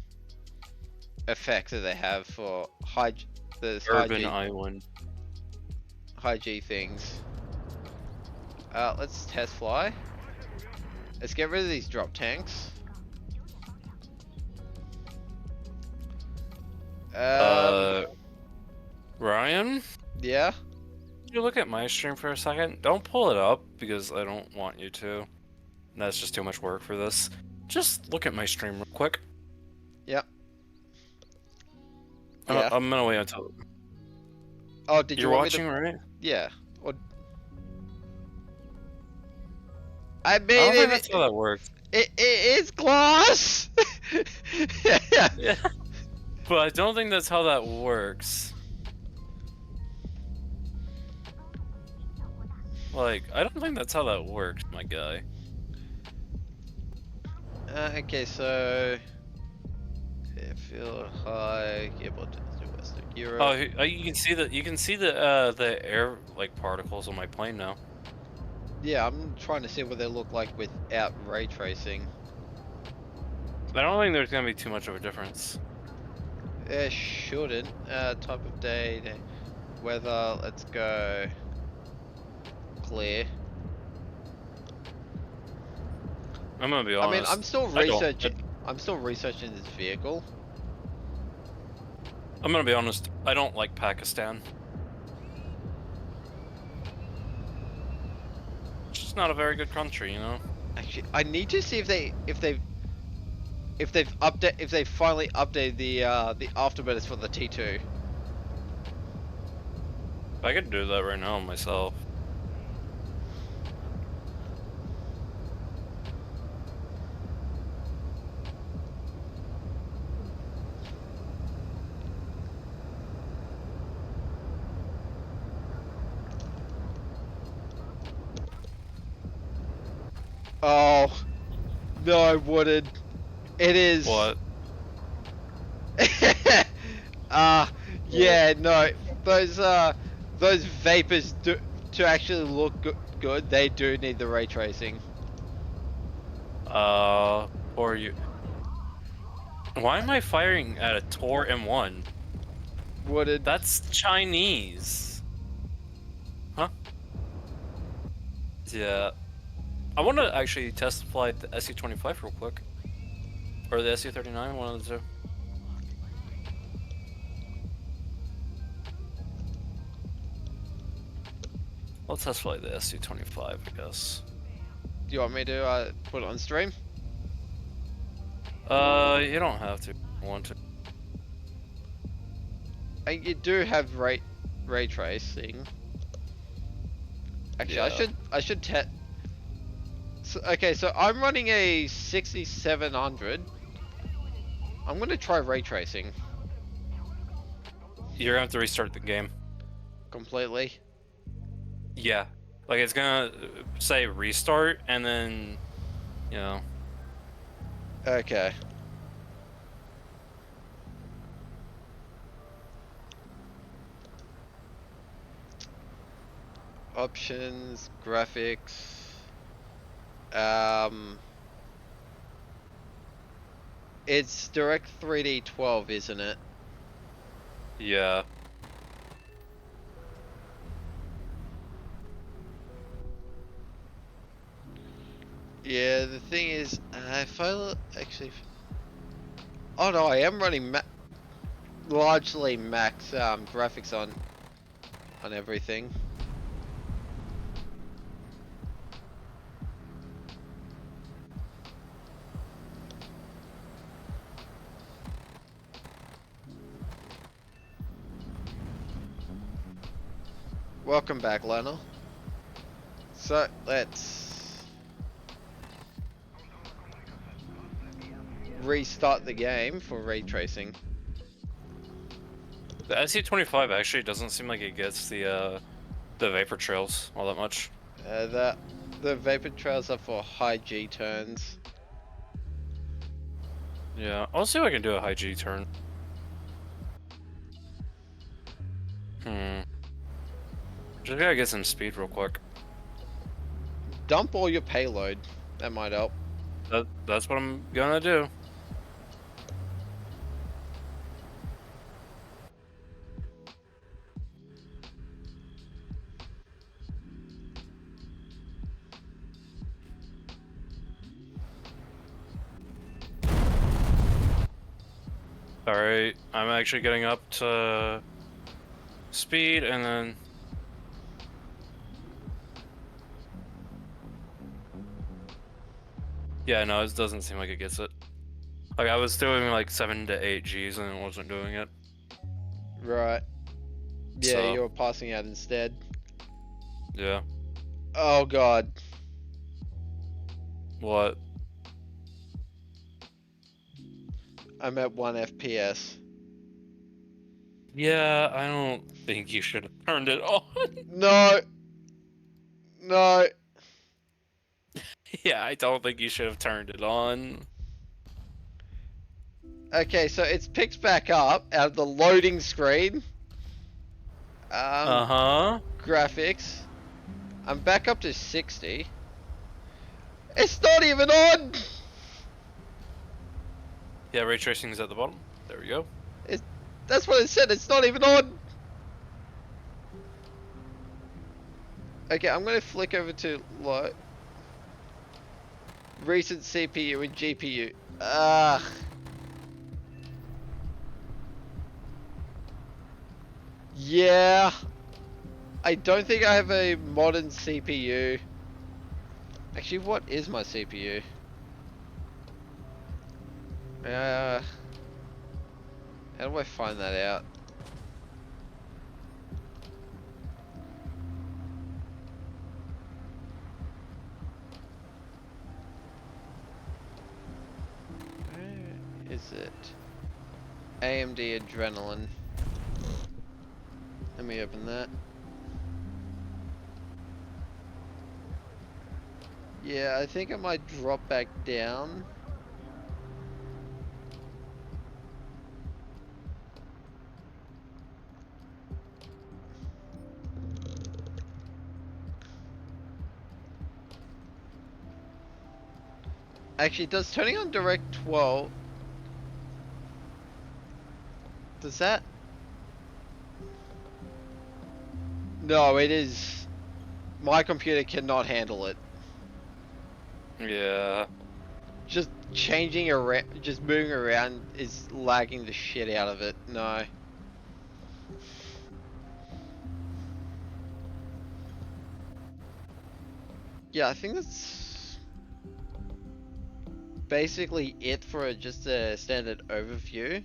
effects that they have for Urban Island. high G things. Let's test fly. Let's get rid of these drop tanks. Ryan? Yeah? Can you look at my stream for a second? Don't pull it up, because I don't want you to. That's just too much work for this. Just look at my stream real quick. Yep. Yeah. I'm gonna wait until... Oh, did you You're want watching, me to... right? Yeah. Or... I mean, I don't think that's how that works. It is glass! Yeah. But I don't think that's how that works. Like, I don't think that's how that works, my guy. Okay, so... Feel high, cable to Western Europe. Oh, you can see the air like particles on my plane now. Yeah, I'm trying to see what they look like without ray tracing. I don't think there's gonna be too much of a difference. It shouldn't. Type of day, weather, let's go clear. I'm gonna be I honest. mean, I'm still researching this vehicle. I'm gonna be honest. I don't like Pakistan. It's just not a very good country, you know. Actually, I need to see if they if they finally updated the afterburners for the T2. I could do that right now myself. Oh no, I wouldn't. It is. What? uh yeah, no. Those those vapors do to actually look good. They do need the ray tracing. Or you. Why am I firing at a Tor M1? Wouldn't. That's Chinese. Huh? Yeah. I want to actually test fly the SU-25 real quick. Or the SU-39, one of the two. I'll test fly the SU-25, I guess. Do you want me to put it on stream? You don't have to. I want to. And you do have ray tracing. Actually, Yeah. I should test. So, okay, so I'm running a 6700. I'm gonna try ray tracing You're gonna have to restart the game. completely. Yeah. Like, it's gonna say restart, and then, you know. Okay. Options, graphics. It's Direct 3D 12, isn't it? Yeah. Yeah, the thing is, if I actually, oh no, I am running largely max graphics on everything. Welcome back, Lionel. So let's restart the game for ray tracing. The SU-25 actually doesn't seem like it gets the vapor trails all that much. The vapor trails are for high G turns. Yeah, I'll see if I can do a high G turn. Just gotta get some speed real quick. Dump all your payload. That might help. That's what I'm gonna do. Alright, I'm actually getting up to speed, and then... Yeah, no, it doesn't seem like it gets it. Like, I was doing like 7 to 8 Gs and it wasn't doing it. Right. Yeah, So- you were passing out instead. Yeah. Oh god. What? I'm at 1 FPS. Yeah, I don't think you should have turned it on. No. No. Yeah, I don't think you should have turned it on. Okay, so it's picked back up out of the loading screen. Uh-huh. Graphics. I'm back up to 60. It's not even on! Yeah, ray tracing is at the bottom. There we go. That's what it said, it's not even on! Okay, I'm gonna flick over to recent CPU and GPU. Ugh. Yeah. I don't think I have a modern CPU. Actually, what is my CPU? How do I find that out? Where is it? AMD Adrenaline. Let me open that. Yeah, I think I might drop back down. Actually, does turning on Direct 12... Does that... No, it is... My computer cannot handle it. Yeah. Just changing around, just moving around is lagging the shit out of it. No. Yeah, I think that's basically it for just a standard overview.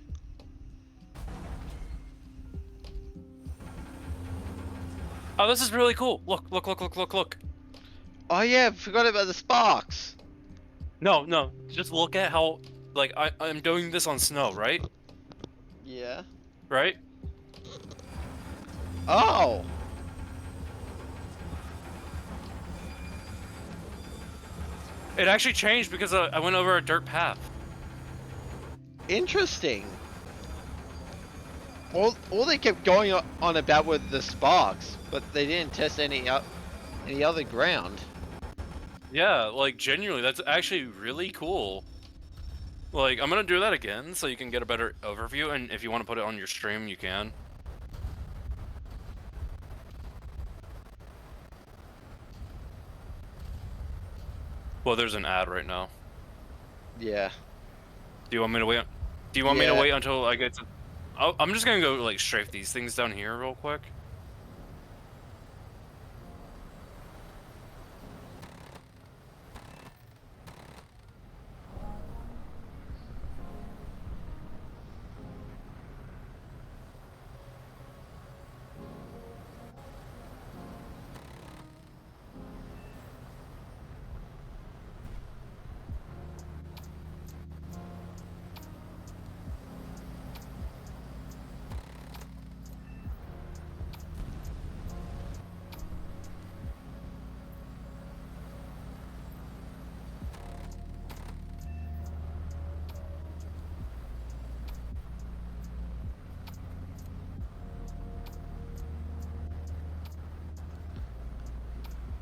Oh, this is really cool. Look, look, look, look, look, look. Oh yeah, forgot about the sparks. No, no, just look at how, like, I'm doing this on snow, right? Yeah. Right? Oh! It actually changed because I went over a dirt path. Interesting. All they kept going on about were the sparks, but they didn't test any other ground. Yeah, like, genuinely, that's actually really cool. Like, I'm gonna do that again so you can get a better overview, and if you want to put it on your stream, you can. Well, there's an ad right now. Yeah. Do you want me to wait? Do you want me to wait until I get to... I'm just gonna go, like, strafe these things down here real quick.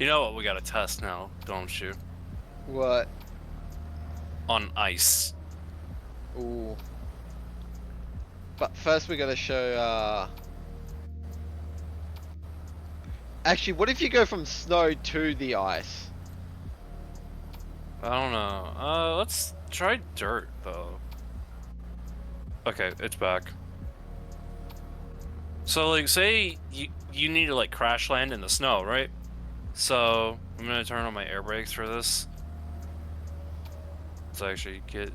You know what we gotta test now, don't you? What? On ice. Ooh. But first we gotta show, Actually, what if you go from snow to the ice? I don't know. Let's try dirt, though. Okay, it's back. So, like, say you need to, like, crash land in the snow, right? So, I'm gonna turn on my air brakes for this. Let's actually get...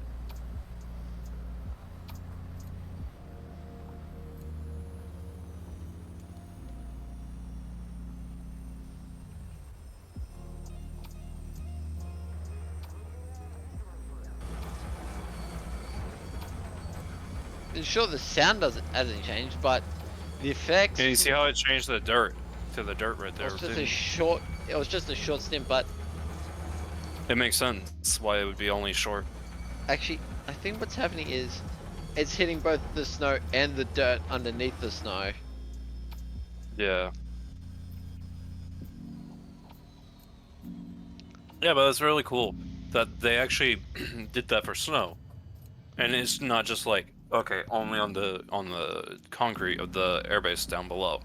Sure, the sound hasn't changed, but the effects. Can you see how it changed the dirt to the dirt right there? It was just a short stint, but It makes sense why it would be only short. actually, I think what's happening is it's hitting both the snow and the dirt underneath the snow. Yeah. Yeah, but that's really cool that they actually did that for snow. And it's not just like, okay, only on the concrete of the airbase down below.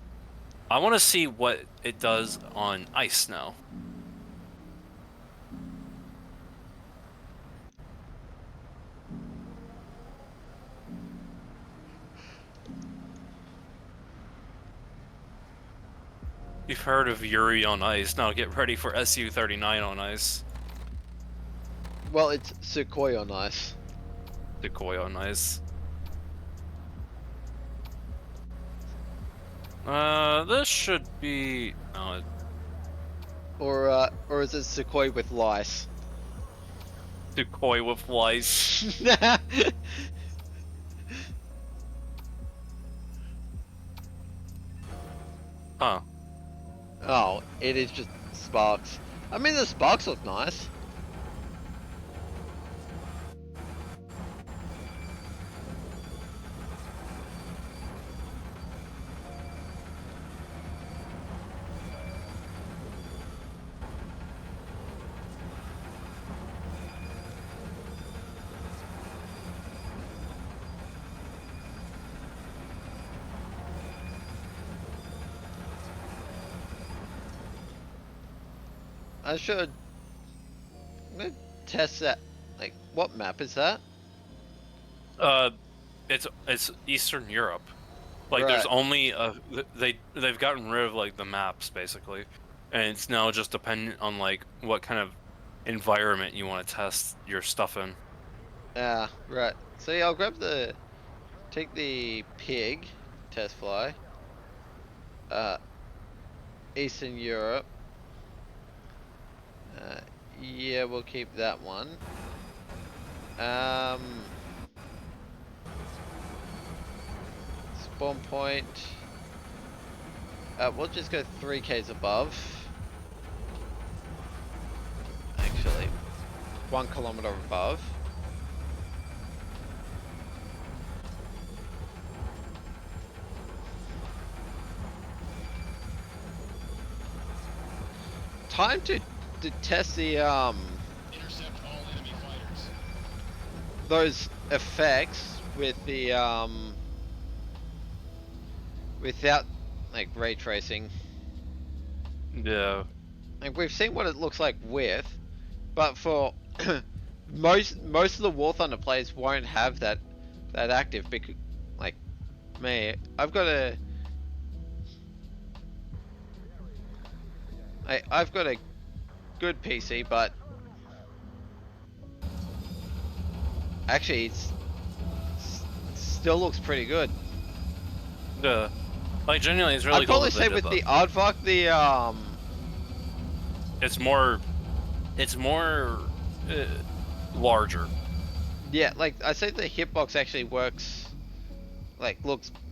I want to see what it does on ice now. You've heard of Yuri on ice, now get ready for SU-39 on ice. Well, it's Sukhoi on ice. Decoy on nice. This should be... No, Or is it Sequoia with lice? decoy with lice. Huh. Oh, it is just sparks. I mean, the sparks look nice. I should... I'm gonna test that. Like, what map is that? It's Eastern Europe. Like, there's Right. only they've gotten rid of like the maps basically, and it's now just dependent on like what kind of environment you want to test your stuff in. Ah, right. So yeah, I'll take the pig test fly. Eastern Europe. Yeah, we'll keep that one. Spawn point. We'll just go 3Ks above. Actually, 1 kilometer above. Time to test the Intercept all enemy fighters. those effects with the without like ray tracing. Yeah. Like we've seen what it looks like with, but for most of the War Thunder players won't have that active because like me, I've got a good PC, but actually it's still looks pretty good. Yeah. Like genuinely, it's really I'd cool probably that they say did with that. the Aardvark, It's more larger. yeah, like I say the hitbox actually works, like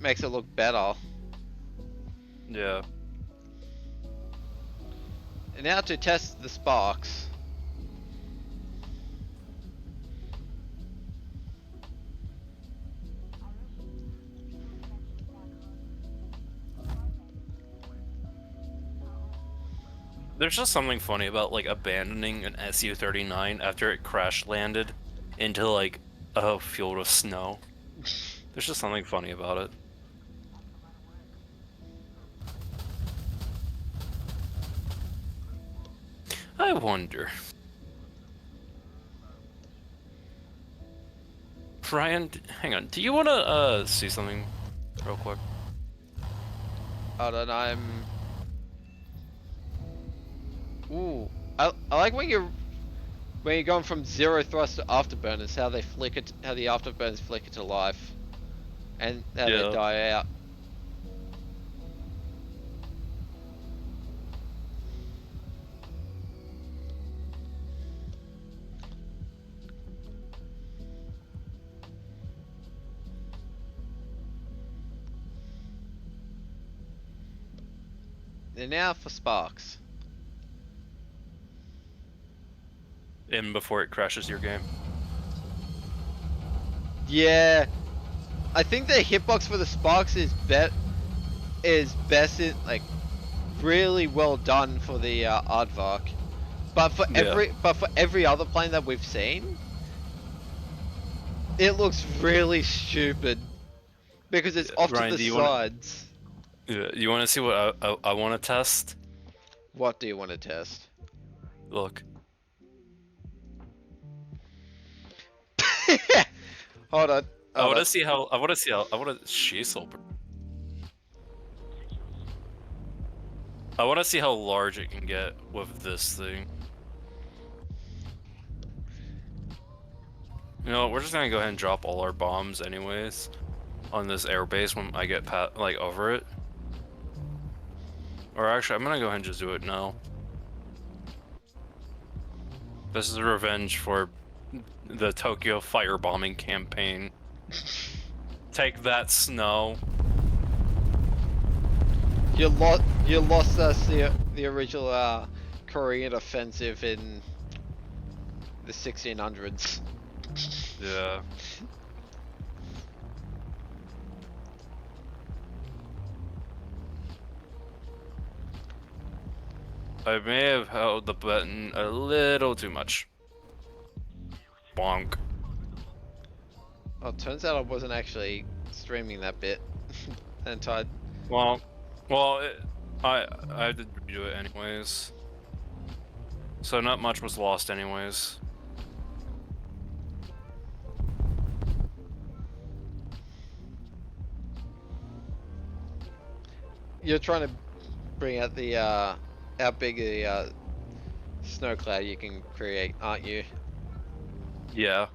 makes it look better. Yeah. And now to test the sparks. There's just something funny about like abandoning an Su-39 after it crash landed into like a field of snow. There's just something funny about it. I wonder. Ryan, hang on. Do you want to see something real quick? Hold on, Ooh, I like when you're going from zero thrust to afterburners, how they how the afterburners flicker to life, and how they Yeah. die out. And now for sparks. In before it crashes your game. Yeah, I think the hitbox for the sparks is best in like really well done for the Aardvark, but for every other plane that we've seen, it looks really stupid because it's off Ryan, to do the you sides. Yeah, you want to see what I want to test? What do you want to test? Look. Hold on. I want to see how. I want to see how. I want to. She's so. I want to see how large it can get with this thing. You know, we're just gonna go ahead and drop all our bombs anyways on this airbase when I get like over it. Or actually, I'm gonna go ahead and just do it now. This is a revenge for the Tokyo firebombing campaign. Take that, Snow. You lost us the original Korean offensive in the 1600s. Yeah. I may have held the button a little too much. Bonk. Oh, turns out I wasn't actually streaming that bit. And Todd. Well, I did redo it anyways. So not much was lost anyways. You're trying to bring out the how big a snow cloud you can create, aren't you? Yeah.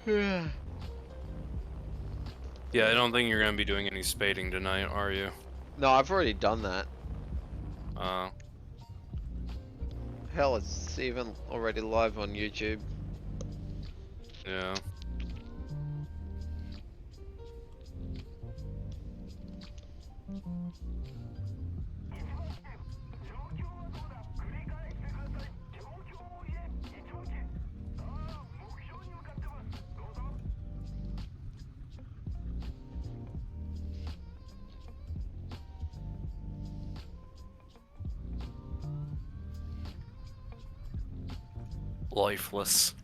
Yeah. Yeah, I don't think you're gonna be doing any spading tonight, are you? No, I've already done that. Uh, Hell, it's even already live on YouTube. yeah. Lifeless.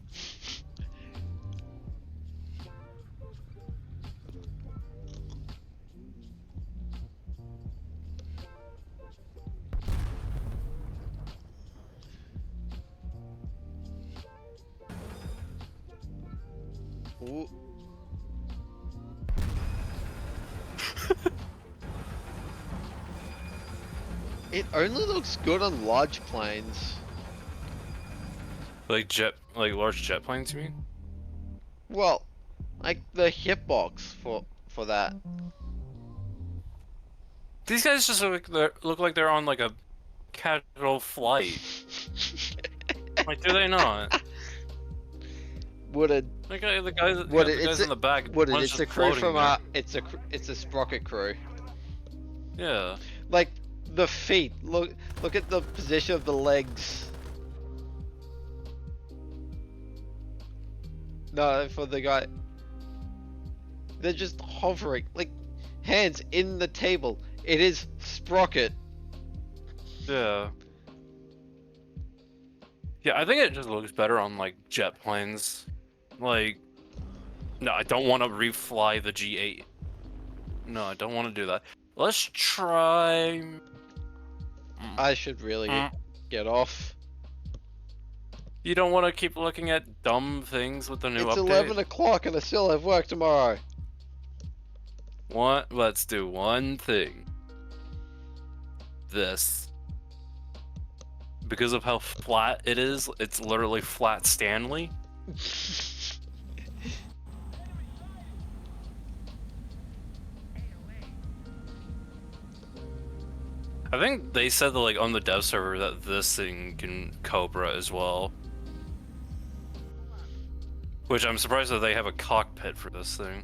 Ooh. It only looks good on large planes. Like large jet planes, you mean? Well, like the hitbox for that. These guys just look like they're on like a casual flight. Like, do they not? Would it? Like the guys, Would the it? guys in the back. Would it? one's It's just a crew floating from there. it's a sprocket crew. Yeah. Like the feet. Look at the position of the legs. No, for the guy. They're just hovering, like hands in the table. It is sprocket. Yeah. Yeah, I think it just looks better on like jet planes. Like, no, I don't want to refly the G8. No, I don't want to do that. Let's try. I should really get off. You don't want to keep looking at dumb things with the new It's update? 11 o'clock and I still have work tomorrow. What? Let's do one thing. This. Because of how flat it is, it's literally flat Stanley. I think they said that, like, on the dev server that this thing can Cobra as well. Which I'm surprised that they have a cockpit for this thing.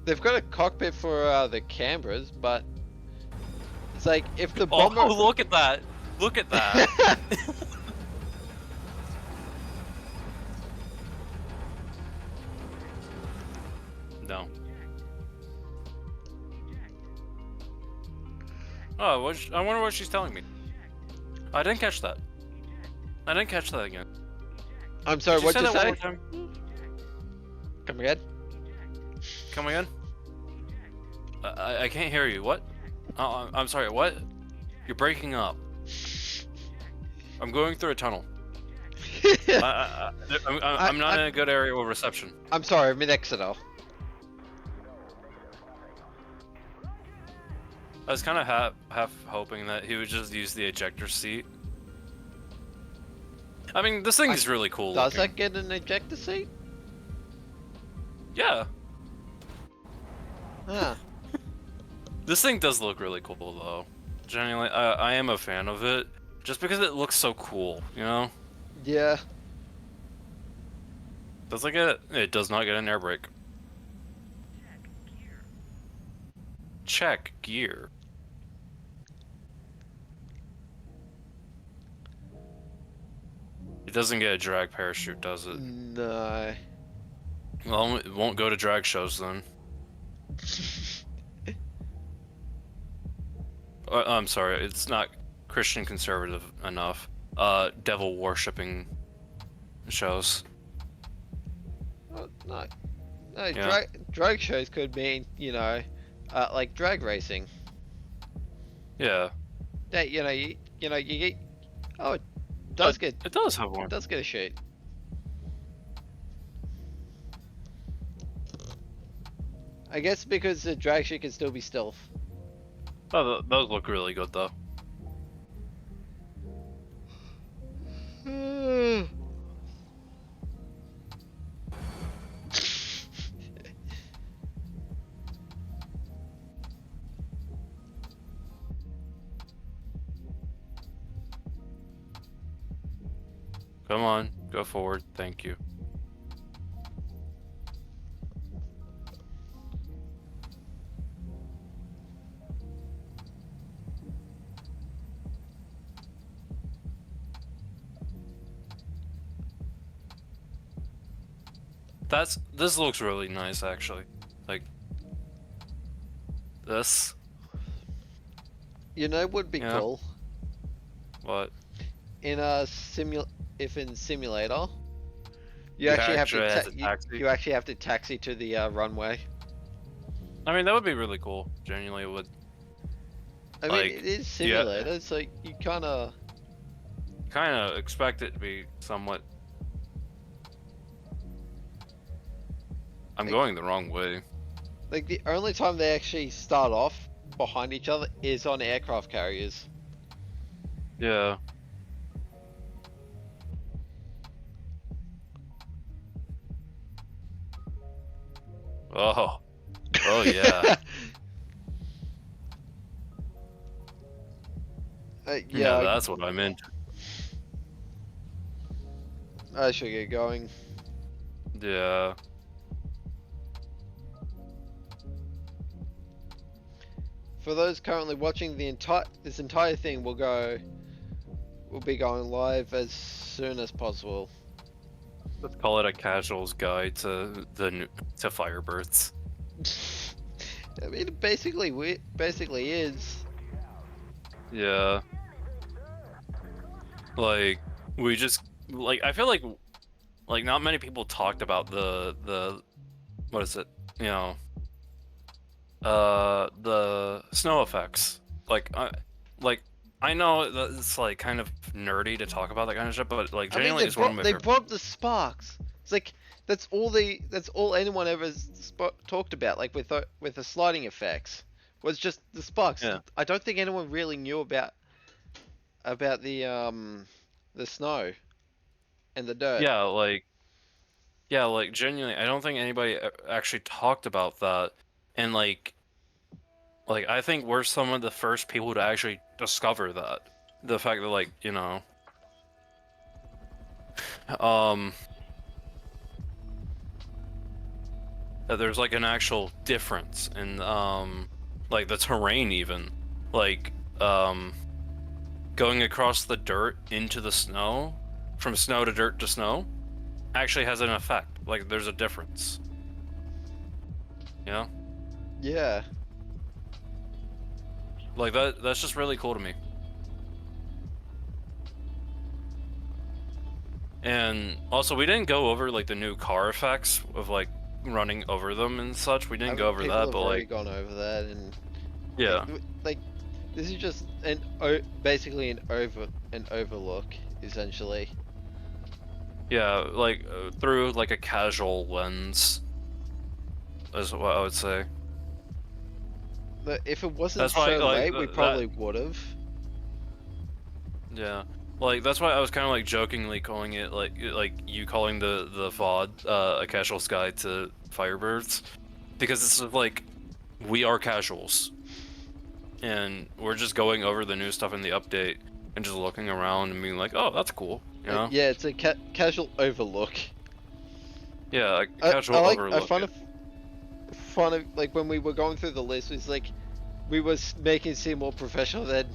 They've got a cockpit for the Canberras, but it's like if the bomber. Oh, look at that! Look at that! No. Oh, I wonder what she's telling me. I didn't catch that. I didn't catch that again. I'm sorry, Did what'd you that one say? more time? Come again? Come again? I can't hear you. What? I'm sorry. What? You're breaking up. I'm going through a tunnel. I'm not in a good area with reception. I'm sorry, I'm in Exeter. I was kind of half hoping that he would just use the ejector seat. I mean, this thing is really cool Does looking. that get an ejector seat? Yeah. Huh. This thing does look really cool though. Genuinely, I am a fan of it, just because it looks so cool, you know? Yeah. Does it get? It does not get an air brake. Check gear. It doesn't get a drag parachute, does it? No. Well, it won't go to drag shows then. I'm sorry, it's not Christian conservative enough. Devil worshipping shows. Oh, no. No, Yeah. drag shows could mean, like drag racing. Yeah. That you get. Oh, it does get. It does have one. It does get a shoot. I guess because the drag shoot can still be stealth. Oh, those look really good though. Come on, go forward. Thank you. This looks really nice actually. Like this. You know, would be Yeah. cool What? in a simulator. You actually have to has a taxi. you actually have to taxi to the runway. I mean, that would be really cool. Genuinely, it would. I mean, Like, it is simulator, so you kind of. Expect it to be somewhat. I'm Like- going the wrong way. Like, the only time they actually start off behind each other is on aircraft carriers. Yeah. Oh. Oh yeah. Yeah, That's what I meant. I should get going. Yeah. For those currently watching, this entire thing will be going live as soon as possible. Let's call it a casual's guide to to Firebirds. I mean, it basically is. Yeah. Like we just I feel like not many people talked about the what is it? You know, the snow effects. I know that it's like kind of nerdy to talk about that kind of shit, but like I mean, genuinely it's one of my they favorite. brought the sparks. It's like that's all anyone ever talked about. Like with the sliding effects, was just the sparks. Yeah. I don't think anyone really knew about the snow and the dirt. Yeah, like genuinely, I don't think anybody actually talked about that, and like I think we're some of the first people to actually discover that. The fact that that there's like an actual difference in like the terrain even, like going across the dirt into the snow, from snow to dirt to snow, actually has an effect. Like there's a difference. You know? Yeah. Like that's just really cool to me. And also we didn't go over like the new car effects of like running over them and such. We didn't go over People that, have but already like gone over that, and yeah. like this is just basically an overlook essentially. Yeah, like through like a casual lens is what I would say. But if it wasn't That's why, so like, late, we probably would have. Yeah, like that's why I was kind of like jokingly calling it like you calling the VOD a casual's guide to Firebirds, because it's sort of like we are casuals, and we're just going over the new stuff in the update and just looking around and being like, oh, that's cool, you know? Yeah, it's a casual overlook. Yeah, a I casual I overlook. find it like when we were going through the list, it's like we were making it seem more professional. Then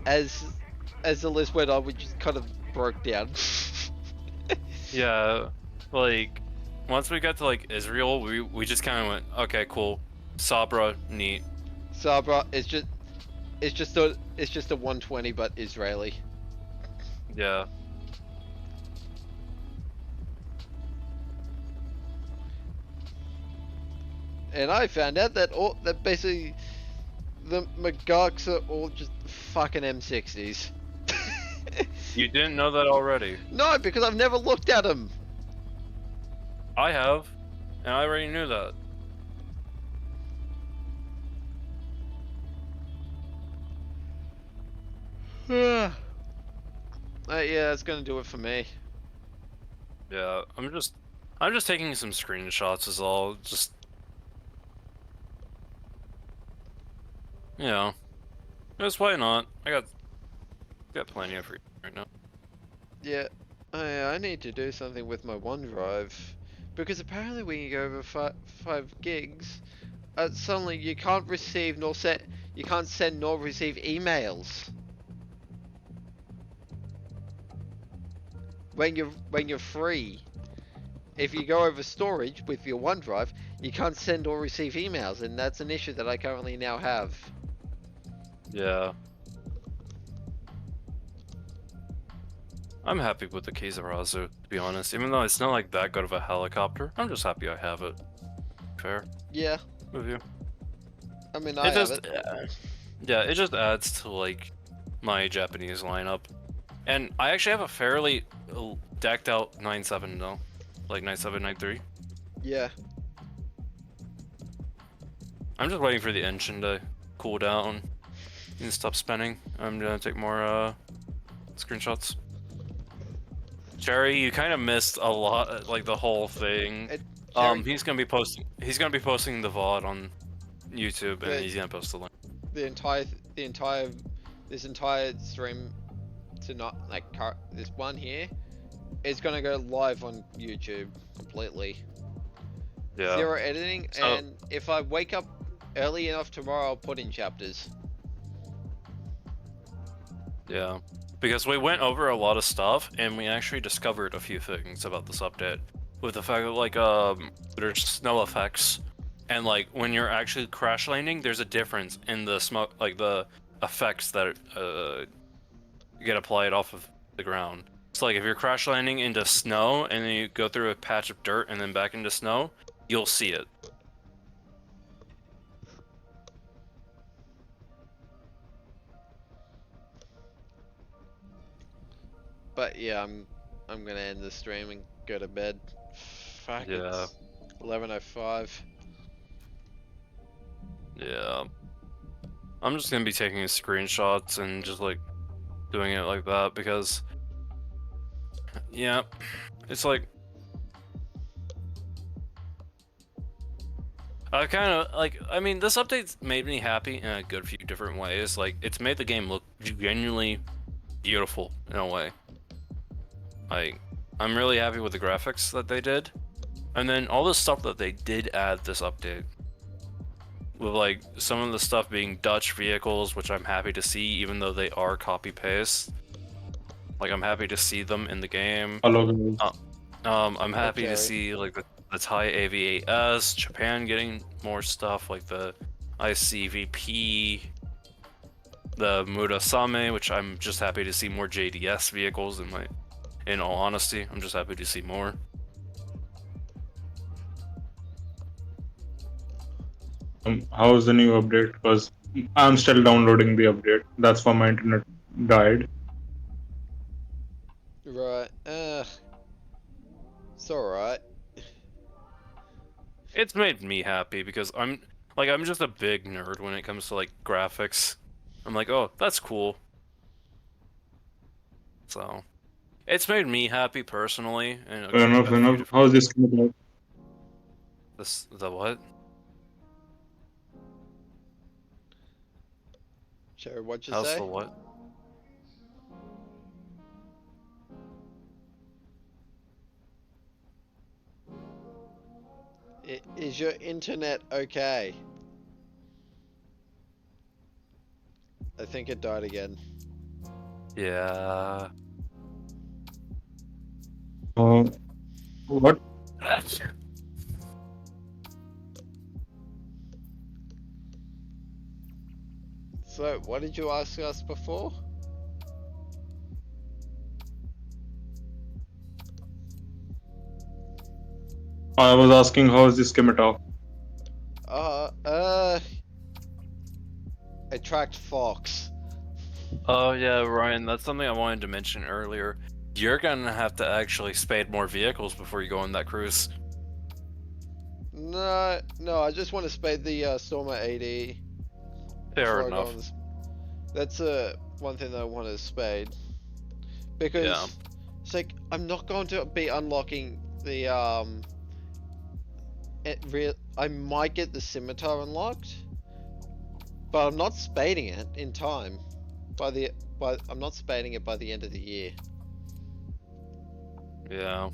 as the list went on, we just kind of broke down. Yeah, like once we got to like Israel, we just kind of went, okay, cool, Sabra, neat. Sabra, it's just a 120 but Israeli. Yeah. And I found out that basically the McGurks are all just fucking M60s. You didn't know that already. No, because I've never looked at them. I have, and I already knew that. Yeah, that's gonna do it for me. Yeah, I'm just taking some screenshots is all, just, you know, just why not? I got plenty of free right now. Yeah, I need to do something with my OneDrive because apparently when you go over 5 gigs, suddenly you can't receive you can't send nor receive emails when you're free. If you go over storage with your OneDrive, you can't send or receive emails, and that's an issue that I currently now have. Yeah. I'm happy with the Kizarazu, to be honest. Even though it's not like that good of a helicopter, I'm just happy I have it. Fair Yeah, with you. I mean, I It have just, it. yeah, it just adds to like my Japanese lineup. And I actually have a fairly decked out 9.7 though, like 9.7, 9.3. Yeah. I'm just waiting for the engine to cool down and stop spinning. I'm gonna take more screenshots. Jerry, you kind of missed a lot, like the whole thing. Jerry, He's gonna be posting. He's gonna be posting the VOD on YouTube, and The- he's gonna post the link. this entire stream tonight, like this one here, is gonna go live on YouTube completely. Yeah. Zero editing, So- and if I wake up early enough tomorrow, I'll put in chapters. Yeah. Because we went over a lot of stuff, and we actually discovered a few things about this update. With the fact that, like, there's snow effects, and, like, when you're actually crash landing, there's a difference in the smoke, like, the effects that, get applied off of the ground. So, like, if you're crash landing into snow, and then you go through a patch of dirt, and then back into snow, you'll see it. But yeah, I'm gonna end the stream and go to bed. Fuck, Yeah. it's 11:05. Yeah. I'm just gonna be taking screenshots and just, like, doing it like that, because... Yeah, it's like... I kind of, like, I mean, this update's made me happy in a good few different ways. Like, it's made the game look genuinely beautiful, in a way. Like, I'm really happy with the graphics that they did. And then all the stuff that they did add this update. With, like, some of the stuff being Dutch vehicles, which I'm happy to see, even though they are copy-paste. Like, I'm happy to see them in the game. Hello, guys. I'm happy Okay. to see, like, the Thai AV8S, Japan getting more stuff, like the ICVP, the Murasame, which I'm just happy to see more JDS vehicles. In all honesty, I'm just happy to see more. How's the new update? Because I'm still downloading the update. That's why my internet died. Right. It's alright. It's made me happy because I'm Like, I'm just a big nerd when it comes to, like, graphics. I'm like, oh, that's cool. So, it's made me happy personally, and Fair enough, a fair few enough. different... How's this coming out? The what? Sure, what'd you How's say? the what? Is your internet okay? I think it died again. Yeah. What? So, what did you ask us before? I was asking how is this coming out? Attract Fox. Oh yeah, Ryan, that's something I wanted to mention earlier. You're gonna have to actually spade more vehicles before you go on that cruise. No, I just want to spade the Stormer 80 Fair before I go enough. on this. That's one thing that I want to spade. Because Yeah. it's like I'm not going to be unlocking the I might get the scimitar unlocked, but I'm not spading it in time. I'm not spading it by the end of the year. Yeah.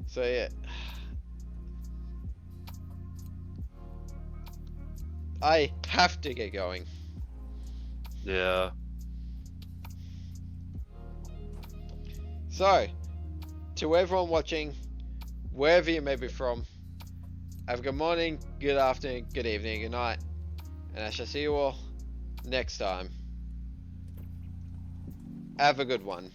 So yeah. I have to get going. Yeah. So, to everyone watching, wherever you may be from, have a good morning, good afternoon, good evening, good night, and I shall see you all next time. Have a good one.